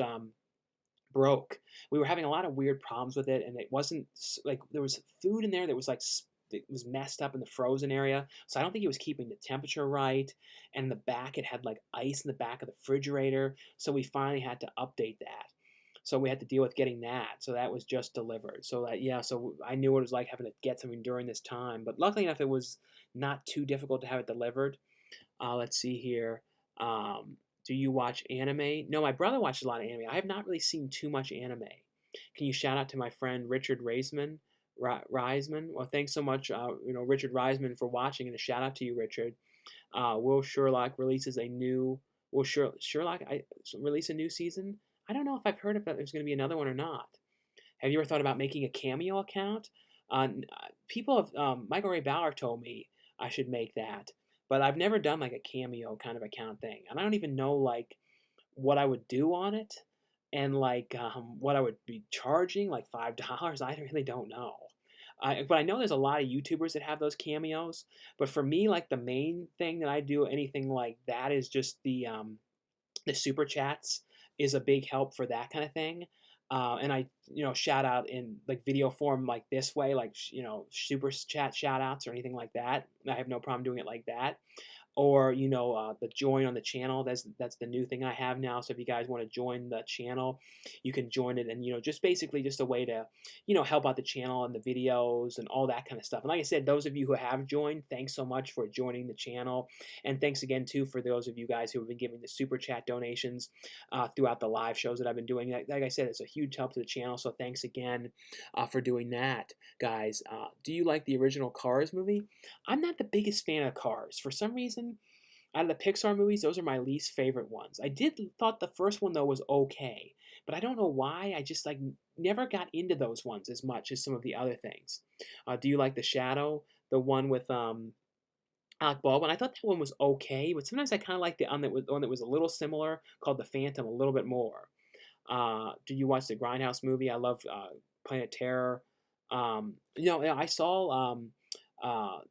broke. We were having a lot of weird problems with it, and it wasn't like there was food in there that was like it was messed up in the frozen area, so I don't think it was keeping the temperature right. And in the back, it had like ice in the back of the refrigerator, so we finally had to update that. So we had to deal with getting that. So that was just delivered. So that, yeah, so I knew what it was like having to get something during this time. But luckily enough, it was not too difficult to have it delivered. Let's see here. Um, do you watch anime? No, my brother watches a lot of anime. I have not really seen too much anime. Can you shout out to my friend Richard Reisman? Reisman. Well, thanks so much, Richard Reisman, for watching, and a shout out to you, Richard. Will Sherlock releases a new? Will Sherlock release a new season? I don't know if I've heard if there's going to be another one or not. Have you ever thought about making a Cameo account? People have Michael Ray Bauer told me I should make that, but I've never done like a Cameo kind of account thing, and I don't even know like what I would do on it, and like what I would be charging, like $5. I really don't know. But I know there's a lot of YouTubers that have those cameos. But for me, like the main thing that I do, anything like that, is just the super chats is a big help for that kind of thing. And I, shout out in like video form like this way, like, super chat shout outs or anything like that. I have no problem doing it like that. Or the join on the channel. That's the new thing I have now. So if you guys want to join the channel, you can join it, and just basically just a way to help out the channel and the videos and all that kind of stuff. And like I said, those of you who have joined, thanks so much for joining the channel, and thanks again too for those of you guys who have been giving the super chat donations throughout the live shows that I've been doing. Like I said, it's a huge help to the channel. So thanks again for doing that, guys. Do you like the original Cars movie? I'm not the biggest fan of Cars. For some reason, out of the Pixar movies, those are my least favorite ones. I did thought the first one though was okay, but I don't know why. I just like never got into those ones as much as some of the other things. Do you like The Shadow, the one with Alec Baldwin? I thought that one was okay, but sometimes I kind of like the one that was a little similar, called The Phantom, a little bit more. Do you watch the Grindhouse movie? I love Planet Terror. I saw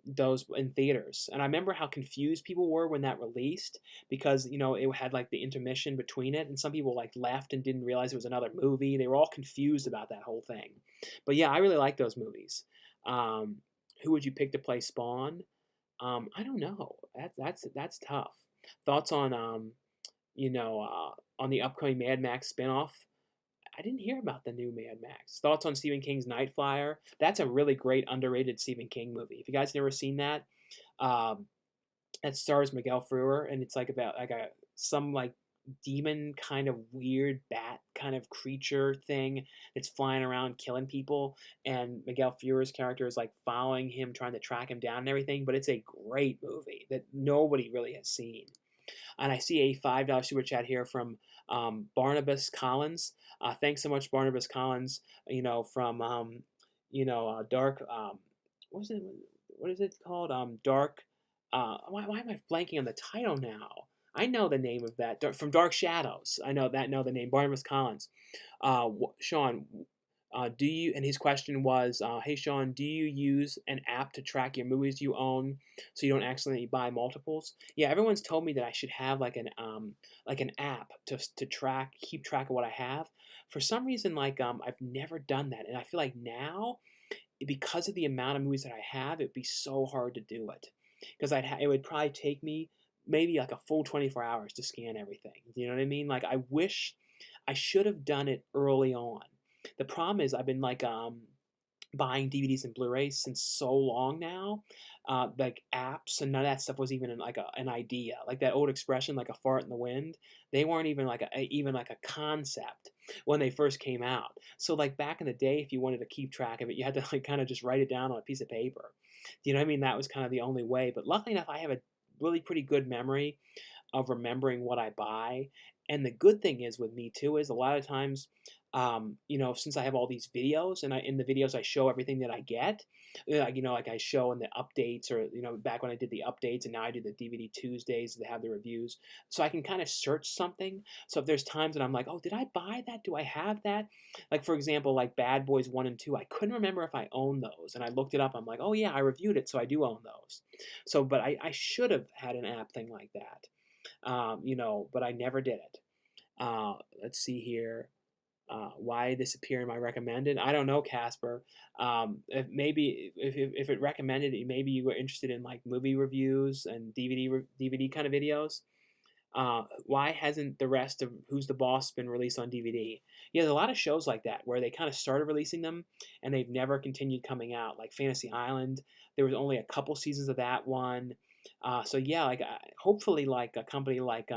those in theaters, and I remember how confused people were when that released, because it had like the intermission between it, and some people like left and didn't realize it was another movie. They were all confused about that whole thing. But yeah, I really like those movies. Um, who would you pick to play Spawn? I don't know. That's tough. Thoughts on on the upcoming Mad Max spinoff? I didn't hear about the new Mad Max. Thoughts on Stephen King's Night Flyer? That's a really great underrated Stephen King movie. If you guys never seen that, um, it stars Miguel Ferrer, and it's like about like some like demon kind of weird bat kind of creature thing that's flying around killing people, and Miguel Ferrer's character is like following him, trying to track him down and everything. But it's a great movie that nobody really has seen. And I see a $5 super chat here from Barnabas Collins. Thanks so much, Barnabas Collins. From Dark. What was it? What is it called? Dark. Why am I blanking on the title now? I know the name of that from Dark Shadows. I know the name, Barnabas Collins. Sean, do you? And his question was, "Hey Sean, do you use an app to track your movies you own, so you don't accidentally buy multiples?" Yeah, everyone's told me that I should have like an app to keep track of what I have. For some reason, like I've never done that, and I feel like now, because of the amount of movies that I have, it'd be so hard to do it, because it would probably take me maybe like a full 24 hours to scan everything. You know what I mean? Like I wish I should have done it early on. The problem is I've been like buying DVDs and Blu-rays since so long now, like apps, and none of that stuff was even an idea. Like that old expression, like a fart in the wind. They weren't even like a concept when they first came out. So like back in the day, if you wanted to keep track of it, you had to like kind of just write it down on a piece of paper. You know what I mean? That was kind of the only way. But luckily enough, I have a really pretty good memory of remembering what I buy. And the good thing is with me too is a lot of times, since I have all these videos, and in the videos I show everything that I get, like I show in the updates, or back when I did the updates, and now I do the DVD Tuesdays that have the reviews, so I can kind of search something. So if there's times that I'm like, oh, did I buy that? Do I have that? Like for example, like Bad Boys 1 and 2, I couldn't remember if I owned those, and I looked it up. I'm like, oh yeah, I reviewed it, so I do own those. So, but I should have had an app thing like that, but I never did it. Let's see here. Why this appear in my recommended? I don't know, Casper. If it recommended, maybe you were interested in like movie reviews and DVD kind of videos. Why hasn't the rest of Who's the Boss been released on DVD? Yeah, there's a lot of shows like that where they kind of started releasing them and they've never continued coming out. Like Fantasy Island, there was only a couple seasons of that one. So yeah, like hopefully like a company like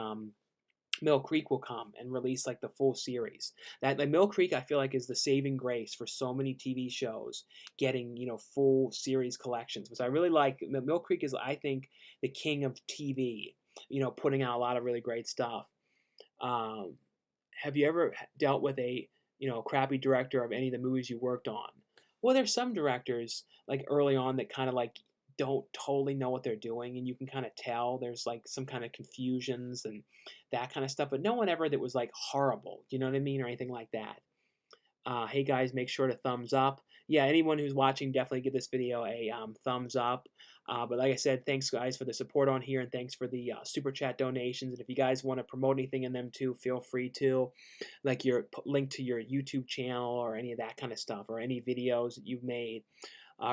Mill Creek will come and release like the full series. That like Mill Creek, I feel like is the saving grace for so many TV shows getting full series collections. Which I really like. Mill Creek is, I think, the king of TV. Putting out a lot of really great stuff. Um, have you ever dealt with a crappy director of any of the movies you worked on? Well, there's some directors like early on that kind of like don't totally know what they're doing, and you can kind of tell there's like some kind of confusions and that kind of stuff. But no one ever that was like horrible, you know what I mean, or anything like that. Hey guys, make sure to thumbs up. Yeah, anyone who's watching, definitely give this video a thumbs up. But like I said, thanks guys for the support on here, and thanks for the super chat donations. And if you guys want to promote anything in them too, feel free to, like your link to your YouTube channel or any of that kind of stuff, or any videos that you've made.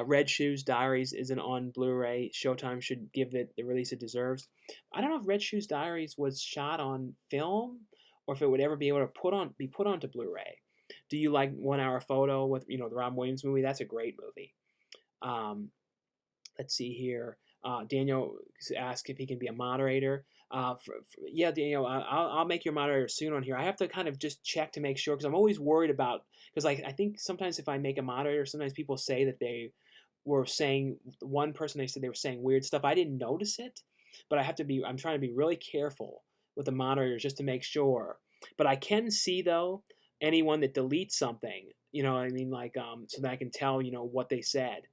Red Shoes Diaries isn't on Blu-ray. Showtime should give it the release it deserves. I don't know if Red Shoes Diaries was shot on film or if it would ever be able to be put onto Blu-ray. Do you like 1 Hour Photo with the Robin Williams movie? That's a great movie. Um, let's see here. Daniel asked if he can be a moderator. Yeah, Daniel, I'll make your moderator soon on here. I have to kind of just check to make sure because I'm always worried about because like I think sometimes if I make a moderator, sometimes people say that they were saying one person they said they were saying weird stuff. I didn't notice it, but I'm trying to be really careful with the moderators just to make sure. But I can see though anyone that deletes something, I mean, like so that I can tell what they said.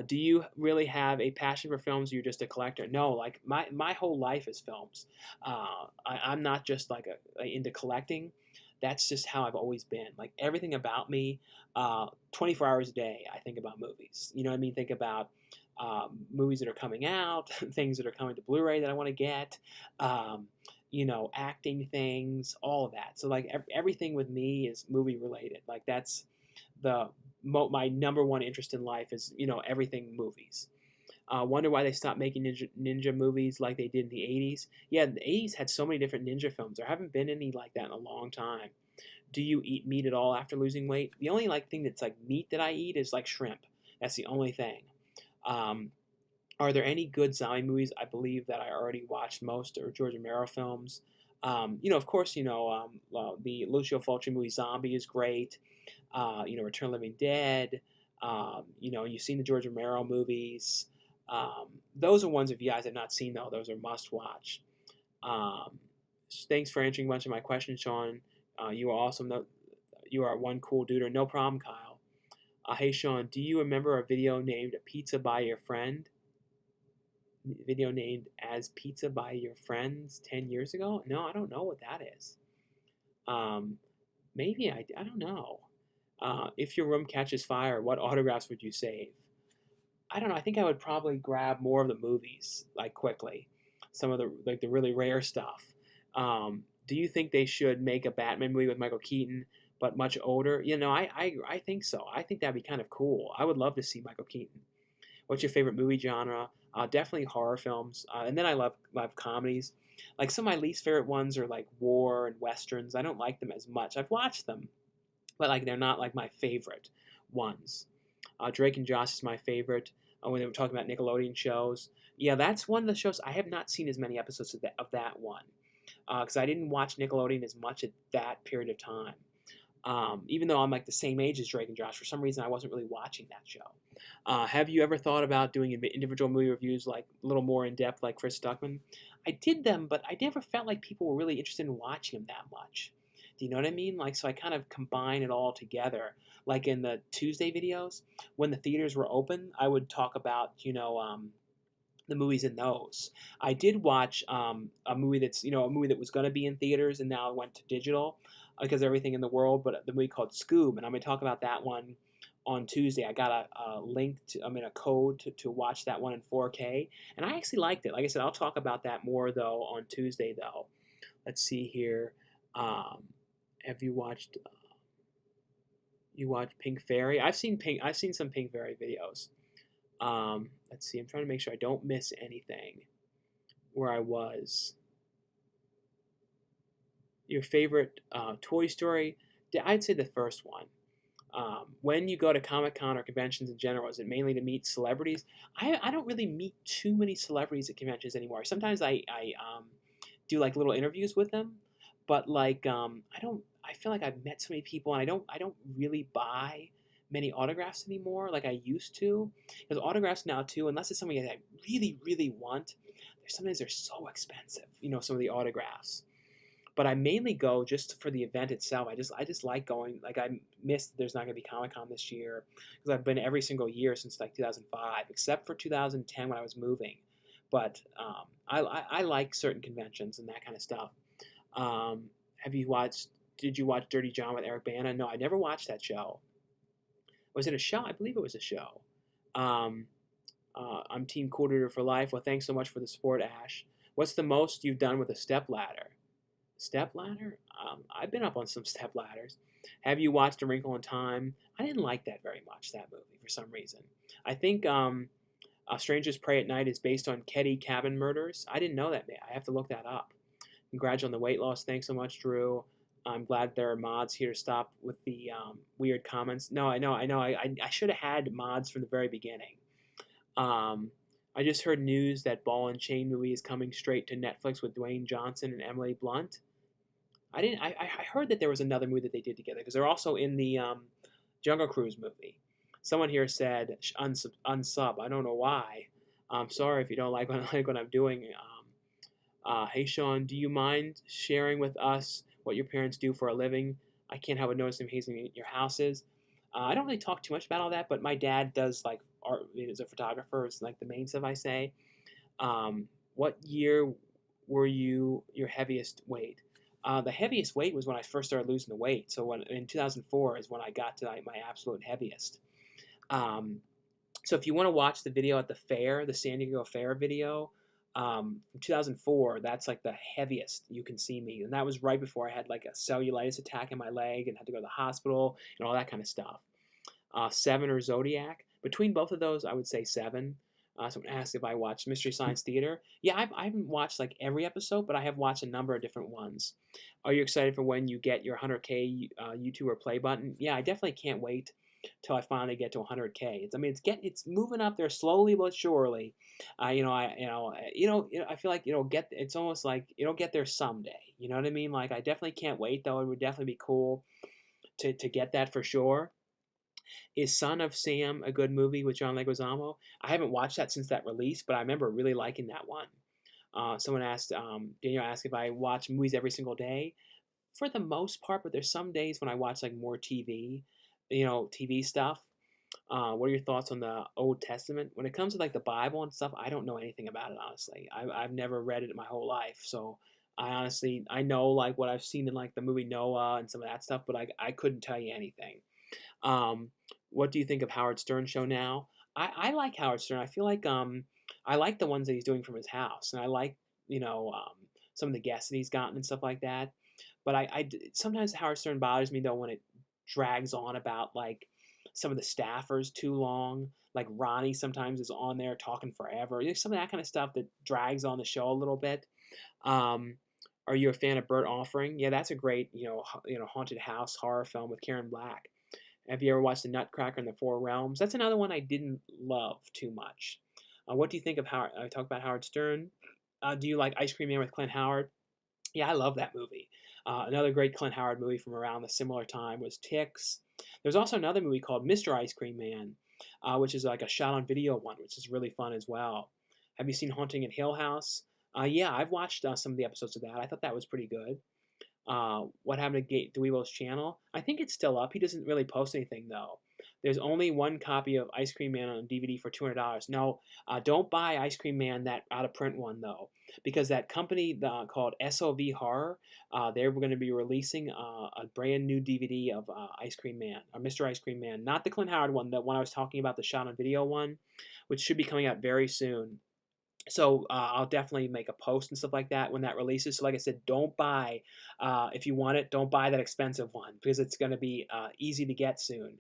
Do you really have a passion for films? Or you're just a collector? No, like my whole life is films. I'm not just like into collecting. That's just how I've always been. Like everything about me, 24 hours a day, I think about movies. You know what I mean? Think about movies that are coming out, things that are coming to Blu-ray that I want to get, acting things, all of that. So like everything with me is movie related. Like that's the my number one interest in life is everything movies. Wonder why they stopped making ninja movies like they did in the 80s. Yeah, the 80s had so many different ninja films. There haven't been any like that in a long time. Do you eat meat at all after losing weight? The only like thing that's like meat that I eat is like shrimp. That's the only thing. Um, are there any good zombie movies? I believe that I already watched most or George Romero films. Of course, the Lucio Fulci movie Zombie is great. Return of the Living Dead. You've seen the George Romero movies. Those are ones if you guys have not seen though, those are must watch. Um, Thanks for answering a bunch of my questions, Sean. You are awesome. You are one cool dude. No problem, Kyle. Hey, Sean, do you remember a video named Pizza by Your Friend? Video named as Pizza by Your Friends 10 years ago? No, I don't know what that is. Maybe I don't know. If your room catches fire, what autographs would you save? I don't know. I think I would probably grab more of the movies, like quickly, some of the really rare stuff. Do you think they should make a Batman movie with Michael Keaton, but much older? I think so. I think that'd be kind of cool. I would love to see Michael Keaton. What's your favorite movie genre? Definitely horror films, and then I love comedies. Like some of my least favorite ones are like war and westerns. I don't like them as much. I've watched them, but like they're not like my favorite ones. Drake and Josh is my favorite. When they were talking about Nickelodeon shows, yeah, that's one of the shows I have not seen as many episodes of that one because I didn't watch Nickelodeon as much at that period of time. Even though I'm like the same age as Drake and Josh, for some reason I wasn't really watching that show. Have you ever thought about doing individual movie reviews like a little more in depth, like Chris Stuckman? I did them, but I never felt like people were really interested in watching them that much. Do you know what I mean? Like, so I kind of combine it all together. Like in the Tuesday videos, when the theaters were open, I would talk about, the movies in those. I did watch a movie a movie that was going to be in theaters and now went to digital because everything in the world, but the movie called Scoob, and I'm going to talk about that one on Tuesday. I got a link a code to watch that one in 4K, and I actually liked it. Like I said, I'll talk about that more though on Tuesday though. Let's see here. Um, have you watched? You watched Pink Fairy? I've seen some Pink Fairy videos. Let's see. I'm trying to make sure I don't miss anything where I was. Your favorite Toy Story? I'd say the first one. When you go to Comic Con or conventions in general, is it mainly to meet celebrities? I don't really meet too many celebrities at conventions anymore. Sometimes I do like little interviews with them, but like I don't. I feel like I've met so many people, and I don't really buy many autographs anymore like I used to. Because autographs now too, unless it's something that I really really want, sometimes they're so expensive. Some of the autographs, but I mainly go just for the event itself. I just like going. Like I missed there's not going to be Comic Con this year because I've been every single year since like 2005, except for 2010 when I was moving. But I like certain conventions and that kind of stuff. Have you watched? Did you watch Dirty John with Eric Bana? No, I never watched that show. Was it a show? I believe it was a show. Um, I'm Team Coolduder for life. Well, thanks so much for the support, Ash. What's the most you've done with a step ladder? Step ladder? I've been up on some step ladders. Have you watched A Wrinkle in Time? I didn't like that very much, that movie, for some reason. I think Strangers Pray at Night is based on Ketty cabin murders. I didn't know that, man. I have to look that up. Congrats on the weight loss. Thanks so much, Drew. I'm glad there are mods here to stop with the weird comments. No, I know, I know. I should have had mods from the very beginning. Um, I just heard news that Ball and Chain movie is coming straight to Netflix with Dwayne Johnson and Emily Blunt. I didn't. I heard that there was another movie that they did together because they're also in the Jungle Cruise movie. Someone here said unsub. I don't know why. I'm sorry if you don't like what I'm doing. Hey Sean, do you mind sharing with us what your parents do for a living? I can't help but notice how amazing your house is. I don't really talk too much about all that, but my dad does like art. Is a photographer. It's like the main stuff I say. What year were you your heaviest weight? The heaviest weight was when I first started losing the weight. So in 2004 is when I got to my absolute heaviest. Um, so if you want to watch the video at the fair, the San Diego Fair video from 2004, that's like the heaviest you can see me. And that was right before I had like a cellulitis attack in my leg and had to go to the hospital and all that kind of stuff. Seven or Zodiac. Between both of those, I would say Seven. Someone asked if I watched Mystery Science Theater. Yeah, I haven't watched like every episode, but I have watched a number of different ones. Are you excited for when you get your 100K YouTuber play button? Yeah, I definitely can't wait till I finally get to 100K. It's moving up there slowly but surely. I feel like it's almost like it'll get there someday. You know what I mean? Like I definitely can't wait though. It would definitely be cool to get that for sure. Is Son of Sam a good movie with John Leguizamo? I haven't watched that since that release, but I remember really liking that one. Someone asked, Daniel asked if I watch movies every single day. For the most part, but there's some days when I watch like more TV, TV stuff. What are your thoughts on the Old Testament? When it comes to like the Bible and stuff, I don't know anything about it honestly. I've never read it my whole life, so I know like what I've seen in like the movie Noah and some of that stuff, but I couldn't tell you anything. Um, what do you think of Howard Stern show now? I like Howard Stern. I feel like I like the ones that he's doing from his house, and I like some of the guests that he's gotten and stuff like that. But sometimes Howard Stern bothers me though when it drags on about like some of the staffers too long. Like Ronnie sometimes is on there talking forever. Some of that kind of stuff that drags on the show a little bit. Um, are you a fan of Burt Offering? Yeah, that's a great haunted house horror film with Karen Black. Have you ever watched The Nutcracker in the Four Realms? That's another one I didn't love too much. What do you think of Howard? I talk about Howard Stern. Do you like Ice Cream Man with Clint Howard? Yeah, I love that movie. Another great Clint Howard movie from around the similar time was Ticks. There's also another movie called Mr. Ice Cream Man, which is like a shot on video one, which is really fun as well. Have you seen Haunting at Hill House? Yeah, I've watched some of the episodes of that. I thought that was pretty good. What happened to Dweebo's channel? I think it's still up. He doesn't really post anything though. There's only one copy of Ice Cream Man on DVD for $200. No, don't buy Ice Cream Man, that out of print one though, because that company called SOV Horror, they're going to be releasing a brand new DVD of Ice Cream Man, or Mr. Ice Cream Man, not the Clint Howard one, the one I was talking about, the shot on video one, which should be coming out very soon. So I'll definitely make a post and stuff like that when that releases. So like I said, don't buy, if you want it, don't buy that expensive one because it's going to be easy to get soon.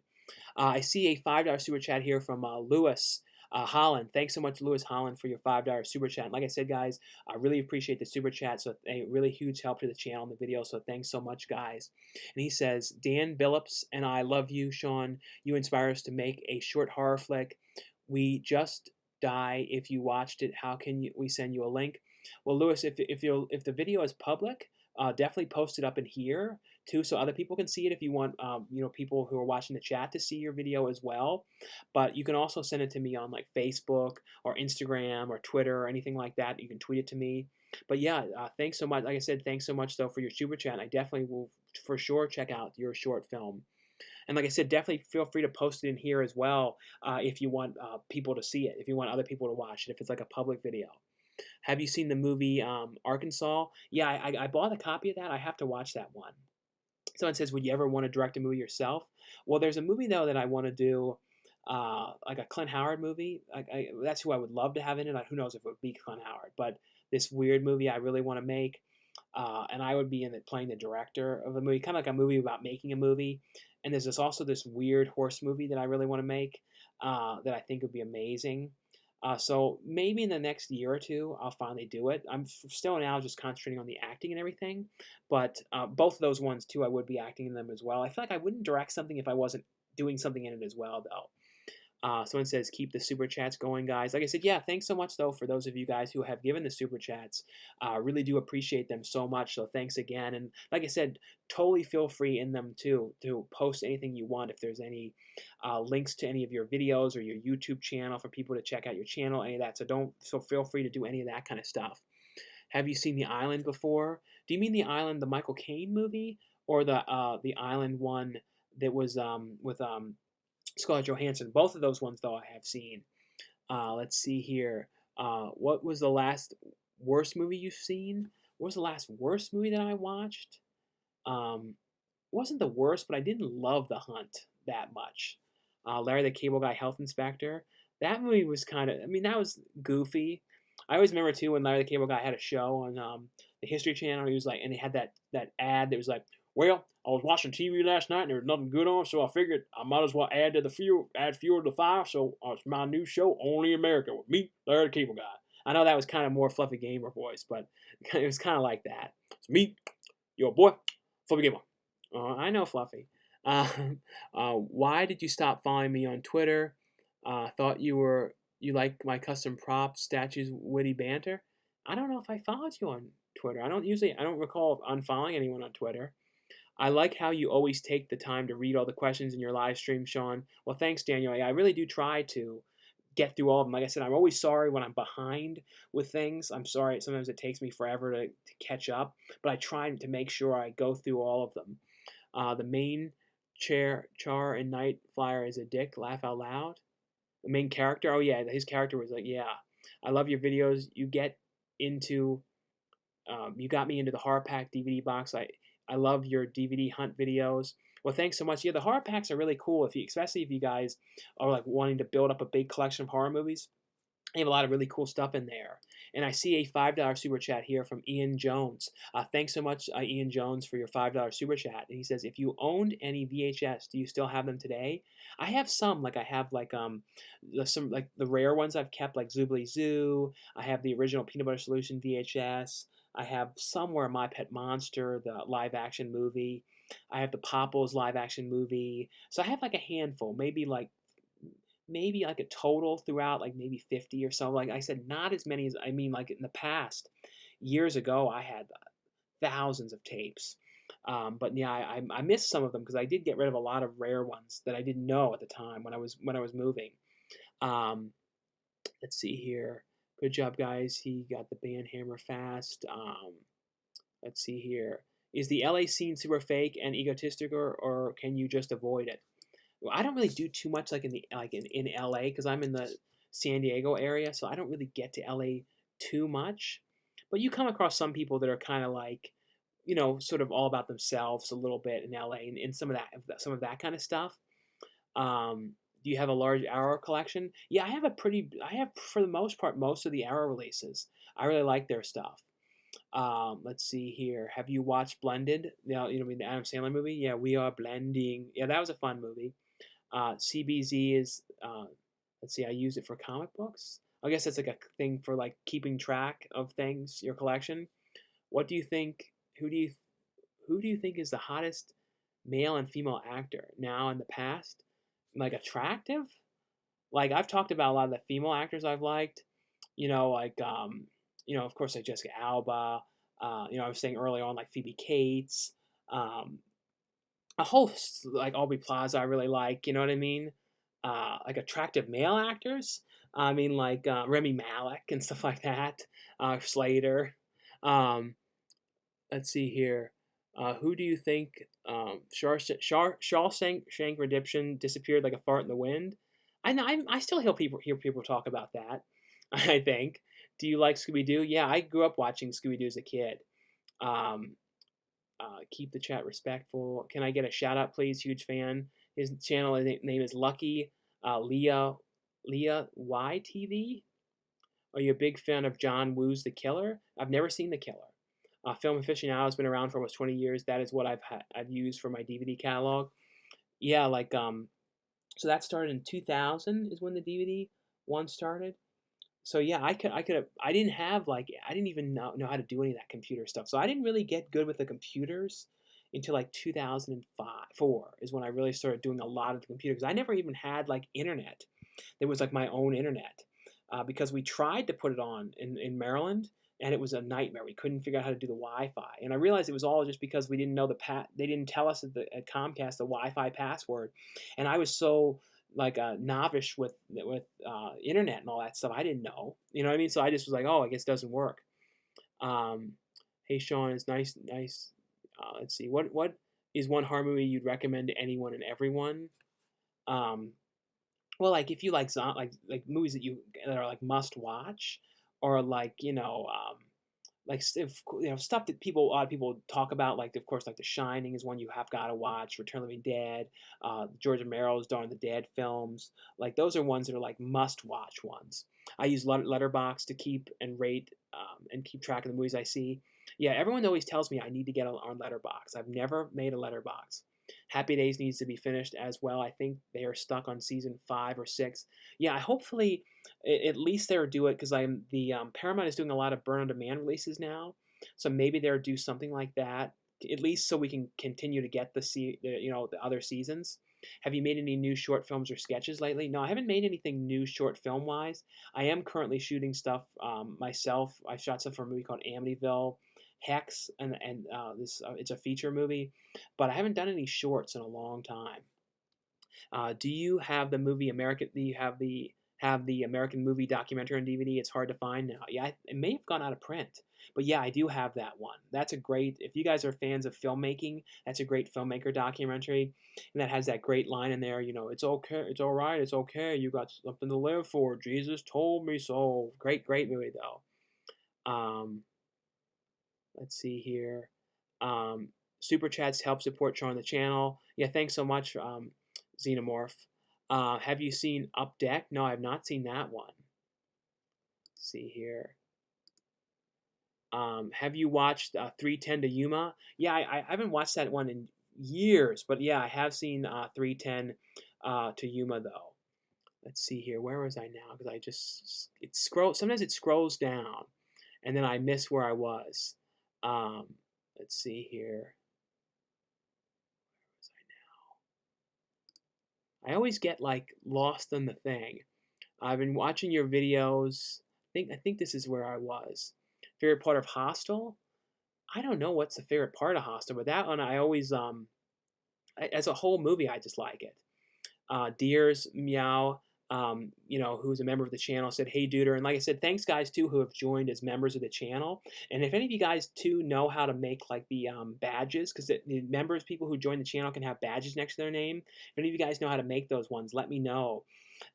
I see a $5 super chat here from Lewis. Holland, thanks so much, Lewis Holland, for your $5 super chat. And like I said, guys, I really appreciate the super chat. So a really huge help to the channel and the video. So thanks so much, guys. And he says, Dan Billups and I love you, Sean. You inspire us to make a short horror flick. We just die if you watched it. How can we send you a link? Well, Lewis, if the video is public, definitely post it up in here too, so other people can see it. If you want, people who are watching the chat to see your video as well. But you can also send it to me on like Facebook or Instagram or Twitter or anything like that. You can tweet it to me. But yeah, thanks so much. Like I said, thanks so much though for your super chat. I definitely will for sure check out your short film. And like I said, definitely feel free to post it in here as well if you want people to see it, if you want other people to watch it, if it's like a public video. Have you seen the movie Arkansas? Yeah, I bought a copy of that. I have to watch that one. Someone says, would you ever want to direct a movie yourself? Well, there's a movie, though, that I want to do, like a Clint Howard movie. That's who I would love to have in it. Who knows if it would be Clint Howard. But this weird movie I really want to make. And I would be in it playing the director of a movie, kind of like a movie about making a movie. And there's also this weird horse movie that I really want to make that I think would be amazing. So maybe in the next year or two, I'll finally do it. I'm still now just concentrating on the acting and everything, but both of those ones too, I would be acting in them as well. I feel like I wouldn't direct something if I wasn't doing something in it as well, though. Someone says, keep the super chats going, guys. Like I said, yeah, thanks so much, though, for those of you guys who have given the super chats. Really do appreciate them so much, so thanks again. And like I said, totally feel free in them, too, to post anything you want. If there's any links to any of your videos or your YouTube channel for people to check out your channel, any of that. So feel free to do any of that kind of stuff. Have you seen The Island before? Do you mean The Island, the Michael Caine movie, or the Island one that was with Scarlett Johansson? Both of those ones, though, I have seen. Let's see here. What was the last worst movie you've seen? What was the last worst movie that I watched? Wasn't the worst, but I didn't love The Hunt that much. Larry the Cable Guy Health Inspector. That movie was kind of, that was goofy. I always remember, too, when Larry the Cable Guy had a show on the History Channel. He was like, and he had that ad that was like, well, I was watching TV last night and there was nothing good on, so I figured I might as well add fuel to the fire. So it's my new show, Only America, with me, Larry the Cable Guy. I know that was kind of more Fluffy Gamer voice, but it was kind of like that. It's me, your boy, Fluffy Gamer. I know Fluffy. Why did you stop following me on Twitter? Thought you like my custom props, statues, witty banter. I don't know if I followed you on Twitter. I don't recall unfollowing anyone on Twitter. I like how you always take the time to read all the questions in your live stream, Sean. Well, thanks, Daniel. I really do try to get through all of them. Like I said, I'm always sorry when I'm behind with things. I'm sorry. Sometimes it takes me forever to catch up, but I try to make sure I go through all of them. The main Char and Night Flyer is a dick. Laugh out loud. The main character. Oh yeah, his character was like, yeah. I love your videos. You got me into the horror pack DVD box. I love your DVD hunt videos. Well, thanks so much. Yeah, the horror packs are really cool. Especially if you guys are like wanting to build up a big collection of horror movies. They have a lot of really cool stuff in there. And I see a $5 super chat here from Ian Jones. Thanks so much, Ian Jones, for your $5 super chat. And he says, if you owned any VHS, do you still have them today? I have some. Like I have some like the rare ones I've kept, like Zoobly Zoo. I have the original Peanut Butter Solution VHS. I have somewhere My Pet Monster, the live action movie. I have the Popples live action movie. So I have like a handful, maybe like a total throughout, like maybe 50 or so. Like I said, not as many as, like in the past, years ago, I had thousands of tapes. But yeah, I missed some of them because I did get rid of a lot of rare ones that I didn't know at the time when I was moving. Let's see here. Good job, guys. He got the band Hammer Fast. Let's see here. Is the LA scene super fake and egotistical, or can you just avoid it? Well, I don't really do too much like in LA because I'm in the San Diego area, so I don't really get to LA too much. But you come across some people that are kind of like, sort of all about themselves a little bit in LA and some of that kind of stuff. Do you have a large Arrow collection? Yeah, I have for the most part most of the Arrow releases. I really like their stuff. Let's see here. Have you watched Blended? The Adam Sandler movie? Yeah, We Are Blending. Yeah, that was a fun movie. CBZ is Let's see, I use it for comic books. I guess that's like a thing for like keeping track of things, your collection. What do you think? Who do you who do you think is the hottest male and female actor now in the past? Like attractive? Like I've talked about a lot of the female actors I've liked. Like of course like Jessica Alba. I was saying earlier on like Phoebe Cates. Um, a whole like Aubrey Plaza I really like. You know what I mean? Like attractive male actors. I mean like Remy Malek and stuff like that. Slater. Um, let's see here. Who do you think Shawshank Redemption disappeared like a fart in the wind? I still hear people talk about that. I think. Do you like Scooby Doo? Yeah, I grew up watching Scooby Doo as a kid. Um, keep the chat respectful. Can I get a shout out, please? Huge fan. His channel name is Lucky Leah YTV. Are you a big fan of John Woo's The Killer? I've never seen The Killer. Film Aficionado has been around for almost 20 years. That is what I've used for my DVD catalog. Yeah, like so that started in 2000 is when the DVD one started. So yeah, I didn't have like I didn't even know how to do any of that computer stuff. So I didn't really get good with the computers until like 2005 4 is when I really started doing a lot of the computer because I never even had like internet. There was like my own internet because we tried to put it on in Maryland and it was a nightmare. We couldn't figure out how to do the Wi-Fi, and I realized it was all just because we didn't know they didn't tell us at Comcast the Wi-Fi password, and I was so like a novice with internet and all that stuff. I didn't know, you know what I mean? So I just was like, oh, I guess it doesn't work. Um, hey Sean, it's nice. Let's see, what is one horror movie you'd recommend to anyone and everyone? Um, well, like if you like movies that are like must watch, or like like stuff that a lot of people talk about. Like of course, like The Shining is one you have got to watch. Return of the Living Dead, George Romero's Dawn of the Dead films. Like those are ones that are like must watch ones. I use Letterbox to keep and rate and keep track of the movies I see. Yeah, everyone always tells me I need to get on Letterbox. I've never made a Letterbox. Happy Days needs to be finished as well. I think they are stuck on season 5 or 6. Yeah, hopefully at least they'll do it because I'm the Paramount is doing a lot of burn on demand releases now, so maybe they'll do something like that at least so we can continue to get the other seasons. Have you made any new short films or sketches lately? No, I haven't made anything new short film wise. I am currently shooting stuff myself. I shot stuff for a movie called Amityville Hex, and this it's a feature movie, but I haven't done any shorts in a long time. Do you have the movie American? Do you have the American movie documentary on DVD? It's hard to find now. Yeah, it may have gone out of print, but yeah, I do have that one. That's a great. If you guys are fans of filmmaking, that's a great filmmaker documentary, and that has that great line in there. It's okay, it's all right, it's okay. You got something to live for. Jesus told me so. Great movie though. Um, let's see here. Um, Super chats help support Sean on the channel. Yeah, thanks so much, Xenomorph. Have you seen Up Deck? No, I have not seen that one. Let's see here. Have you watched 310 to Yuma? Yeah, I haven't watched that one in years, but yeah, I have seen 310 to Yuma though. Let's see here. Where was I now? Because sometimes it scrolls down, and then I miss where I was. Um, let's see here. Where was I now? I always get like lost in the thing. I've been watching your videos. I think this is where I was. Favorite part of Hostel? I don't know what's the favorite part of Hostel, but that one I always as a whole movie I just like it. Deers Meow, who's a member of the channel, said, "Hey, Duder," and like I said, thanks guys too who have joined as members of the channel. And if any of you guys too know how to make like the badges, because the members, people who join the channel, can have badges next to their name. If any of you guys know how to make those ones, let me know.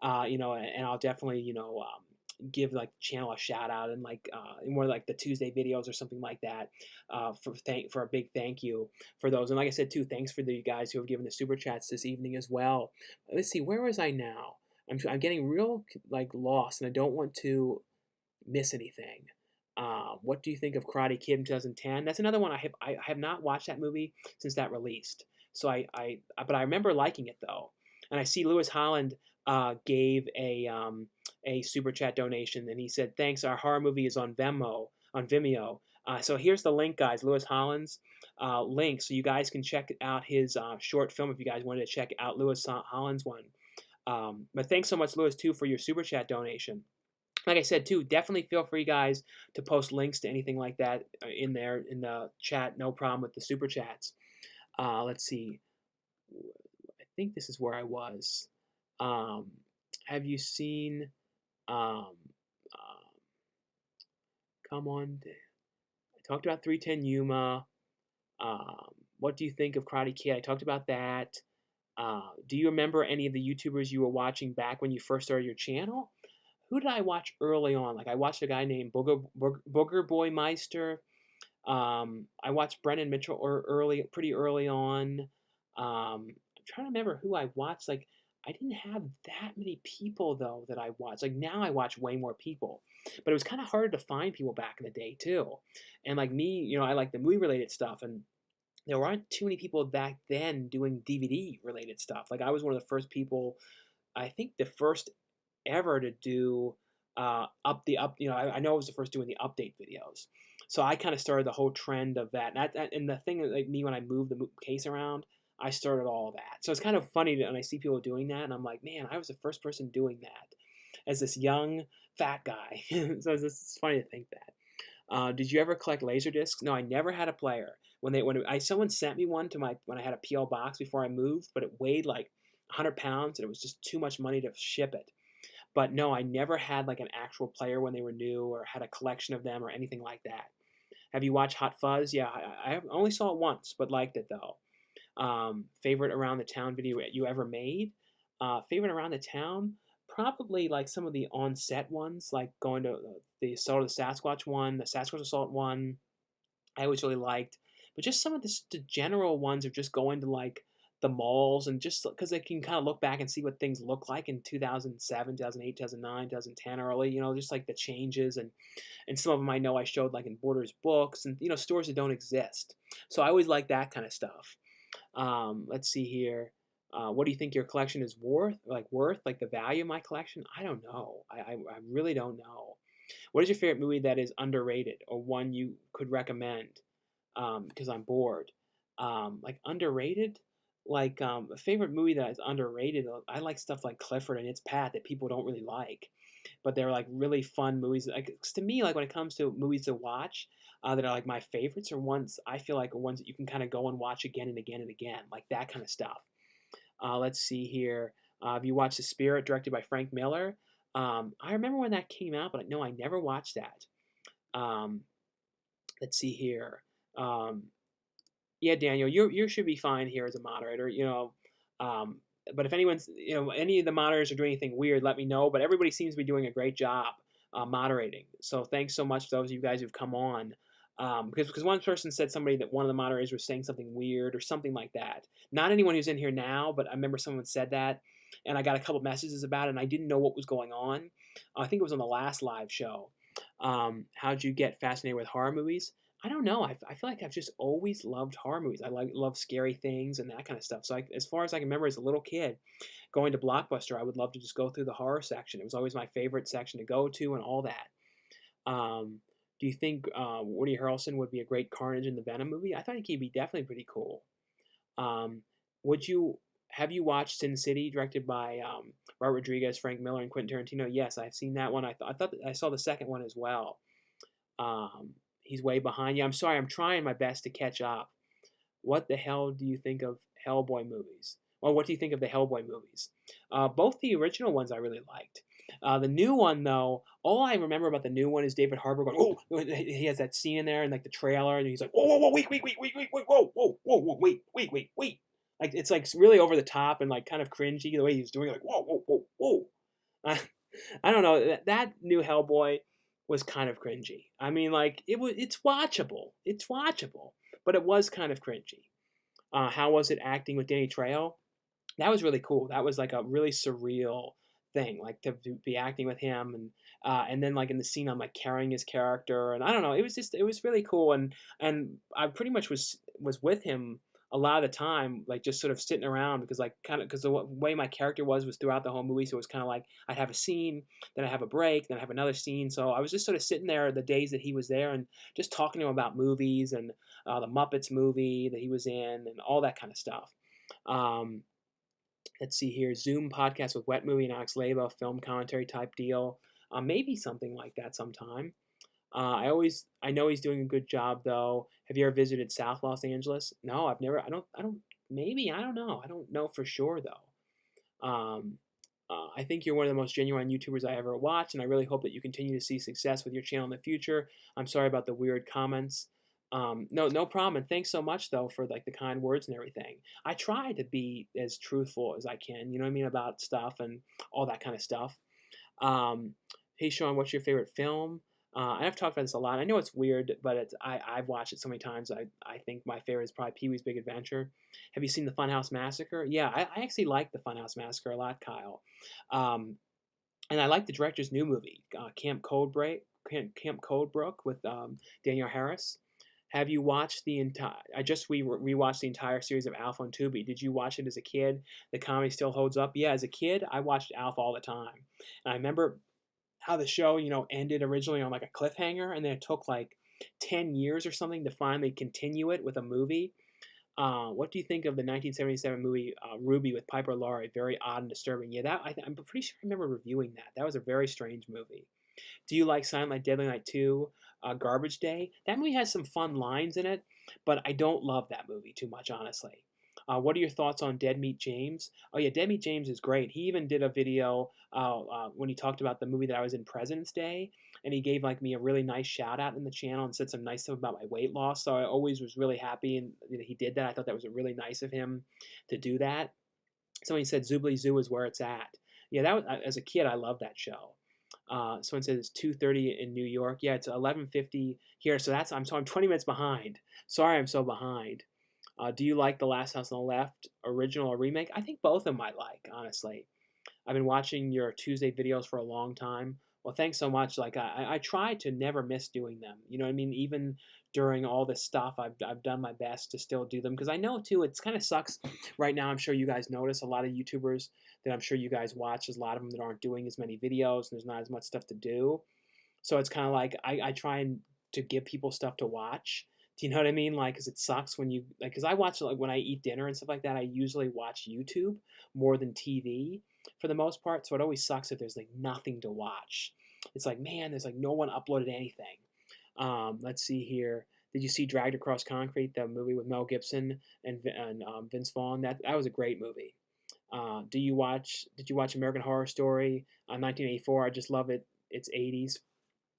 And I'll definitely give like the channel a shout out and like more like the Tuesday videos or something like that for a big thank you for those. And like I said too, thanks for the guys who have given the super chats this evening as well. Let's see, where was I now? I'm getting real like lost and I don't want to miss anything. What do you think of Karate Kid in 2010? That's another one I have not watched that movie since that released. So but I remember liking it though. And I see Lewis Holland gave a super chat donation, and he said, "Thanks. Our horror movie is on Vimeo. So here's the link, guys. Lewis Holland's link, so you guys can check out his short film if you guys wanted to check out Lewis Holland's one. But thanks so much, Lewis, too, for your super chat donation. Like I said, too, definitely feel free, guys, to post links to anything like that in there in the chat. No problem with the super chats. Let's see. I think this is where I was. Um, have you seen? Um, come on. I talked about 310 Yuma. What do you think of Karate Kid? I talked about that. Do you remember any of the YouTubers you were watching back when you first started your channel? Who did I watch early on? Like I watched a guy named Booger Boy Meister. I watched Brennan Mitchell pretty early on. I'm trying to remember who I watched. Like I didn't have that many people though that I watched. Like now I watch way more people, but it was kind of harder to find people back in the day too. And like me, I like the movie related stuff, and there weren't too many people back then doing DVD related stuff. Like I was one of the first people, I think the first ever to do I know I was the first doing the update videos. So I kind of started the whole trend of that. And the thing like me when I moved the case around, I started all of that. So it's kind of funny when I see people doing that, and I'm like, man, I was the first person doing that as this young fat guy. So it's funny to think that. Did you ever collect laser discs? No, I never had a player. Someone sent me one to when I had a PO box before I moved, but it weighed like 100 pounds, and it was just too much money to ship it. But no, I never had like an actual player when they were new, or had a collection of them or anything like that. Have you watched Hot Fuzz? Yeah, I only saw it once, but liked it though. Favorite around the town video you ever made? Favorite around the town? Probably like some of the on-set ones, like going to the Assault of the Sasquatch one, the Sasquatch Assault one. I always really liked, but just some of the general ones of just going to like the malls, and just because they can kind of look back and see what things look like in 2007, 2008, 2009, 2010 early, just like the changes, and some of them I know I showed like in Borders books, and stores that don't exist. So I always like that kind of stuff. Let's see here. What do you think your collection is worth? Like the value of my collection? I don't know. I really don't know. What is your favorite movie that is underrated, or one you could recommend? Because I'm bored. Like underrated, like a favorite movie that is underrated. I like stuff like Clifford and It's Pat that people don't really like, but they're like really fun movies. Like to me, like when it comes to movies to watch, that are like my favorites, are ones I feel like are ones that you can kind of go and watch again and again and again, like that kind of stuff. Let's see here. Have you watched The Spirit, directed by Frank Miller? I remember when that came out, but no, I never watched that. Um, let's see here. Um, yeah, Daniel, you should be fine here as a moderator. Um, but if anyone's, any of the moderators are doing anything weird, let me know. But everybody seems to be doing a great job moderating. So thanks so much to those of you guys who've come on. Because one person said somebody that one of the moderators was saying something weird or something like that. Not anyone who's in here now, but I remember someone said that, and I got a couple messages about it, and I didn't know what was going on. I think it was on the last live show. How'd you get fascinated with horror movies? I don't know. I feel like I've just always loved horror movies. I love scary things and that kind of stuff. So as far as I can remember as a little kid, going to Blockbuster, I would love to just go through the horror section. It was always my favorite section to go to and all that. Do you think Woody Harrelson would be a great Carnage in the Venom movie? I think he'd be definitely pretty cool. Would you have you watched Sin City, directed by Robert Rodriguez, Frank Miller, and Quentin Tarantino? Yes, I've seen that one. I thought I saw the second one as well. He's way behind you. I'm sorry. I'm trying my best to catch up. What the hell do you think of Hellboy movies? Well, what do you think of the Hellboy movies? Both the original ones I really liked. The new one, though, all I remember about the new one is David Harbour going, "Oh!" He has that scene in there and like the trailer, and he's like, "Whoa, whoa, whoa, wait, wait, wait, wait, wait, wait, whoa, whoa, whoa, whoa, wait, wait, wait, wait." Like it's like really over the top and like kind of cringy the way he's doing it, like, "Whoa, whoa, whoa, whoa." I don't know. That new Hellboy was kind of cringy. I mean, like it's watchable. It's watchable, but it was kind of cringy. How was it acting with Danny Trejo? That was really cool. That was like a really surreal thing, like to be acting with him, and then like in the scene I'm like carrying his character, and I don't know. It was really cool, and I pretty much was with him a lot of the time, like, just sort of sitting around because, like, kinda 'cause the way my character was throughout the whole movie, so it was kinda like I'd have a scene, then I'd have a break, then I'd have another scene, so I was just sort of sitting there the days that he was there and just talking to him about movies and, the Muppets movie that he was in and all that kinda stuff. Um, let's see here, Zoom podcast with Wet Movie and Alex Leba, film commentary type deal. Maybe something like that sometime. I know he's doing a good job though. Have you ever visited South Los Angeles? No, I've never. I don't. Maybe I don't know. I don't know for sure though. Um, I think you're one of the most genuine YouTubers I ever watched, and I really hope that you continue to see success with your channel in the future. I'm sorry about the weird comments. No problem. And thanks so much though for like the kind words and everything. I try to be as truthful as I can. You know what I mean about stuff and all that kind of stuff. Um, hey Sean, what's your favorite film? And I've talked about this a lot. I know it's weird, but I've watched it so many times. I think my favorite is probably Pee Wee's Big Adventure. Have you seen the Funhouse Massacre? Yeah, I actually like the Funhouse Massacre a lot, Kyle. Um, and I like the director's new movie, Camp Coldbrook with Daniel Harris. Have you watched the entire? I just rewatched the entire series of Alpha and Tubi. Did you watch it as a kid? The comedy still holds up. Yeah, as a kid, I watched Alpha all the time, and I remember how the show, ended originally on like a cliffhanger, and then it took like 10 years or something to finally continue it with a movie. What do you think of the 1977 movie Ruby with Piper Laurie? Very odd and disturbing. Yeah, I'm pretty sure I remember reviewing that. That was a very strange movie. Do you like Silent Night, Deadly Night 2, Garbage Day? That movie has some fun lines in it, but I don't love that movie too much, honestly. What are your thoughts on Dead Meat James? Oh yeah, Dead Meat James is great. He even did a video when he talked about the movie that I was in President's Day, and he gave like me a really nice shout out in the channel and said some nice stuff about my weight loss. So I always was really happy and he did that. I thought that was really nice of him to do that. Somebody said Zoobly Zoo is where it's at. Yeah, that was, as a kid I loved that show. Someone says it's 2:30 in New York. Yeah, it's 11:50 here. So I'm 20 minutes behind. Sorry, I'm so behind. Do you like The Last House on the Left, original or remake? I think both of them I like, honestly. I've been watching your Tuesday videos for a long time. Well, thanks so much. Like I try to never miss doing them. You know what I mean? Even during all this stuff, I've done my best to still do them because I know too. It's kind of sucks right now. I'm sure you guys notice a lot of YouTubers that I'm sure you guys watch. There's a lot of them that aren't doing as many videos and there's not as much stuff to do. So it's kind of like I try and to give people stuff to watch. Do you know what I mean? Like, cause it sucks when you like, cause I watch like when I eat dinner and stuff like that. I usually watch YouTube more than TV for the most part. So it always sucks if there's like nothing to watch. It's like, man, there's like no one uploaded anything. Let's see here. Did you see Dragged Across Concrete, the movie with Mel Gibson and Vince Vaughn? That was a great movie. Did you watch American Horror Story 1984? I just love it. It's 80s.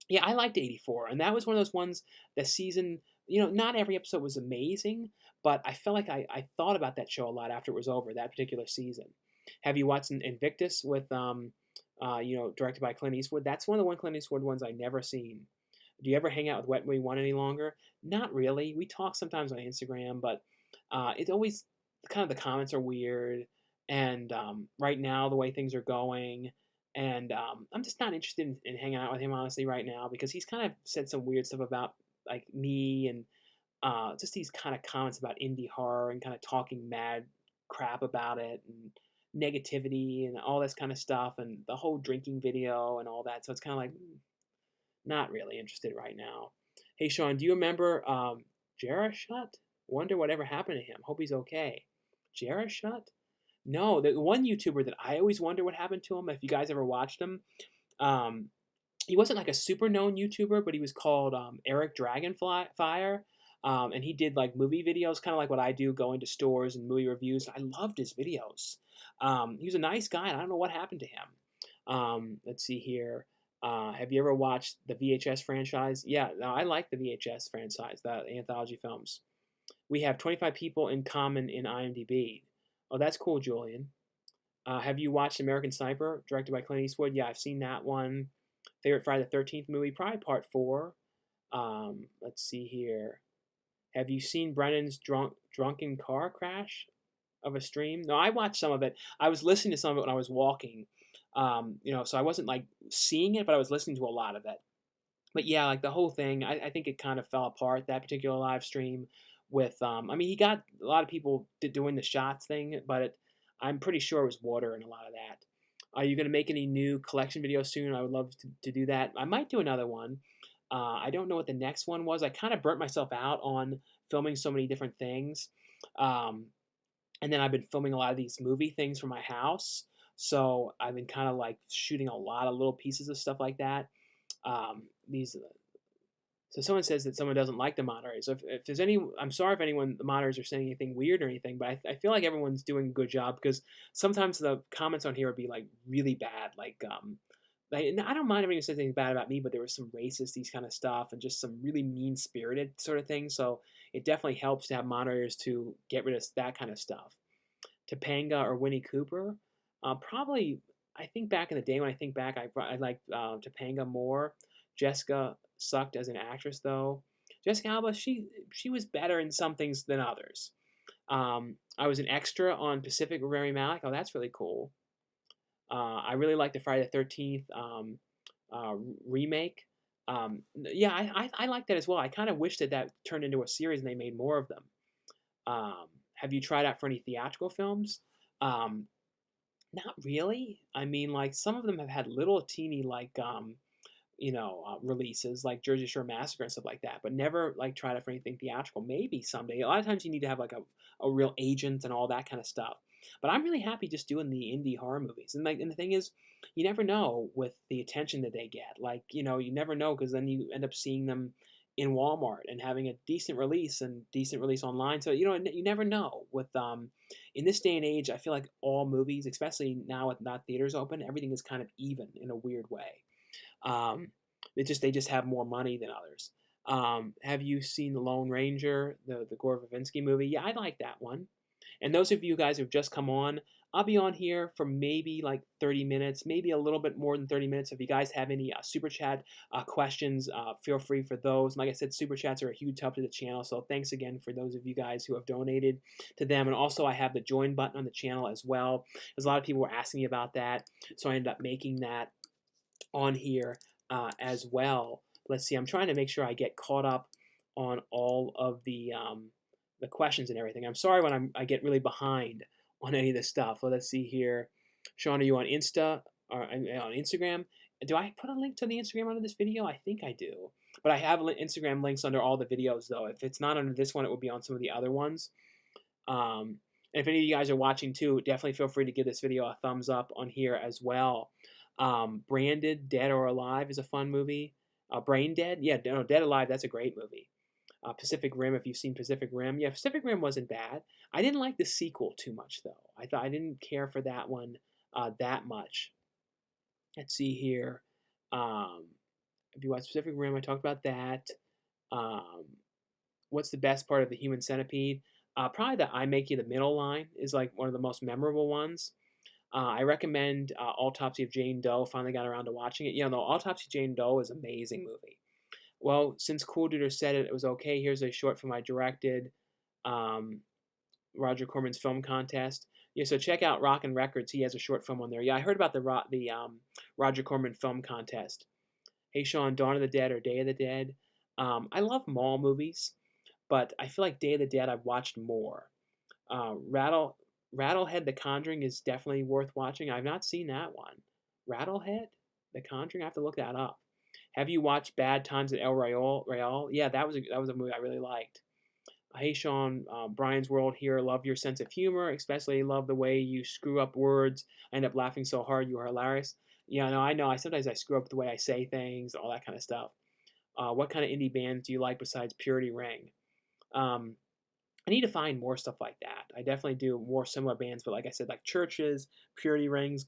Yeah, I liked 84, and that was one of those ones. The season, not every episode was amazing, but I felt like I thought about that show a lot after it was over. That particular season. Have you watched Invictus with directed by Clint Eastwood? That's one of the Clint Eastwood ones I never seen. Do you ever hang out with Wet Movie One any longer? Not really. We talk sometimes on Instagram, but it's always kind of the comments are weird, and right now the way things are going, and I'm just not interested in hanging out with him honestly right now because he's kind of said some weird stuff about like me and just these kind of comments about indie horror and kind of talking mad crap about it and negativity and all this kind of stuff and the whole drinking video and all that. So it's kind of like not really interested right now. Hey Sean, do you remember Jarashut? Wonder whatever happened to him. Hope he's okay. Jarashut? No, the one YouTuber that I always wonder what happened to him. If you guys ever watched him, um, he wasn't like a super known YouTuber, but he was called Eric Dragonfire. And he did like movie videos, kind of like what I do, going to stores and movie reviews. I loved his videos. He was a nice guy, and I don't know what happened to him. Let's see here. Have you ever watched the VHS franchise? Yeah, no, I like the VHS franchise, the anthology films. We have 25 people in common in IMDb. Oh, that's cool, Julian. Have you watched American Sniper, directed by Clint Eastwood? Yeah, I've seen that one. Favorite Friday the 13th movie? Probably part 4. Let's see here. Have you seen Brennan's drunken car crash of a stream? No, I watched some of it. I was listening to some of it when I was walking. So I wasn't like seeing it, but I was listening to a lot of it. But yeah, like the whole thing, I think it kind of fell apart, that particular live stream, with I mean, he got a lot of people doing the shots thing, but I'm pretty sure it was water and a lot of that. Are you going to make any new collection videos soon? I would love to do that. I might do another one. I don't know what the next one was. I kind of burnt myself out on filming so many different things. Um, and then I've been filming a lot of these movie things from my house. So I've been kind of like shooting a lot of little pieces of stuff like that. These so someone says that someone doesn't like the moderators. If there's any, I'm sorry if anyone, the moderators are saying anything weird or anything, but I feel like everyone's doing a good job because sometimes the comments on here would be like really bad. Like, I don't mind if anyone says anything bad about me, but there was some racist, these kind of stuff, and just some really mean spirited sort of things. So it definitely helps to have moderators to get rid of that kind of stuff. Topanga or Winnie Cooper, probably. I think back in the day when I think back, I like Topanga more. Jessica sucked as an actress though. Jessica Alba, she was better in some things than others. I was an extra on Pacific with Rami Malek. Oh, that's really cool. I really like the Friday the 13th remake. Yeah, I like that as well. I kind of wish that turned into a series and they made more of them. Have you tried out for any theatrical films? Um, Not really. I mean, like some of them have had little teeny releases like Jersey Shore Massacre and stuff like that, but never like tried it for anything theatrical. Maybe someday. A lot of times you need to have like a real agent and all that kind of stuff. But I'm really happy just doing the indie horror movies. And the thing is, you never know with the attention that they get. Like, you never know because then you end up seeing them in Walmart and having a decent release online. So, you never know with in this day and age, I feel like all movies, especially now with not theaters open, everything is kind of even in a weird way. Um, they just have more money than others. Have you seen The Lone Ranger, the Gore Verbinski movie? Yeah, I like that one. And those of you guys who've just come on, I'll be on here for maybe like 30 minutes, maybe a little bit more than 30 minutes. If you guys have any super chat questions, feel free for those. Like I said, super chats are a huge help to the channel. So thanks again for those of you guys who have donated to them. And also I have the join button on the channel as well. There's a lot of people were asking me about that. So I ended up making that on here as well. Let's see. I'm trying to make sure I get caught up on all of the questions and everything. I'm sorry when I get really behind on any of this stuff. Well, let's see here. Sean, are you on Insta or on Instagram? Do I put a link to the Instagram under this video? I think I do. But I have Instagram links under all the videos, though. If it's not under this one, it will be on some of the other ones. And if any of you guys are watching too, definitely feel free to give this video a thumbs up on here as well. Branded, Dead or Alive is a fun movie. Brain Dead, yeah, no, Dead Alive, that's a great movie. Pacific Rim, if you've seen Pacific Rim, yeah, Pacific Rim wasn't bad. I didn't like the sequel too much though. I didn't care for that one that much. Let's see here. If you watch Pacific Rim, I talked about that. Um, what's the best part of the Human Centipede? Probably the I Make You the Middle line is like one of the most memorable ones. I recommend Autopsy of Jane Doe. Finally got around to watching it. The Autopsy of Jane Doe is an amazing movie. Well, since Coolduder said it was okay, here's a short film I directed. Roger Corman's film contest. Yeah, so check out Rockin' Records. He has a short film on there. Yeah, I heard about the Roger Corman film contest. Hey Sean, Dawn of the Dead or Day of the Dead. I love mall movies, but I feel like Day of the Dead I've watched more. Rattlehead The Conjuring is definitely worth watching. I've not seen that one. Rattlehead The Conjuring? I have to look that up. Have you watched Bad Times at El Royale? Yeah, that was a movie I really liked. Hey Sean, Brian's World here. Love your sense of humor, especially love the way you screw up words. I end up laughing so hard. You are hilarious. Yeah, no, I know. Sometimes I screw up the way I say things, all that kind of stuff. What kind of indie bands do you like besides Purity Ring? I need to find more stuff like that. I definitely do more similar bands, but like I said, like Churches, Purity Ring,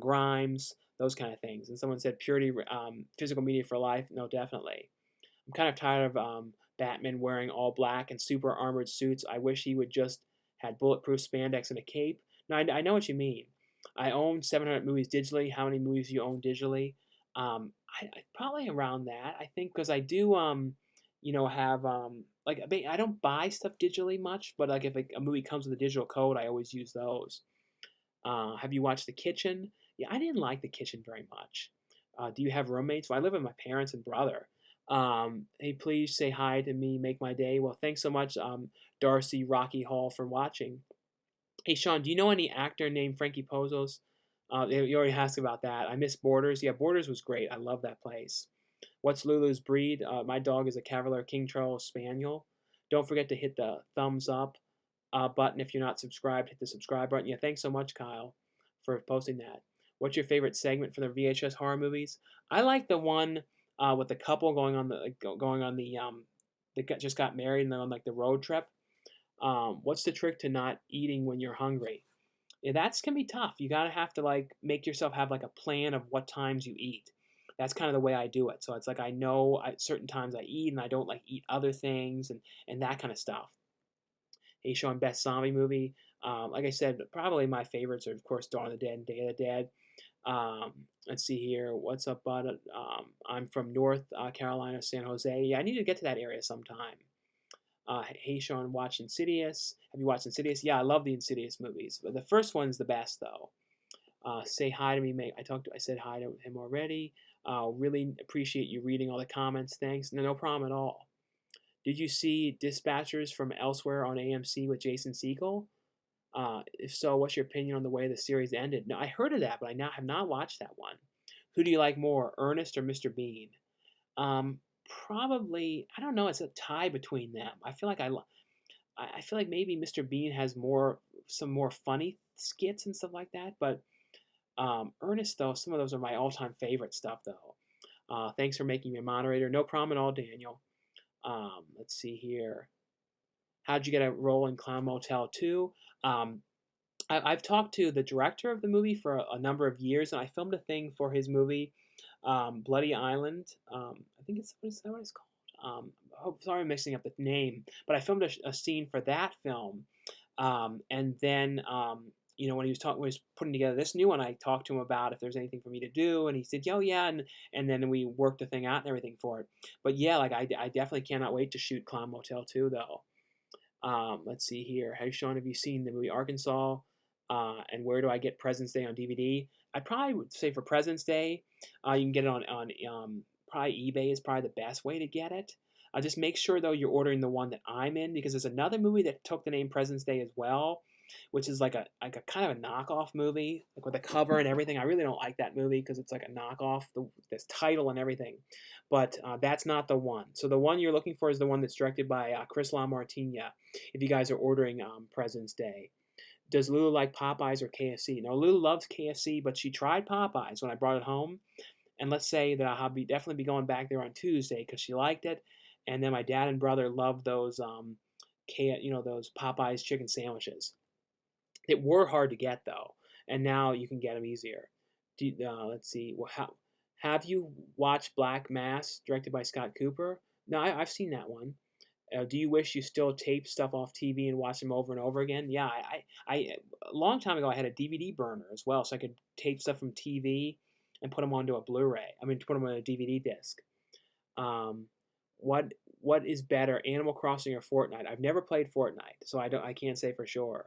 Grimes, those kind of things. And someone said Purity, Physical Media for Life. No, definitely. I'm kind of tired of Batman wearing all black and super armored suits. I wish he would just had bulletproof spandex and a cape. No, I know what you mean. I own 700 movies digitally. How many movies do you own digitally? I probably around that. I think because I do have like I don't buy stuff digitally much, but like if a movie comes with a digital code, I always use those. Have you watched The Kitchen? Yeah, I didn't like The Kitchen very much. Do you have roommates? Well, I live with my parents and brother. Hey, please say hi to me, make my day. Well, thanks so much, Darcy Rocky Hall, for watching. Hey, Sean, do you know any actor named Frankie Pozos? You already asked about that. I miss Borders. Yeah, Borders was great. I love that place. What's Lulu's breed? My dog is a Cavalier King Charles Spaniel. Don't forget to hit the thumbs up button if you're not subscribed. Hit the subscribe button. Yeah, thanks so much, Kyle, for posting that. What's your favorite segment for the VHS horror movies? I like the one with the couple going on the they just got married and they're on like the road trip. What's the trick to not eating when you're hungry? Yeah, that's can be tough. You gotta have to like make yourself have like a plan of what times you eat. That's kind of the way I do it. So it's like I know at certain times I eat and I don't like eat other things and that kind of stuff. Hey, Sean, best zombie movie. Like I said, probably my favorites are of course Dawn of the Dead and Day of the Dead. Let's see here. What's up, bud? I'm from North Carolina, San Jose. Yeah, I need to get to that area sometime. Hey, Sean, watch Insidious. Have you watched Insidious? Yeah, I love the Insidious movies. But the first one's the best, though. Say hi to me, mate. I said hi to him already. Really appreciate you reading all the comments. Thanks. No, no problem at all. Did you see Dispatchers from Elsewhere on AMC with Jason Segel? If so, what's your opinion on the way the series ended? No, I heard of that, but I now have not watched that one. Who do you like more, Ernest or Mr. Bean? Um, Probably, I don't know. It's a tie between them. I feel like maybe Mr. Bean has some more funny skits and stuff like that. But Ernest, though, some of those are my all-time favorite stuff, though. Thanks for making me a moderator. No problem at all, Daniel. Let's see here. How'd you get a role in Clown Motel 2? Um, I've talked to the director of the movie for a number of years, and I filmed a thing for his movie, Bloody Island. I think is that what it's called? Sorry, I'm mixing up the name, but I filmed a scene for that film, and then when when he was putting together this new one, I talked to him about if there's anything for me to do, and he said, "Oh yeah," and then we worked the thing out and everything for it. But yeah, like I definitely cannot wait to shoot Clown Motel 2 though. Let's see here. Hey, Sean, have you seen the movie Arkansas? And where do I get President's Day on DVD? I probably would say for President's Day, you can get it on probably eBay is probably the best way to get it. Just make sure though you're ordering the one that I'm in because there's another movie that took the name President's Day as well, which is like a kind of a knockoff movie, like with a cover and everything. I really don't like that movie because it's like a knockoff, this title and everything. But that's not the one. So the one you're looking for is the one that's directed by Chris LaMartina. If you guys are ordering President's Day. Does Lulu like Popeyes or KFC? No, Lulu loves KFC, but she tried Popeyes when I brought it home. And let's say that I'll definitely be going back there on Tuesday because she liked it. And then my dad and brother love those those Popeyes chicken sandwiches. They were hard to get though, and now you can get them easier. Let's see. Well, have you watched Black Mass, directed by Scott Cooper? No, I've seen that one. Do you wish you still taped stuff off TV and watch them over and over again? Yeah, a long time ago I had a DVD burner as well, so I could tape stuff from TV and put them onto a Blu-ray. I mean, to put them on a DVD disc. Um, what what is better, Animal Crossing or Fortnite? I've never played Fortnite, so I can't say for sure.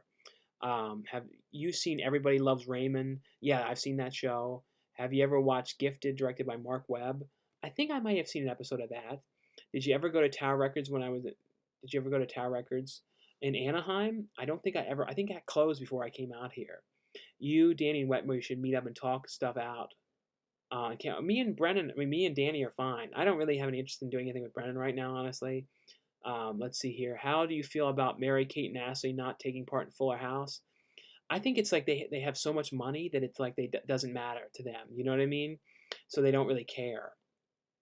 Have you seen Everybody Loves Raymond? Yeah, I've seen that show. Have you ever watched Gifted, directed by Mark Webb? I think I might have seen an episode of that. Did you ever go to Tower Records when I was? Did you ever go to Tower Records in Anaheim? I don't think I ever. I think that closed before I came out here. You, Danny, and Wetmore should meet up and talk stuff out. Me and Brennan, I mean, me and Danny are fine. I don't really have any interest in doing anything with Brennan right now, honestly. Let's see here. How do you feel about Mary Kate and Ashley not taking part in Fuller House? I think it's like they have so much money that it's like doesn't matter to them. You know what I mean? So they don't really care.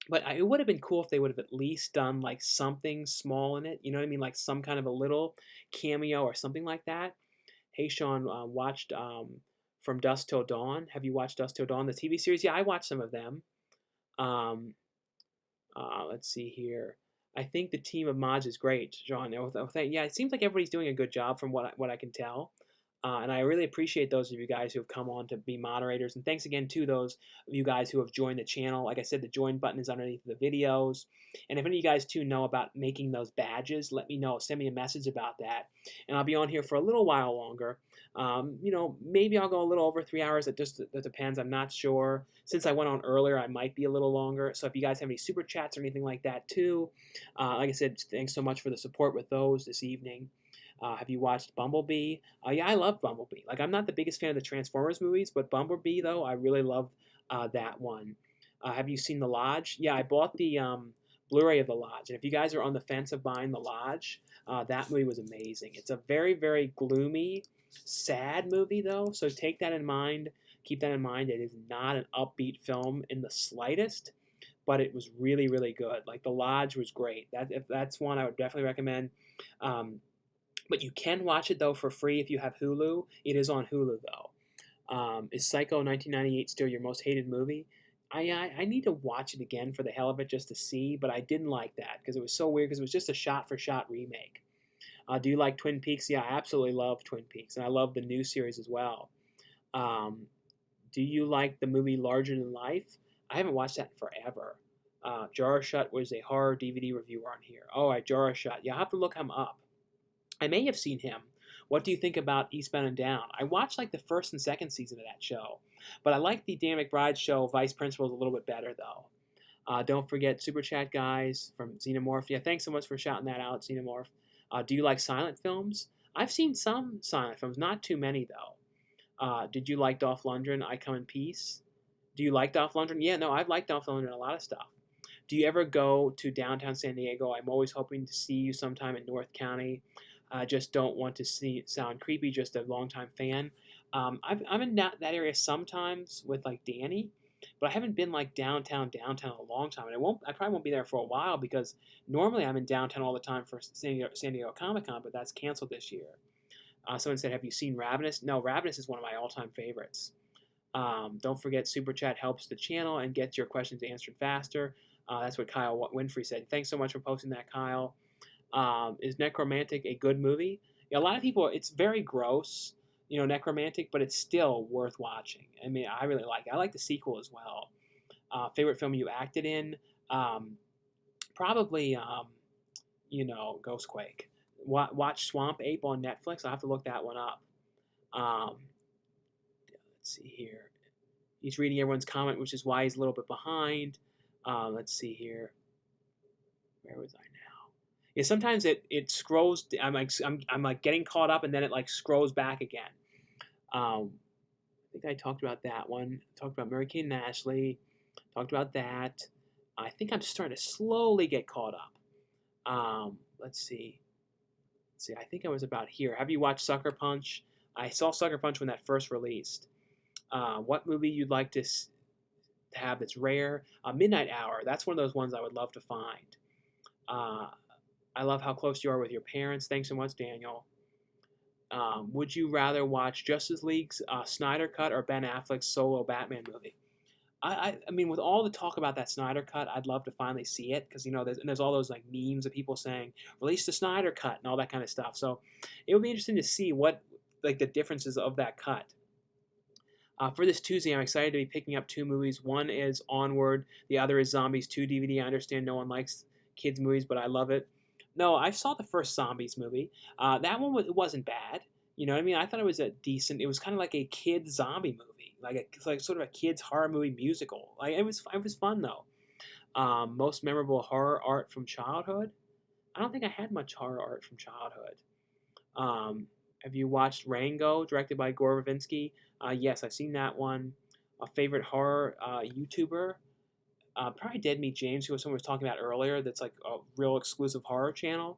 But it would have been cool if they would have at least done like something small in it. You know what I mean? Like some kind of a little cameo or something like that. Hey, Sean, watched From Dusk Till Dawn. Have you watched Dusk Till Dawn, the TV series? Yeah, I watched some of them. Um, let's see here. I think the team of mods is great, John. Yeah, it seems like everybody's doing a good job from what I can tell. And I really appreciate those of you guys who have come on to be moderators. And thanks again to those of you guys who have joined the channel. Like I said, the join button is underneath the videos. And if any of you guys too know about making those badges, let me know. Send me a message about that. And I'll be on here for a little while longer. Maybe I'll go a little over 3 hours. That depends. I'm not sure. Since I went on earlier, I might be a little longer. So if you guys have any super chats or anything like that too, like I said, thanks so much for the support with those this evening. Have you watched Bumblebee? Yeah, I love Bumblebee. Like, I'm not the biggest fan of the Transformers movies, but Bumblebee, though, I really love that one. Have you seen The Lodge? Yeah, I bought the Blu-ray of The Lodge. And if you guys are on the fence of buying The Lodge, that movie was amazing. It's a very, very gloomy, sad movie, though, so take that in mind. Keep that in mind. It is not an upbeat film in the slightest, but it was really, really good. Like, The Lodge was great. If that's one I would definitely recommend. But you can watch it, though, for free if you have Hulu. It is on Hulu, though. Is Psycho 1998 still your most hated movie? I need to watch it again for the hell of it just to see, but I didn't like that because it was so weird because it was just a shot-for-shot remake. Do you like Twin Peaks? Yeah, I absolutely love Twin Peaks, and I love the new series as well. Um, do you like the movie Larger Than Life? I haven't watched that in forever. Jar Shut was a horror DVD reviewer on here. Oh, Jar Shut. Yeah, I'll have to look him up. I may have seen him. What do you think about Eastbound and Down? I watched like the first and second season of that show, but I like the Dan McBride show, Vice Principals, a little bit better though. Don't forget Super Chat guys from Xenomorph. Yeah, thanks so much for shouting that out, Xenomorph. Do you like silent films? I've seen some silent films, not too many though. Did you like Dolph Lundgren? I Come in Peace. Do you like Dolph Lundgren? Yeah, no, I've liked Dolph Lundgren in a lot of stuff. Do you ever go to downtown San Diego? I'm always hoping to see you sometime in North County. I just don't want to sound creepy, just a longtime fan. I'm in that area sometimes with like Danny, but I haven't been like downtown a long time, and I probably won't be there for a while because normally I'm in downtown all the time for San Diego Comic Con, but that's canceled this year. Someone said, "Have you seen Ravenous?" No, Ravenous is one of my all-time favorites. Don't forget, Super Chat helps the channel and gets your questions answered faster. That's what Kyle Winfrey said. Thanks so much for posting that, Kyle. Is Necromantic a good movie? Yeah, a lot of people, it's very gross, Necromantic, but it's still worth watching. I mean, I really like it. I like the sequel as well. Favorite film you acted in? Probably, Ghostquake. Watch Swamp Ape on Netflix. I'll have to look that one up. Let's see here. He's reading everyone's comment, which is why he's a little bit behind. Let's see here. Where was I now? Yeah, sometimes it scrolls. I'm like getting caught up, and then it like scrolls back again. I think I talked about that one. Talked about Mary Kate and Ashley. Talked about that. I think I'm starting to slowly get caught up. Let's see. I think I was about here. Have you watched Sucker Punch? I saw Sucker Punch when that first released. What movie you'd like to have that's rare? Midnight Hour. That's one of those ones I would love to find. I love how close you are with your parents. Thanks so much, Daniel. Would you rather watch Justice League's Snyder Cut or Ben Affleck's solo Batman movie? I mean, with all the talk about that Snyder Cut, I'd love to finally see it because there's all those like memes of people saying release the Snyder Cut and all that kind of stuff. So it would be interesting to see what like the differences of that cut. For this Tuesday, I'm excited to be picking up 2 movies. One is Onward, the other is Zombies 2 DVD. I understand no one likes kids movies, but I love it. No, I saw the first Zombies movie. That one wasn't bad. You know what I mean? I thought it was it was kind of like a kid zombie movie, it's like sort of a kid's horror movie musical. Like it was fun though. Most memorable horror art from childhood. I don't think I had much horror art from childhood. Have you watched Rango, directed by Gore Verbinski? Yes, I've seen that one. A favorite horror YouTuber? Probably Dead Meat James, who someone was talking about earlier. That's like a real exclusive horror channel.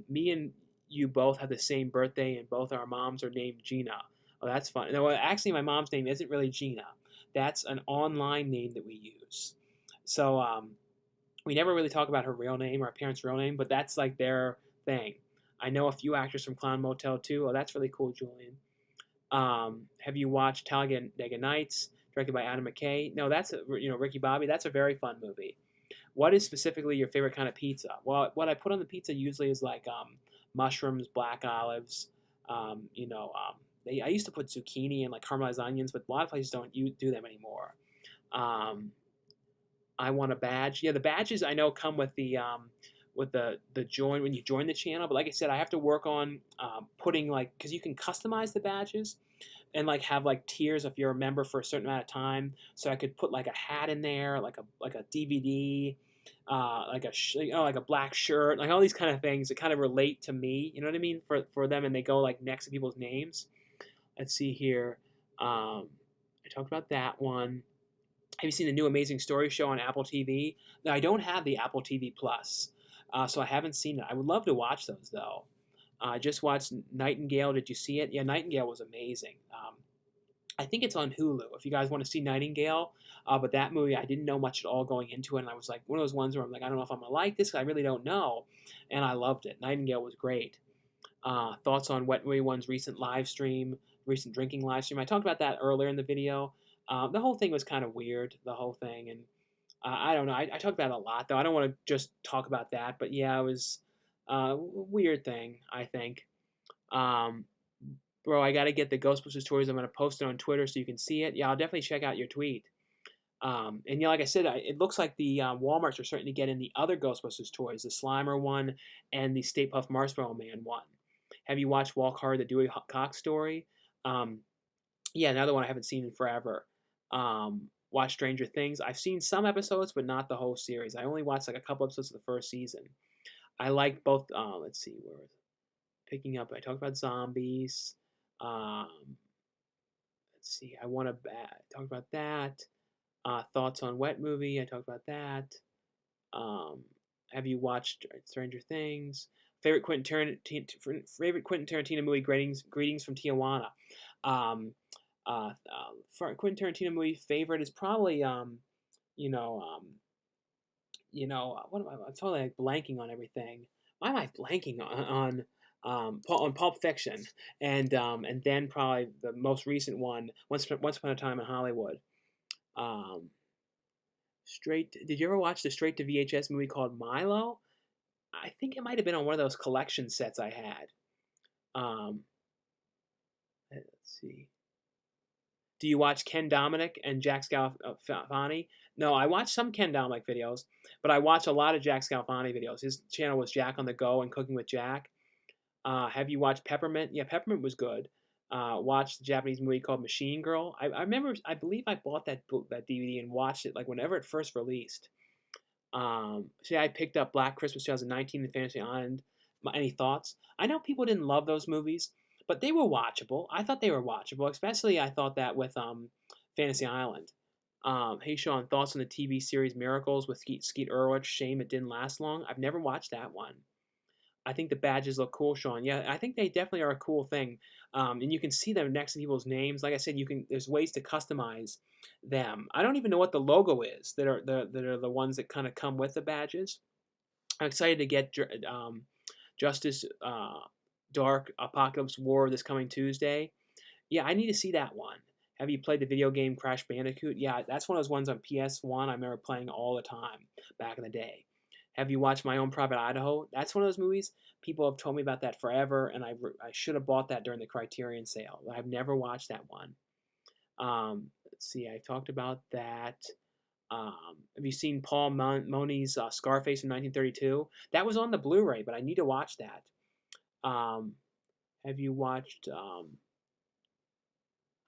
Me and you both have the same birthday, and both our moms are named Gina. Oh, that's fun. No, actually, my mom's name isn't really Gina. That's an online name that we use. So we never really talk about her real name, our parents' real name, but that's like their thing. I know a few actors from Clown Motel too. Oh, that's really cool, Julian. Have you watched Talladega Nights, directed by Adam McKay? No, that's Ricky Bobby. That's a very fun movie. What is specifically your favorite kind of pizza? Well, what I put on the pizza usually is like mushrooms, black olives, I used to put zucchini and like caramelized onions, but a lot of places don't do them anymore. Um, I want a badge. Yeah, the badges I know come with the join when you join the channel. But like I said, I have to work on putting like because you can customize the badges and like have like tiers if you're a member for a certain amount of time. So I could put like a hat in there, like a DVD, like a black shirt, like all these kind of things that kind of relate to me. You know what I mean for them, and they go like next to people's names. Let's see here. I talked about that one. Have you seen the new Amazing Story show on Apple TV? Now, I don't have the Apple TV Plus, so I haven't seen it. I would love to watch those though. I just watched Nightingale. Did you see it? Yeah, Nightingale was amazing. I think it's on Hulu if you guys want to see Nightingale. But that movie, I didn't know much at all going into it, and I was like one of those ones where I'm like, I don't know if I'm gonna like this. 'Cause I really don't know, and I loved it. Nightingale was great. Thoughts on Wet Willy One's recent live stream, recent drinking live stream. I talked about that earlier in the video. The whole thing was kind of weird, the whole thing, and I don't know. I talked about it a lot, though. I don't want to just talk about that, but yeah, it was a weird thing, I think. Um, Bro, I got to get the Ghostbusters toys. I'm going to post it on Twitter so you can see it. Yeah, I'll definitely check out your tweet. And yeah, like I said, it looks like the Walmarts are starting to get in the other Ghostbusters toys, the Slimer one and the Stay Puft Marshmallow Man one. Have you watched Walk Hard, the Dewey Cox story? Um, yeah, another one I haven't seen in forever. Watch Stranger Things. I've seen some episodes, but not the whole series. I only watched like a couple episodes of the first season. I like both. Let's see, where was it? Picking up. I talked about zombies. Um, let's see. I want to talk about that. Thoughts on Wet Movie. I talked about that. Um, have you watched Stranger Things? Favorite Quentin Tarantino movie. Greetings from Tijuana. Um, for Quentin Tarantino movie, favorite is probably you know um, what am I? I'm totally like blanking on everything. Why am I blanking on Pulp Fiction and then probably the most recent one, Once Upon a Time in Hollywood. Um, Did you ever watch the straight to VHS movie called Milo? I think it might have been on one of those collection sets I had. Um, let's see. Do you watch Ken Dominic and Jack Scalfani? No, I watch some Ken Dominic videos, but I watch a lot of Jack Scalfani videos. His channel was Jack on the Go and Cooking with Jack. Have you watched Peppermint? Yeah, Peppermint was good. Watched the Japanese movie called Machine Girl. I remember, I believe I bought that DVD and watched it like whenever it first released. See, I picked up Black Christmas 2019 and Fantasy Island. Any thoughts? I know people didn't love those movies, but they were watchable. I thought they were watchable, especially I thought that with Fantasy Island. Hey Sean, thoughts on the TV series Miracles with Skeet Ulrich? Shame it didn't last long. I've never watched that one. I think the badges look cool, Sean. Yeah, I think they definitely are a cool thing, and you can see them next to people's names. Like I said, you can. There's ways to customize them. I don't even know what the logo is that are the ones that kind of come with the badges. I'm excited to get Justice Dark Apocalypse War this coming Tuesday. Yeah, I need to see that one. Have you played the video game Crash Bandicoot? Yeah, that's one of those ones on PS1 I remember playing all the time back in the day. Have you watched My Own Private Idaho? That's one of those movies. People have told me about that forever, and I should have bought that during the Criterion sale. I've never watched that one. Let's see, I talked about that. Have you seen Paul Moni's Scarface in 1932? That was on the Blu-ray, but I need to watch that. Have you watched?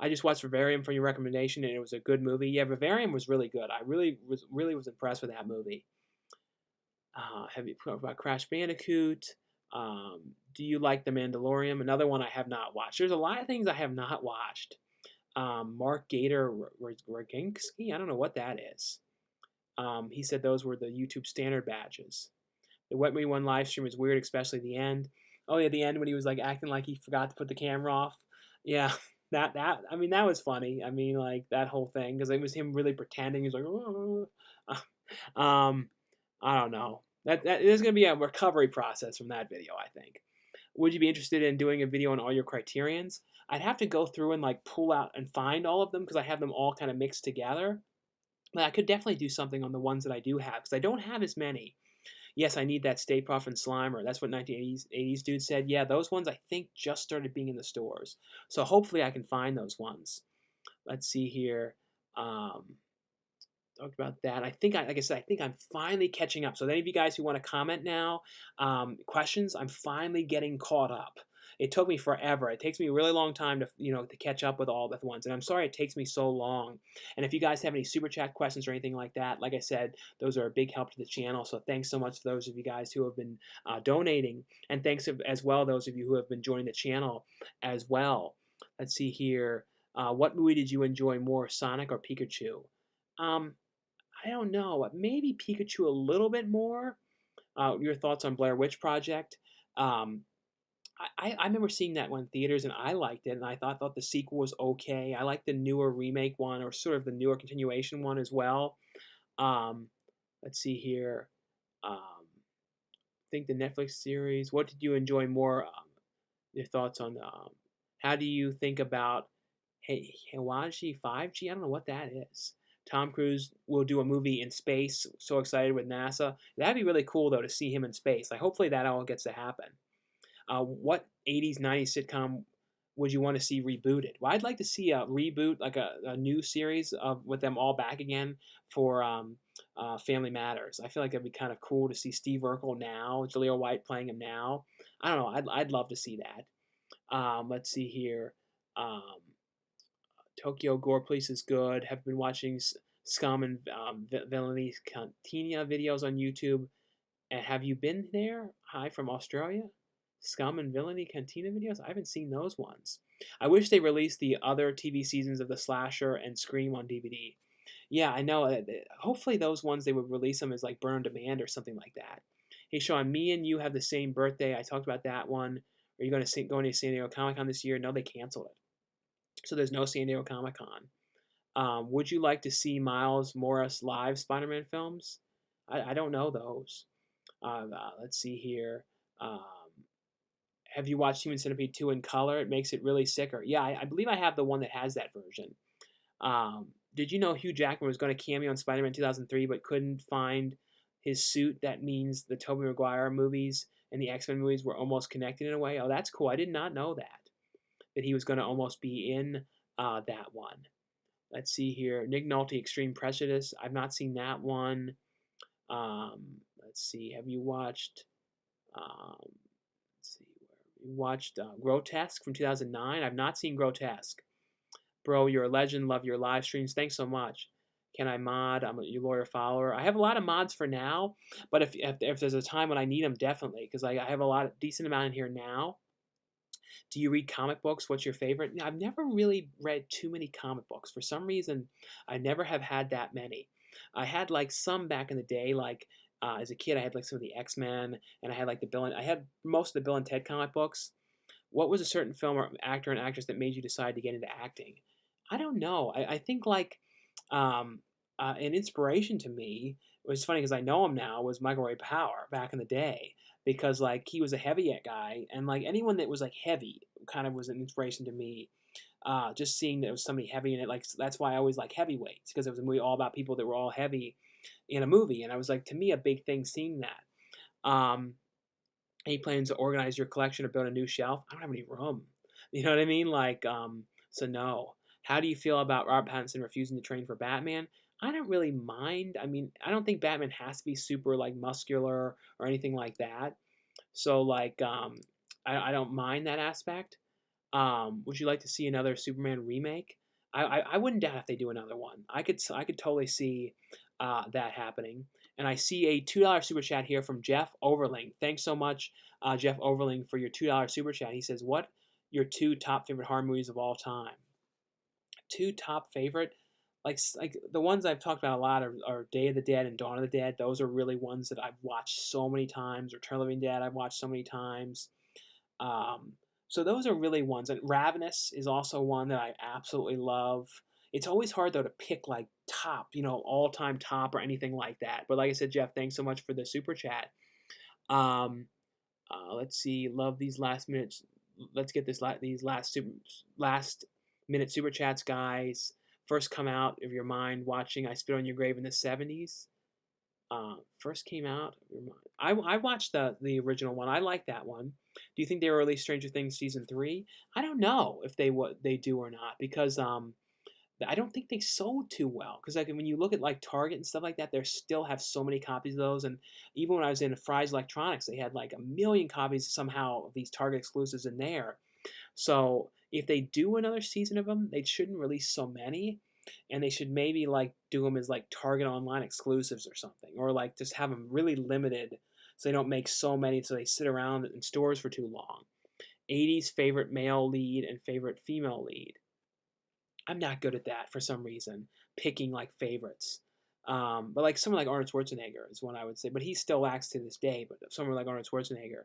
I just watched Vivarium for your recommendation, and it was a good movie. Yeah, Vivarium was really good. I really was impressed with that movie. Have you talked about Crash Bandicoot? Do you like The Mandalorian? Another one I have not watched. There's a lot of things I have not watched. Mark Gator Roginski? I don't know what that is. He said those were the YouTube standard badges. The Wet Me One live stream is weird, especially the end. Oh yeah, the end when he was like acting like he forgot to put the camera off. Yeah, I mean that was funny. I mean like that whole thing because it was him really pretending. He's like, oh. I don't know. That there's gonna be a recovery process from that video. I think. Would you be interested in doing a video on all your criterions? I'd have to go through and like pull out and find all of them because I have them all kind of mixed together. But I could definitely do something on the ones that I do have because I don't have as many. Yes, I Need That Stay Puft and Slimer. That's what 1980s dude said. Yeah, those ones I think just started being in the stores. So hopefully I can find those ones. Let's see here. Um, Talked about that. I think like I said, I think I'm finally catching up. So any of you guys who want to comment now, questions, I'm finally getting caught up. It took me forever. It takes me a really long time to to catch up with all the ones, and I'm sorry it takes me so long. And if you guys have any super chat questions or anything like that, like I said, those are a big help to the channel. So thanks so much to those of you guys who have been donating, and thanks as well those of you who have been joining the channel as well. Let's see here. What movie did you enjoy more, Sonic or Pikachu? Um, I don't know. Maybe Pikachu a little bit more. Your thoughts on Blair Witch Project? Um, I remember seeing that one in theaters and I liked it, and I thought the sequel was okay. I like the newer remake one, or sort of the newer continuation one as well. Um, let's see here. I think the Netflix series. What did you enjoy more? Your thoughts on how do you think about Hawaii 5G? I don't know what that is. Tom Cruise will do a movie in space. So excited with NASA. That'd be really cool though to see him in space. Like hopefully that all gets to happen. What 80s 90s sitcom would you want to see rebooted? Well, I'd like to see a reboot, like a new series of with them all back again for Family Matters. I feel like it'd be kind of cool to see Steve Urkel now, Jaleel White playing him now. I don't know. I'd love to see that. Let's see here. Um, Tokyo Gore Police is good. Have been watching Scum and Villainy Cantina videos on YouTube. And have you been there? Hi from Australia. Scum and Villainy Cantina videos? I haven't seen those ones. I wish they released the other TV seasons of The Slasher and Scream on DVD. Yeah, I know. Hopefully those ones they would release them as like Burn on Demand or something like that. Hey Sean, me and you have the same birthday. I talked about that one. Are you going to San Diego Comic Con this year? No, they canceled it. So there's no San Diego Comic Con. Would you like to see Miles Morris live Spider-Man films? I don't know those. Let's see here. Um, have you watched Human Centipede 2 in color? It makes it really sicker. Yeah, I believe I have the one that has that version. Did you know Hugh Jackman was going to cameo in Spider-Man 2003 but couldn't find his suit? That means the Tobey Maguire movies and the X-Men movies were almost connected in a way. Oh, that's cool. I did not know that he was going to almost be in that one. Let's see here. Nick Nolte, Extreme Prejudice. I've not seen that one. Let's see. Have you watched? Let's see. You watched Grotesque from 2009. I've not seen Grotesque. Bro, you're a legend. Love your live streams. Thanks so much. Can I mod? I'm your lawyer follower. I have a lot of mods for now, but if there's a time when I need them, definitely, because I have a decent amount in here now. Do you read comic books? What's your favorite? I've never really read too many comic books. For some reason, I never have had that many. I had like some back in the day, like as a kid, I had like some of the X-Men, and I had like I had most of the Bill and Ted comic books. What was a certain film or actor and actress that made you decide to get into acting? I don't know. I think like um, an inspiration to me, it was funny because I know him now, was Michael Ray Power back in the day, because like he was a heavy guy, and like anyone that was like heavy kind of was an inspiration to me. Just seeing that there was somebody heavy in it, like that's why I always like heavyweights, because it was a movie all about people that were all heavy in a movie, and I was like, to me, a big thing seeing that. Any plans to organize your collection or build a new shelf? I don't have any room. You know what I mean? Like, so no. How do you feel about Robert Pattinson refusing to train for Batman? I don't really mind. I mean, I don't think Batman has to be super like muscular or anything like that. So like, I don't mind that aspect. Would you like to see another Superman remake? I wouldn't doubt if they do another one. I could totally see that happening. And I see a $2 super chat here from Jeff Overling. Thanks so much, Jeff Overling, for your $2 super chat. He says, "What your two top favorite horror movies of all time?" Two top favorite, like the ones I've talked about a lot are Day of the Dead and Dawn of the Dead. Those are really ones that I've watched so many times. Or Return of the Living Dead I've watched so many times. Um, so those are really ones. And Ravenous is also one that I absolutely love. It's always hard though to pick like top, all time top or anything like that. But like I said, Jeff, thanks so much for the super chat. Let's see. Love these last minutes. Let's get these last minute super chats, guys. First come out of your mind watching I Spit on Your Grave in the 70s. First came out. I watched the original one. I like that one. Do you think they will release Stranger Things season 3? I don't know if they do or not because I don't think they sold too well. Because like when you look at like Target and stuff like that, they still have so many copies of those. And even when I was in Fry's Electronics, they had like a million copies somehow of these Target exclusives in there. So if they do another season of them, they shouldn't release so many, and they should maybe like do them as like Target online exclusives or something, or like just have them really limited so they don't make so many so they sit around in stores for too long. 80s favorite male lead and favorite female lead. I'm not good at that for some reason, picking like favorites. But like someone like Arnold Schwarzenegger is one I would say, but he still acts to this day. But someone like Arnold Schwarzenegger,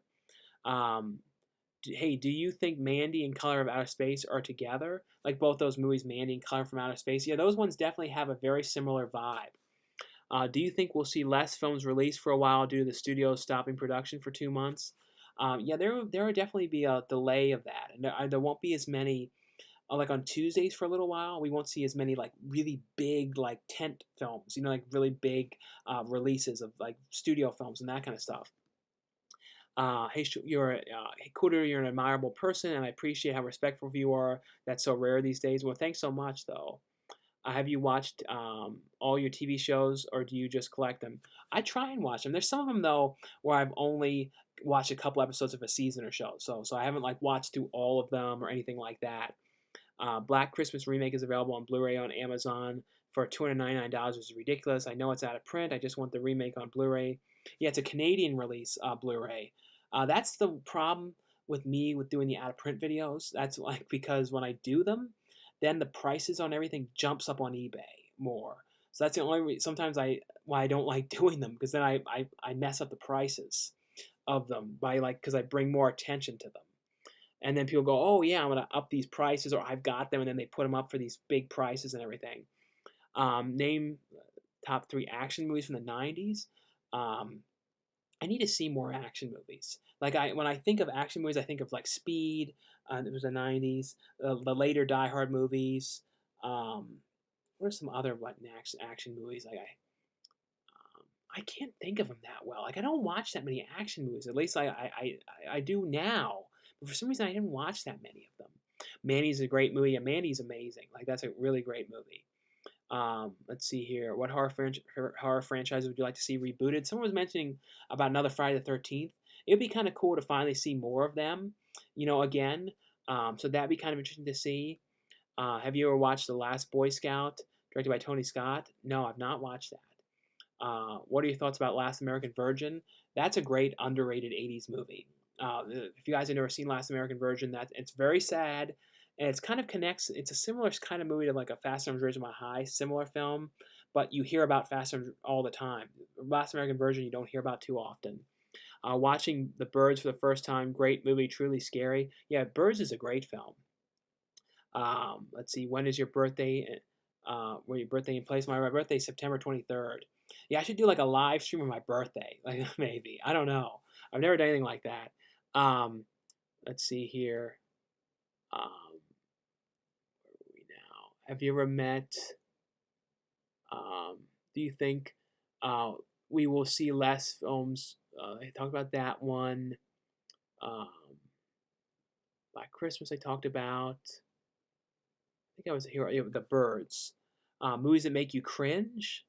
um, hey, do you think Mandy and Color of Outer Space are together? Like both those movies, Mandy and Color from Outer Space. Yeah, those ones definitely have a very similar vibe. Do you think we'll see less films released for a while due to the studios stopping production for 2 months? Yeah, there will definitely be a delay of that, and there won't be as many. Like on Tuesdays for a little while, we won't see as many like really big like tent films, like really big releases of like studio films and that kind of stuff. Hey, hey, Cooter, you're an admirable person, and I appreciate how respectful you are. That's so rare these days. Well, thanks so much, though. Have you watched all your TV shows, or do you just collect them? I try and watch them. There's some of them though where I've only watched a couple episodes of a season or so I haven't like watched through all of them or anything like that. Black Christmas Remake is available on Blu-ray on Amazon for $299, which is ridiculous. I know it's out of print. I just want the remake on Blu-ray. Yeah, it's a Canadian release Blu-ray. That's the problem with me with doing the out-of-print videos. That's like because when I do them, then the prices on everything jumps up on eBay more. So that's the only reason sometimes why I don't like doing them because then I mess up the prices of them by like because I bring more attention to them. And then people go, oh yeah, I'm gonna up these prices, or I've got them, and then they put them up for these big prices and everything. Name top 3 action movies from the '90s. Um, I need to see more action movies. Like when I think of action movies, I think of like Speed. It was the '90s. The later Die Hard movies. Um, what are some other action movies? I can't think of them that well. Like I don't watch that many action movies. At least I do now. But for some reason, I didn't watch that many of them. Mandy's a great movie. And Mandy's amazing. Like that's a really great movie. Let's see here. What horror franchise would you like to see rebooted? Someone was mentioning about another Friday the 13th. It'd be kind of cool to finally see more of them. Again. So that'd be kind of interesting to see. Have you ever watched The Last Boy Scout, directed by Tony Scott? No, I've not watched that. What are your thoughts about Last American Virgin? That's a great underrated '80s movie. If you guys have never seen Last American Virgin, it's very sad, and it's kind of connects. It's a similar kind of movie to like a Fast and Furious High, similar film, but you hear about Fast and all the time. Last American Virgin you don't hear about too often. Watching The Birds for the first time, great movie, truly scary. Yeah, Birds is a great film. Let's see, when is your birthday? Where your birthday in place? My birthday is September 23rd. Yeah, I should do like a live stream of my birthday. Like maybe. I don't know. I've never done anything like that. Um, let's see here. Where are we now? Have you ever met? Um, do you think uh, we will see less films? I talked about that one. Um, Black Christmas I talked about. I think I was here. The Birds. Movies that make you cringe.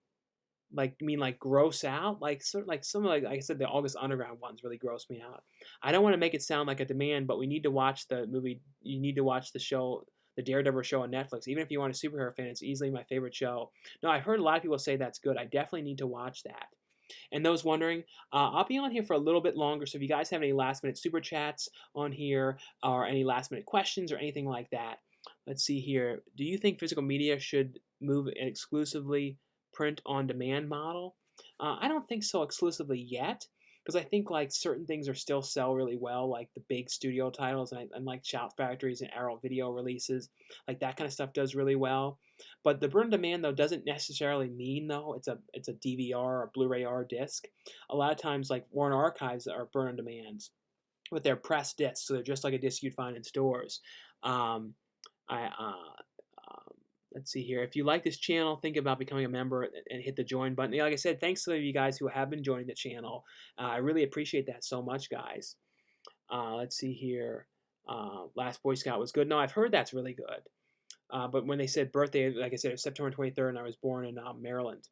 Like, you mean like gross out? Like sort like some like I said, the August Underground ones really gross me out. I don't want to make it sound like a demand, but we need to watch the movie. You need to watch the show, the Daredevil show on Netflix. Even if you aren't a superhero fan, it's easily my favorite show. No, I've heard a lot of people say that's good. I definitely need to watch that. And those wondering, I'll be on here for a little bit longer. So if you guys have any last minute super chats on here or any last minute questions or anything like that, let's see here. Do you think physical media should move an exclusively print on demand model? I don't think so exclusively yet, because I think like certain things are still sell really well, like the big studio titles and like Shout Factories and Arrow Video releases, like that kind of stuff does really well. But the burn demand though doesn't necessarily mean though it's a DVR or Blu-ray or disc. A lot of times like Warner Archives are burn on demands with their press discs, so they're just like a disc you'd find in stores. Um, I Let's see here. If you like this channel, think about becoming a member and hit the join button. Like I said, thanks to you guys who have been joining the channel. I really appreciate that so much, guys. Let's see here. Last Boy Scout was good. No, I've heard that's really good. But when they said birthday, like I said, it was September 23rd, and I was born in Maryland.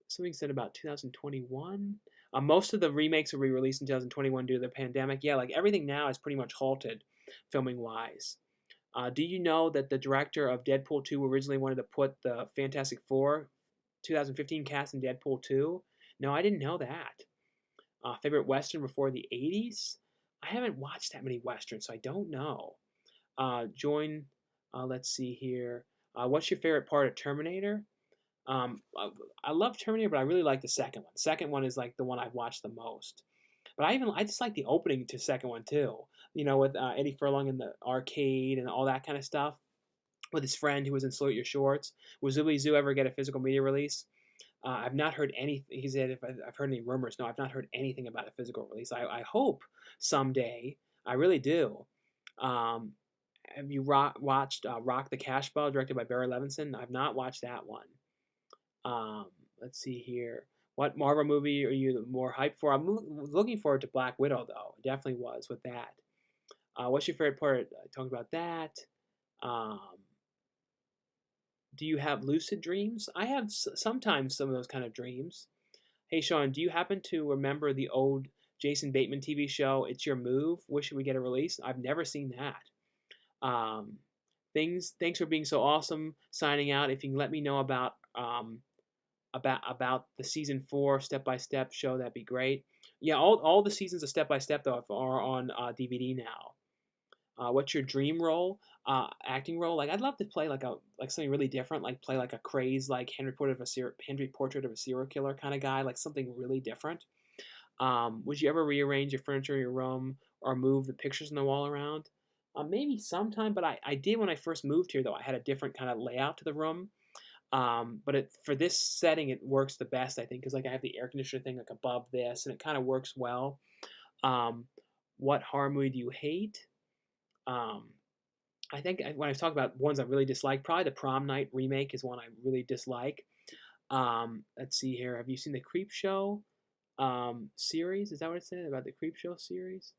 Something said about 2021. Most of the remakes will be released in 2021 due to the pandemic. Yeah, like everything now is pretty much halted, filming wise. Do you know that the director of Deadpool 2 originally wanted to put the Fantastic Four 2015 cast in Deadpool 2? No, I didn't know that. Favorite Western before the 80s? I haven't watched that many Westerns, so I don't know. Let's see here. What's your favorite part of Terminator? I love Terminator, but I really like the second one. The second one is like the one I've watched the most. But I just like the opening to the second one too. You know, with Eddie Furlong in the arcade and all that kind of stuff. With his friend who was in Salute Your Shorts. Will Zooey Zoo ever get a physical media release? I've not heard anything. He said if I've heard any rumors. No, I've not heard anything about a physical release. I hope someday. I really do. Um, have you watched Rock the Cash Ball, directed by Barry Levinson? I've not watched that one. Let's see here. What Marvel movie are you more hyped for? I'm looking forward to Black Widow, though. Definitely was with that. What's your favorite part? I talked about that. Um, do you have lucid dreams? I have sometimes some of those kind of dreams. Hey, Sean, do you happen to remember the old Jason Bateman TV show, It's Your Move? Wish we get a release? I've never seen that. Thanks for being so awesome. Signing out. If you can let me know about the season 4 step-by-step show, that'd be great. Yeah, all the seasons of step-by-step though are on DVD now. What's your dream role? Acting role? Like I'd love to play like something really different, like play like a crazed like Henry Portrait of a Serial Killer kind of guy, like something really different. Would you ever rearrange your furniture in your room or move the pictures on the wall around? Maybe sometime, but I did when I first moved here though. I had a different kind of layout to the room. But for this setting, it works the best, I think, because like I have the air conditioner thing like above this, and it kind of works well. Um, what horror movie do you hate? Um, I think when I talk about ones I really dislike, probably the Prom Night remake is one I really dislike. Let's see here. Have you seen the Creep Show series? Is that what it said about the Creep Show series?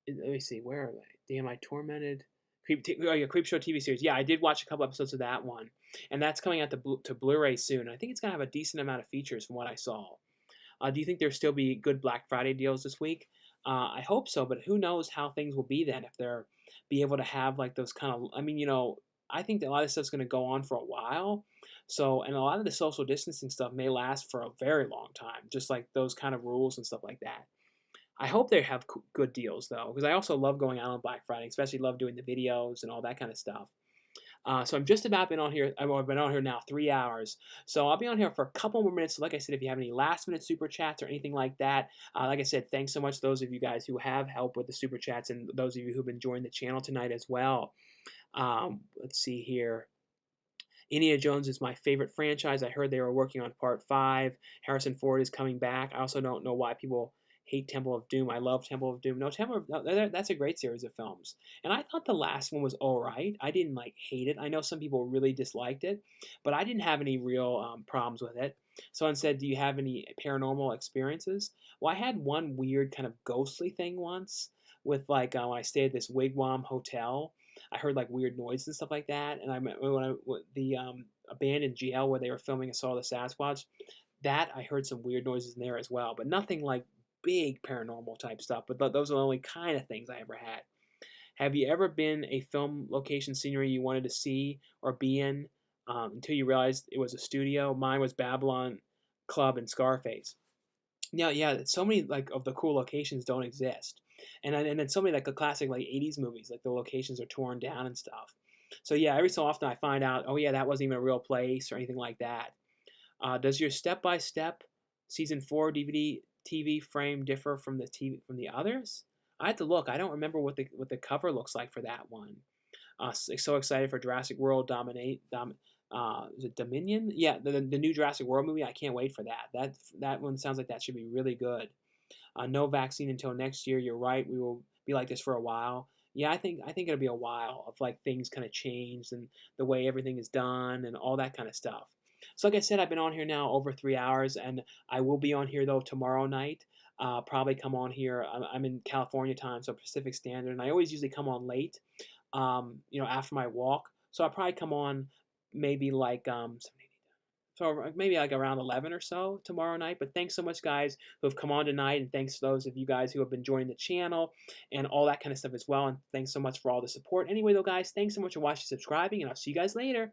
Let me see. Where are they? Damn, I tormented. Creep Show TV series. Yeah, I did watch a couple episodes of that one, and that's coming out to Blu-ray soon. I think it's gonna have a decent amount of features from what I saw. Do you think there'll still be good Black Friday deals this week? I hope so, but who knows how things will be then if they're be able to have like those kind of. I mean, I think that a lot of stuff's going to go on for a while. So, and a lot of the social distancing stuff may last for a very long time, just like those kind of rules and stuff like that. I hope they have good deals though, because I also love going out on Black Friday, especially love doing the videos and all that kind of stuff. So I'm just about been on here. I've been on here now 3 hours. So I'll be on here for a couple more minutes. So like I said, if you have any last minute super chats or anything like that, like I said, thanks so much to those of you guys who have helped with the super chats and those of you who've been joining the channel tonight as well. Let's see here. Indiana Jones is my favorite franchise. I heard they were working on part 5. Harrison Ford is coming back. I also don't know why people hate Temple of Doom. I love Temple of Doom. That's a great series of films. And I thought the last one was all right. I didn't like hate it. I know some people really disliked it, but I didn't have any real problems with it. Someone said, do you have any paranormal experiences? Well, I had one weird kind of ghostly thing once with like when I stayed at this wigwam hotel. I heard like weird noises and stuff like that. And the abandoned jail where they were filming I saw the Sasquatch, that I heard some weird noises in there as well, but nothing like big paranormal type stuff. But those are the only kind of things I ever had. Have you ever been a film location scenery you wanted to see or be in until you realized it was a studio? Mine was Babylon Club and Scarface. Yeah, so many like of the cool locations don't exist, and then so many like the classic like '80s movies, like the locations are torn down and stuff. So yeah, every so often I find out, oh yeah, that wasn't even a real place or anything like that. Does your step by step season 4 DVD TV frame differ from the others? I have to look. I don't remember what the cover looks like for that one. So excited for Jurassic World is it Dominion? Yeah, the new Jurassic World movie. I can't wait for that. That one sounds like that should be really good. No vaccine until next year. You're right. We will be like this for a while. Yeah, I think it'll be a while of like things kind of changed and the way everything is done and all that kind of stuff. So like I said, I've been on here now over 3 hours, and I will be on here though tomorrow night. Probably come on here. I'm in California time, so Pacific Standard, and I always usually come on late. After my walk. So I'll probably come on maybe like so maybe like around 11 or so tomorrow night. But thanks so much, guys, who have come on tonight, and thanks to those of you guys who have been joining the channel and all that kind of stuff as well. And thanks so much for all the support. Anyway, though, guys, thanks so much for watching, subscribing, and I'll see you guys later.